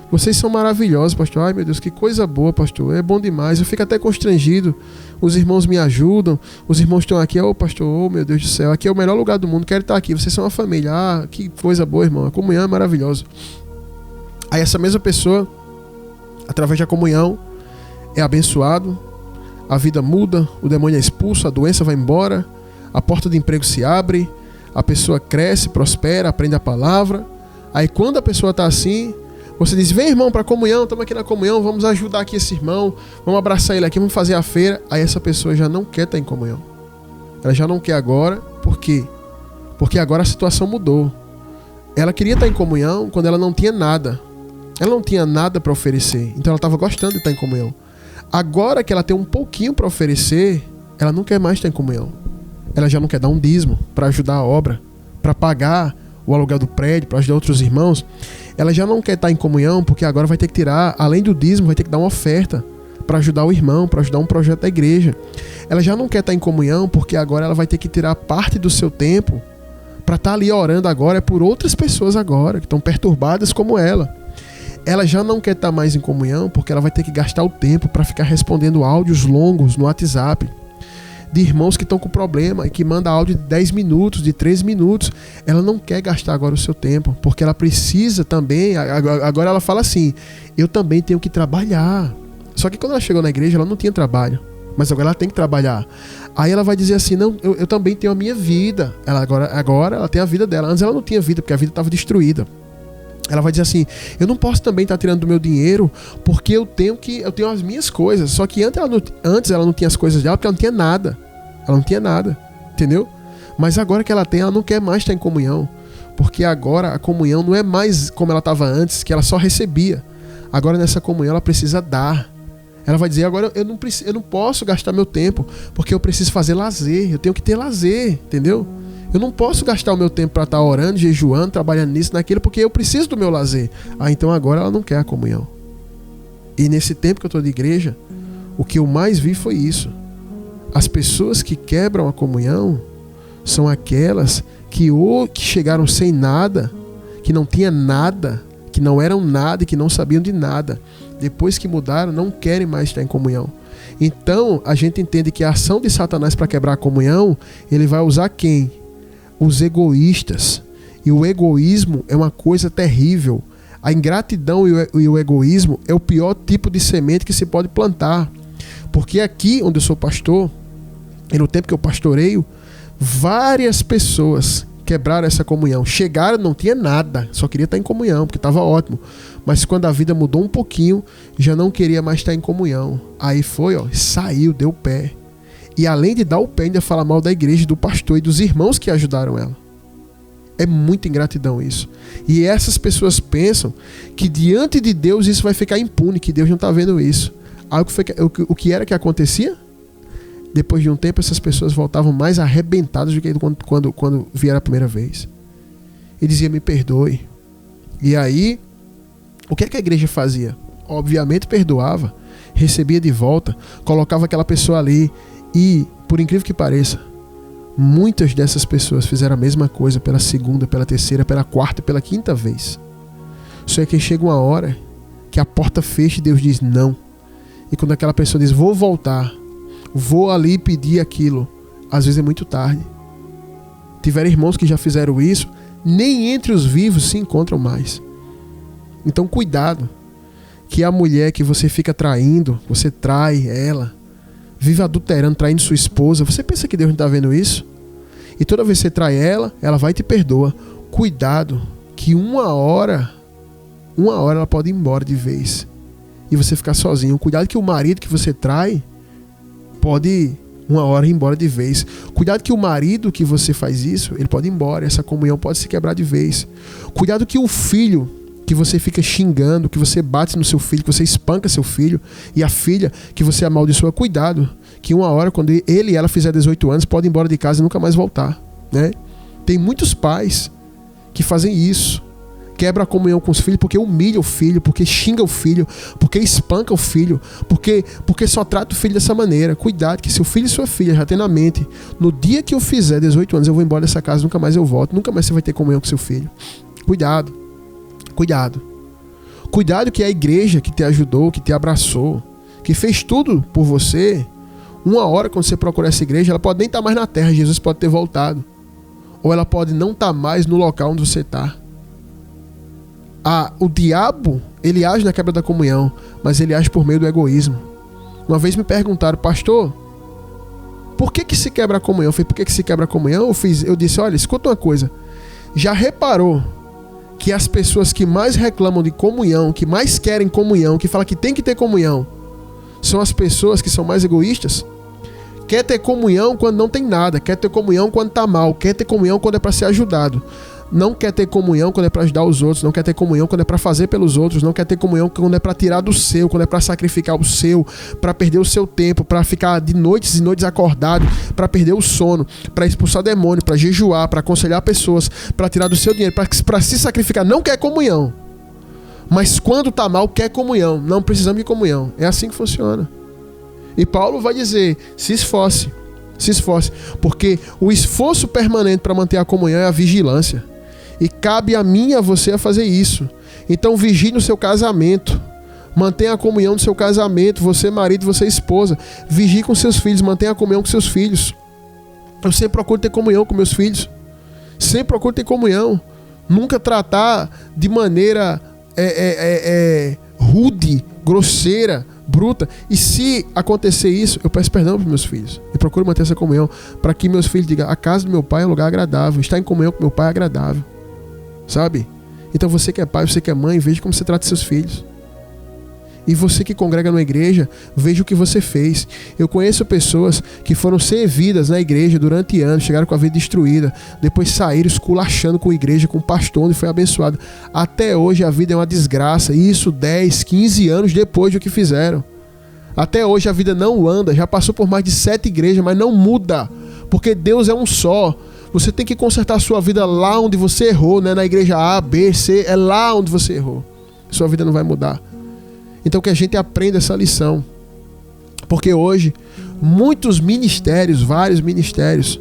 Vocês são maravilhosos, pastor. Ai, meu Deus, que coisa boa, pastor. É bom demais. Eu fico até constrangido. Os irmãos me ajudam. Os irmãos estão aqui. Ô, pastor, oh, meu Deus do céu. Aqui é o melhor lugar do mundo. Quero estar aqui. Vocês são uma família. Ah, que coisa boa, irmão. A comunhão é maravilhosa. Aí essa mesma pessoa, através da comunhão, é abençoado. A vida muda. O demônio é expulso. A doença vai embora. A porta de emprego se abre. A pessoa cresce, prospera, aprende a palavra. Aí quando a pessoa está assim, você diz, vem irmão para a comunhão, estamos aqui na comunhão, vamos ajudar aqui esse irmão, vamos abraçar ele aqui, vamos fazer a feira. Aí essa pessoa já não quer estar em comunhão. Ela já não quer agora. Por quê? Porque agora a situação mudou. Ela queria estar em comunhão quando ela não tinha nada. Ela não tinha nada para oferecer, então ela estava gostando de estar em comunhão. Agora que ela tem um pouquinho para oferecer, ela não quer mais estar em comunhão. Ela já não quer dar um dízimo para ajudar a obra, para pagar o aluguel do prédio, para ajudar outros irmãos. Ela já não quer estar em comunhão porque agora vai ter que tirar, além do dízimo, vai ter que dar uma oferta para ajudar o irmão, para ajudar um projeto da igreja. Ela já não quer estar em comunhão porque agora ela vai ter que tirar parte do seu tempo para estar ali orando agora por outras pessoas agora, que estão perturbadas como ela. Ela já não quer estar mais em comunhão porque ela vai ter que gastar o tempo para ficar respondendo áudios longos no WhatsApp de irmãos que estão com problema e que manda áudio de 10 minutos, de 13 minutos. Ela não quer gastar agora o seu tempo, porque ela precisa também, agora ela fala assim, eu também tenho que trabalhar. Só que quando ela chegou na igreja, ela não tinha trabalho, mas agora ela tem que trabalhar. Aí ela vai dizer assim, não, eu também tenho a minha vida. Ela agora ela tem a vida dela. Antes ela não tinha vida, porque a vida estava destruída. Ela vai dizer assim, eu não posso também estar tirando do meu dinheiro, porque eu tenho as minhas coisas. Só que antes ela não tinha as coisas dela, porque ela não tinha nada. Ela não tinha nada, entendeu? Mas agora que ela tem, ela não quer mais estar em comunhão. Porque agora a comunhão não é mais como ela estava antes, que ela só recebia. Agora nessa comunhão ela precisa dar. Ela vai dizer, agora eu não posso gastar meu tempo, porque eu preciso fazer lazer. Eu tenho que ter lazer, entendeu? Eu não posso gastar o meu tempo para estar orando, jejuando, trabalhando nisso, naquilo, porque eu preciso do meu lazer. Ah, então agora ela não quer a comunhão. E nesse tempo que eu estou de igreja, o que eu mais vi foi isso. As pessoas que quebram a comunhão são aquelas que chegaram sem nada, que não tinham nada, que não eram nada e que não sabiam de nada. Depois que mudaram, não querem mais estar em comunhão. Então, a gente entende que a ação de Satanás para quebrar a comunhão, ele vai usar quem? Os egoístas. E o egoísmo é uma coisa terrível. A ingratidão e o egoísmo é o pior tipo de semente que se pode plantar. Porque aqui onde eu sou pastor, e no tempo que eu pastoreio, várias pessoas quebraram essa comunhão. Chegaram, não tinha nada, só queria estar em comunhão, porque estava ótimo. Mas quando a vida mudou um pouquinho, já não queria mais estar em comunhão. Aí foi, saiu, deu pé. E além de dar o pé, ainda fala mal da igreja, do pastor e dos irmãos que ajudaram ela. É muita ingratidão isso. E essas pessoas pensam que diante de Deus isso vai ficar impune, que Deus não está vendo isso. Aí o que era que acontecia? Depois de um tempo, essas pessoas voltavam mais arrebentadas do que quando vieram a primeira vez. e dizia: me perdoe. E aí, o que é que a igreja fazia? Obviamente perdoava, recebia de volta, colocava aquela pessoa ali e, por incrível que pareça, muitas dessas pessoas fizeram a mesma coisa pela segunda, pela terceira, pela quarta, pela quinta vez. Só é que chega uma hora que a porta fecha e Deus diz não. E quando aquela pessoa diz: vou voltar, vou ali pedir aquilo, às vezes é muito tarde. Tiveram irmãos que já fizeram isso, nem entre os vivos se encontram mais. Então cuidado, que a mulher que você fica traindo, você trai ela, vive adulterando, traindo sua esposa, você pensa que Deus não está vendo isso? E toda vez que você trai ela, ela vai e te perdoa. Cuidado, que uma hora ela pode ir embora de vez e você ficar sozinho. Cuidado que o marido que você trai pode uma hora ir embora de vez. Cuidado que o marido que você faz isso, ele pode ir embora, essa comunhão pode se quebrar de vez. Cuidado que o filho que você fica xingando, que você bate no seu filho, que você espanca seu filho, e a filha que você amaldiçoa, cuidado, que uma hora, quando ele e ela fizer 18 anos, pode ir embora de casa e nunca mais voltar, né? Tem muitos pais que fazem isso, quebra a comunhão com os filhos porque humilha o filho, porque xinga o filho, porque espanca o filho, porque só trata o filho dessa maneira. Cuidado, que seu filho e sua filha já tem na mente: no dia que eu fizer 18 anos eu vou embora dessa casa, nunca mais eu volto, nunca mais você vai ter comunhão com seu filho. Cuidado, cuidado. Cuidado que a igreja que te ajudou, que te abraçou, que fez tudo por você, uma hora quando você procurar essa igreja, ela pode nem estar mais na terra, Jesus pode ter voltado, ou ela pode não estar mais no local onde você está. O diabo, ele age na quebra da comunhão, mas ele age por meio do egoísmo. Uma vez me perguntaram: pastor, por que se quebra a comunhão? Eu falei: por que se quebra a comunhão? Eu disse: olha, escuta uma coisa, já reparou que as pessoas que mais reclamam de comunhão, que mais querem comunhão, que falam que tem que ter comunhão, são as pessoas que são mais egoístas? Quer ter comunhão quando não tem nada, quer ter comunhão quando está mal, quer ter comunhão quando é para ser ajudado. Não quer ter comunhão quando é para ajudar os outros, não quer ter comunhão quando é para fazer pelos outros, não quer ter comunhão quando é para tirar do seu, quando é para sacrificar o seu, para perder o seu tempo, para ficar de noites e noites acordado, para perder o sono, para expulsar demônio, para jejuar, para aconselhar pessoas, para tirar do seu dinheiro, para se sacrificar. Não quer comunhão, mas quando está mal quer comunhão. Não precisamos de comunhão. É assim que funciona. E Paulo vai dizer: se esforce, porque o esforço permanente para manter a comunhão é a vigilância. E cabe a mim e a você a fazer isso. Então vigie no seu casamento. Mantenha a comunhão no seu casamento. Você marido, você esposa. Vigie com seus filhos. Mantenha a comunhão com seus filhos. Eu sempre procuro ter comunhão com meus filhos. Sempre procuro ter comunhão. Nunca tratar de maneira rude, grosseira, bruta. E se acontecer isso, eu peço perdão para meus filhos. E procuro manter essa comunhão para que meus filhos digam: a casa do meu pai é um lugar agradável. Estar em comunhão com meu pai é agradável. Sabe? Então você que é pai, você que é mãe, veja como você trata seus filhos. E você que congrega numa igreja, veja o que você fez. Eu conheço pessoas que foram servidas na igreja durante anos, chegaram com a vida destruída, depois saíram esculachando com a igreja, com o pastor, onde foi abençoado. Até hoje a vida é uma desgraça, e isso 10, 15 anos depois do que fizeram. Até hoje a vida não anda, já passou por mais de 7 igrejas, mas não muda, porque Deus é um só. Você tem que consertar a sua vida lá onde você errou, né? Na igreja A, B, C, é lá onde você errou. Sua vida não vai mudar. Então que a gente aprenda essa lição. Porque hoje, muitos ministérios, vários ministérios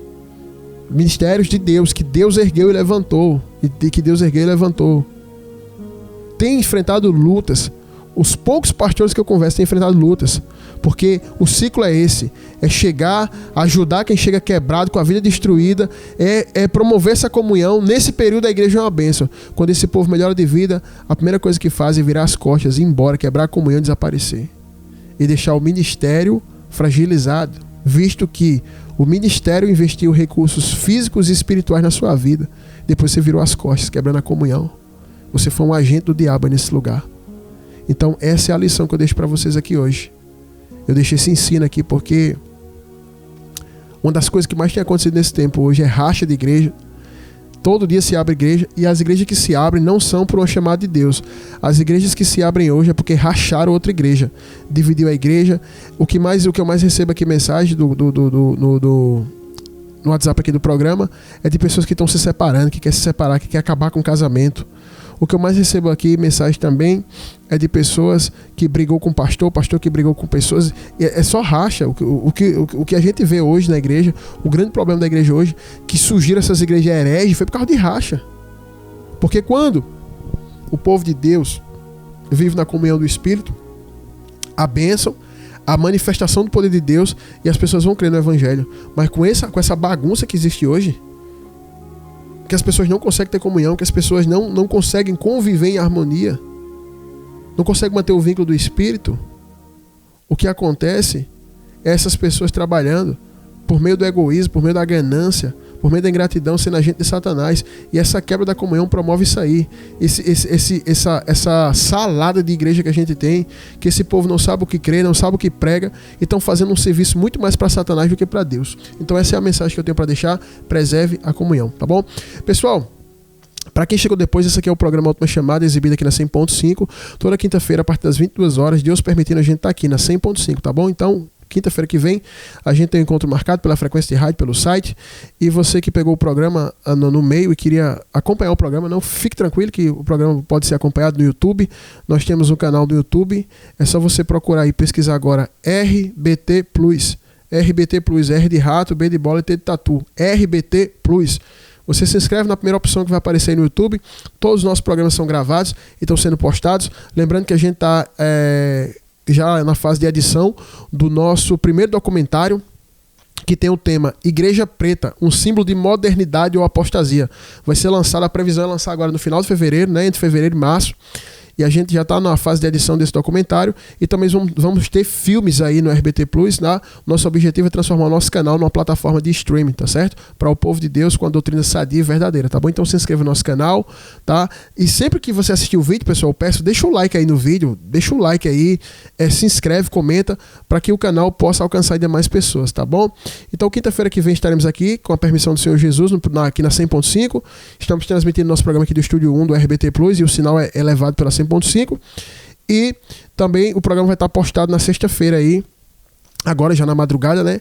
de Deus, que Deus ergueu e levantou, têm enfrentado lutas. Os poucos pastores que eu converso têm enfrentado lutas, porque o ciclo é esse, é chegar, ajudar quem chega quebrado, com a vida destruída, é promover essa comunhão. Nesse período a igreja é uma bênção. Quando esse povo melhora de vida, a primeira coisa que faz é virar as costas, ir embora, quebrar a comunhão e desaparecer. E deixar o ministério fragilizado, visto que o ministério investiu recursos físicos e espirituais na sua vida. Depois você virou as costas, quebrando a comunhão. Você foi um agente do diabo nesse lugar. Então essa é a lição que eu deixo para vocês aqui hoje. Eu deixei esse ensino aqui porque uma das coisas que mais tem acontecido nesse tempo hoje é racha de igreja. Todo dia se abre igreja, e as igrejas que se abrem não são por uma chamada de Deus. As igrejas que se abrem hoje é porque racharam outra igreja, dividiu a igreja. O que eu mais recebo aqui mensagem no WhatsApp aqui do programa é de pessoas que estão se separando, que quer se separar, que quer acabar com o casamento. O que eu mais recebo aqui, mensagem também, é de pessoas que brigou com o pastor que brigou com pessoas. É só racha. O que a gente vê hoje na igreja, o grande problema da igreja hoje, que surgiram essas igrejas hereges, foi por causa de racha. Porque quando o povo de Deus vive na comunhão do Espírito, a bênção, a manifestação do poder de Deus, e as pessoas vão crer no Evangelho. Mas com essa bagunça que existe hoje, que as pessoas não conseguem ter comunhão, que as pessoas não conseguem conviver em harmonia, não conseguem manter o vínculo do Espírito, o que acontece é essas pessoas trabalhando por meio do egoísmo, por meio da ganância, por meio da ingratidão, sendo agente de Satanás. E essa quebra da comunhão promove isso aí. Essa salada de igreja que a gente tem, que esse povo não sabe o que crê, não sabe o que prega, e estão fazendo um serviço muito mais para Satanás do que para Deus. Então essa é a mensagem que eu tenho para deixar. Preserve a comunhão, tá bom? Pessoal, para quem chegou depois, esse aqui é o programa Última Chamada, exibido aqui na 100.5, toda quinta-feira a partir das 22 horas, Deus permitindo, a gente tá aqui na 100.5, tá bom? Então, quinta-feira que vem, a gente tem um encontro marcado pela frequência de rádio, pelo site. E você que pegou o programa no meio e queria acompanhar o programa, não fique tranquilo que o programa pode ser acompanhado no YouTube. Nós temos um canal do YouTube. É só você procurar e pesquisar agora RBT Plus. RBT Plus, R de rato, B de bola e T de tatu. RBT Plus. Você se inscreve na primeira opção que vai aparecer aí no YouTube. Todos os nossos programas são gravados e estão sendo postados. Lembrando que a gente está já na fase de edição do nosso primeiro documentário, que tem o tema Igreja Preta, um símbolo de modernidade ou apostasia. Vai ser lançado, a previsão é lançar agora no final de fevereiro, né, entre fevereiro e março. E a gente já está na fase de edição desse documentário. E também vamos ter filmes aí no RBT Plus, tá? Nosso objetivo é transformar o nosso canal numa plataforma de streaming, tá certo? Para o povo de Deus com a doutrina sadia e verdadeira, tá bom? Então se inscreva no nosso canal, tá? E sempre que você assistir o vídeo, pessoal, eu peço, deixa o like aí no vídeo, deixa o like aí, se inscreve, comenta, para que o canal possa alcançar ainda mais pessoas, tá bom? Então quinta-feira que vem estaremos aqui, com a permissão do Senhor Jesus, aqui na 100.5. Estamos transmitindo nosso programa aqui do Estúdio 1 do RBT Plus, e o sinal é elevado pela 100.5. E também o programa vai estar postado na sexta-feira aí, agora já na madrugada, né?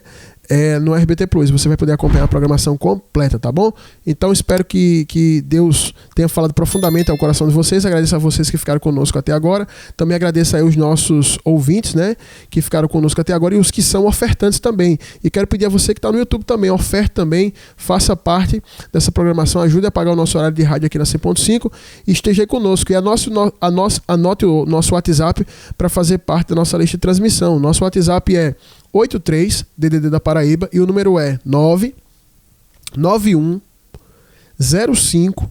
No RBT Plus. Você vai poder acompanhar a programação completa, tá bom? Então espero que Deus tenha falado profundamente ao coração de vocês. Agradeço a vocês que ficaram conosco até agora. Também agradeço aí os nossos ouvintes, né, que ficaram conosco até agora, e os que são ofertantes também. E quero pedir a você que está no YouTube também, oferte também, faça parte dessa programação, ajude a pagar o nosso horário de rádio aqui na 100.5 e esteja aí conosco. E anote o nosso WhatsApp para fazer parte da nossa lista de transmissão. Nosso WhatsApp é 83 DDD da Paraíba, e o número é 991 05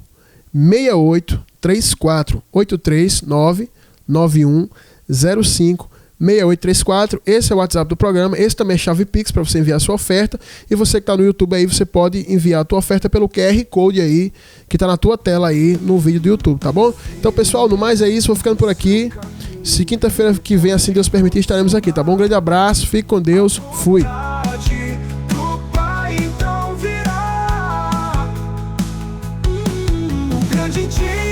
6834. 839 91 05 6834. Esse é o WhatsApp do programa. Esse também é chave Pix para você enviar a sua oferta. E você que está no YouTube aí, você pode enviar a tua oferta pelo QR Code aí, que está na tua tela aí no vídeo do YouTube, tá bom? Então, pessoal, no mais é isso. Vou ficando por aqui. Se quinta-feira que vem, assim Deus permitir, estaremos aqui, tá bom? Um grande abraço, fique com Deus, fui. O grande dia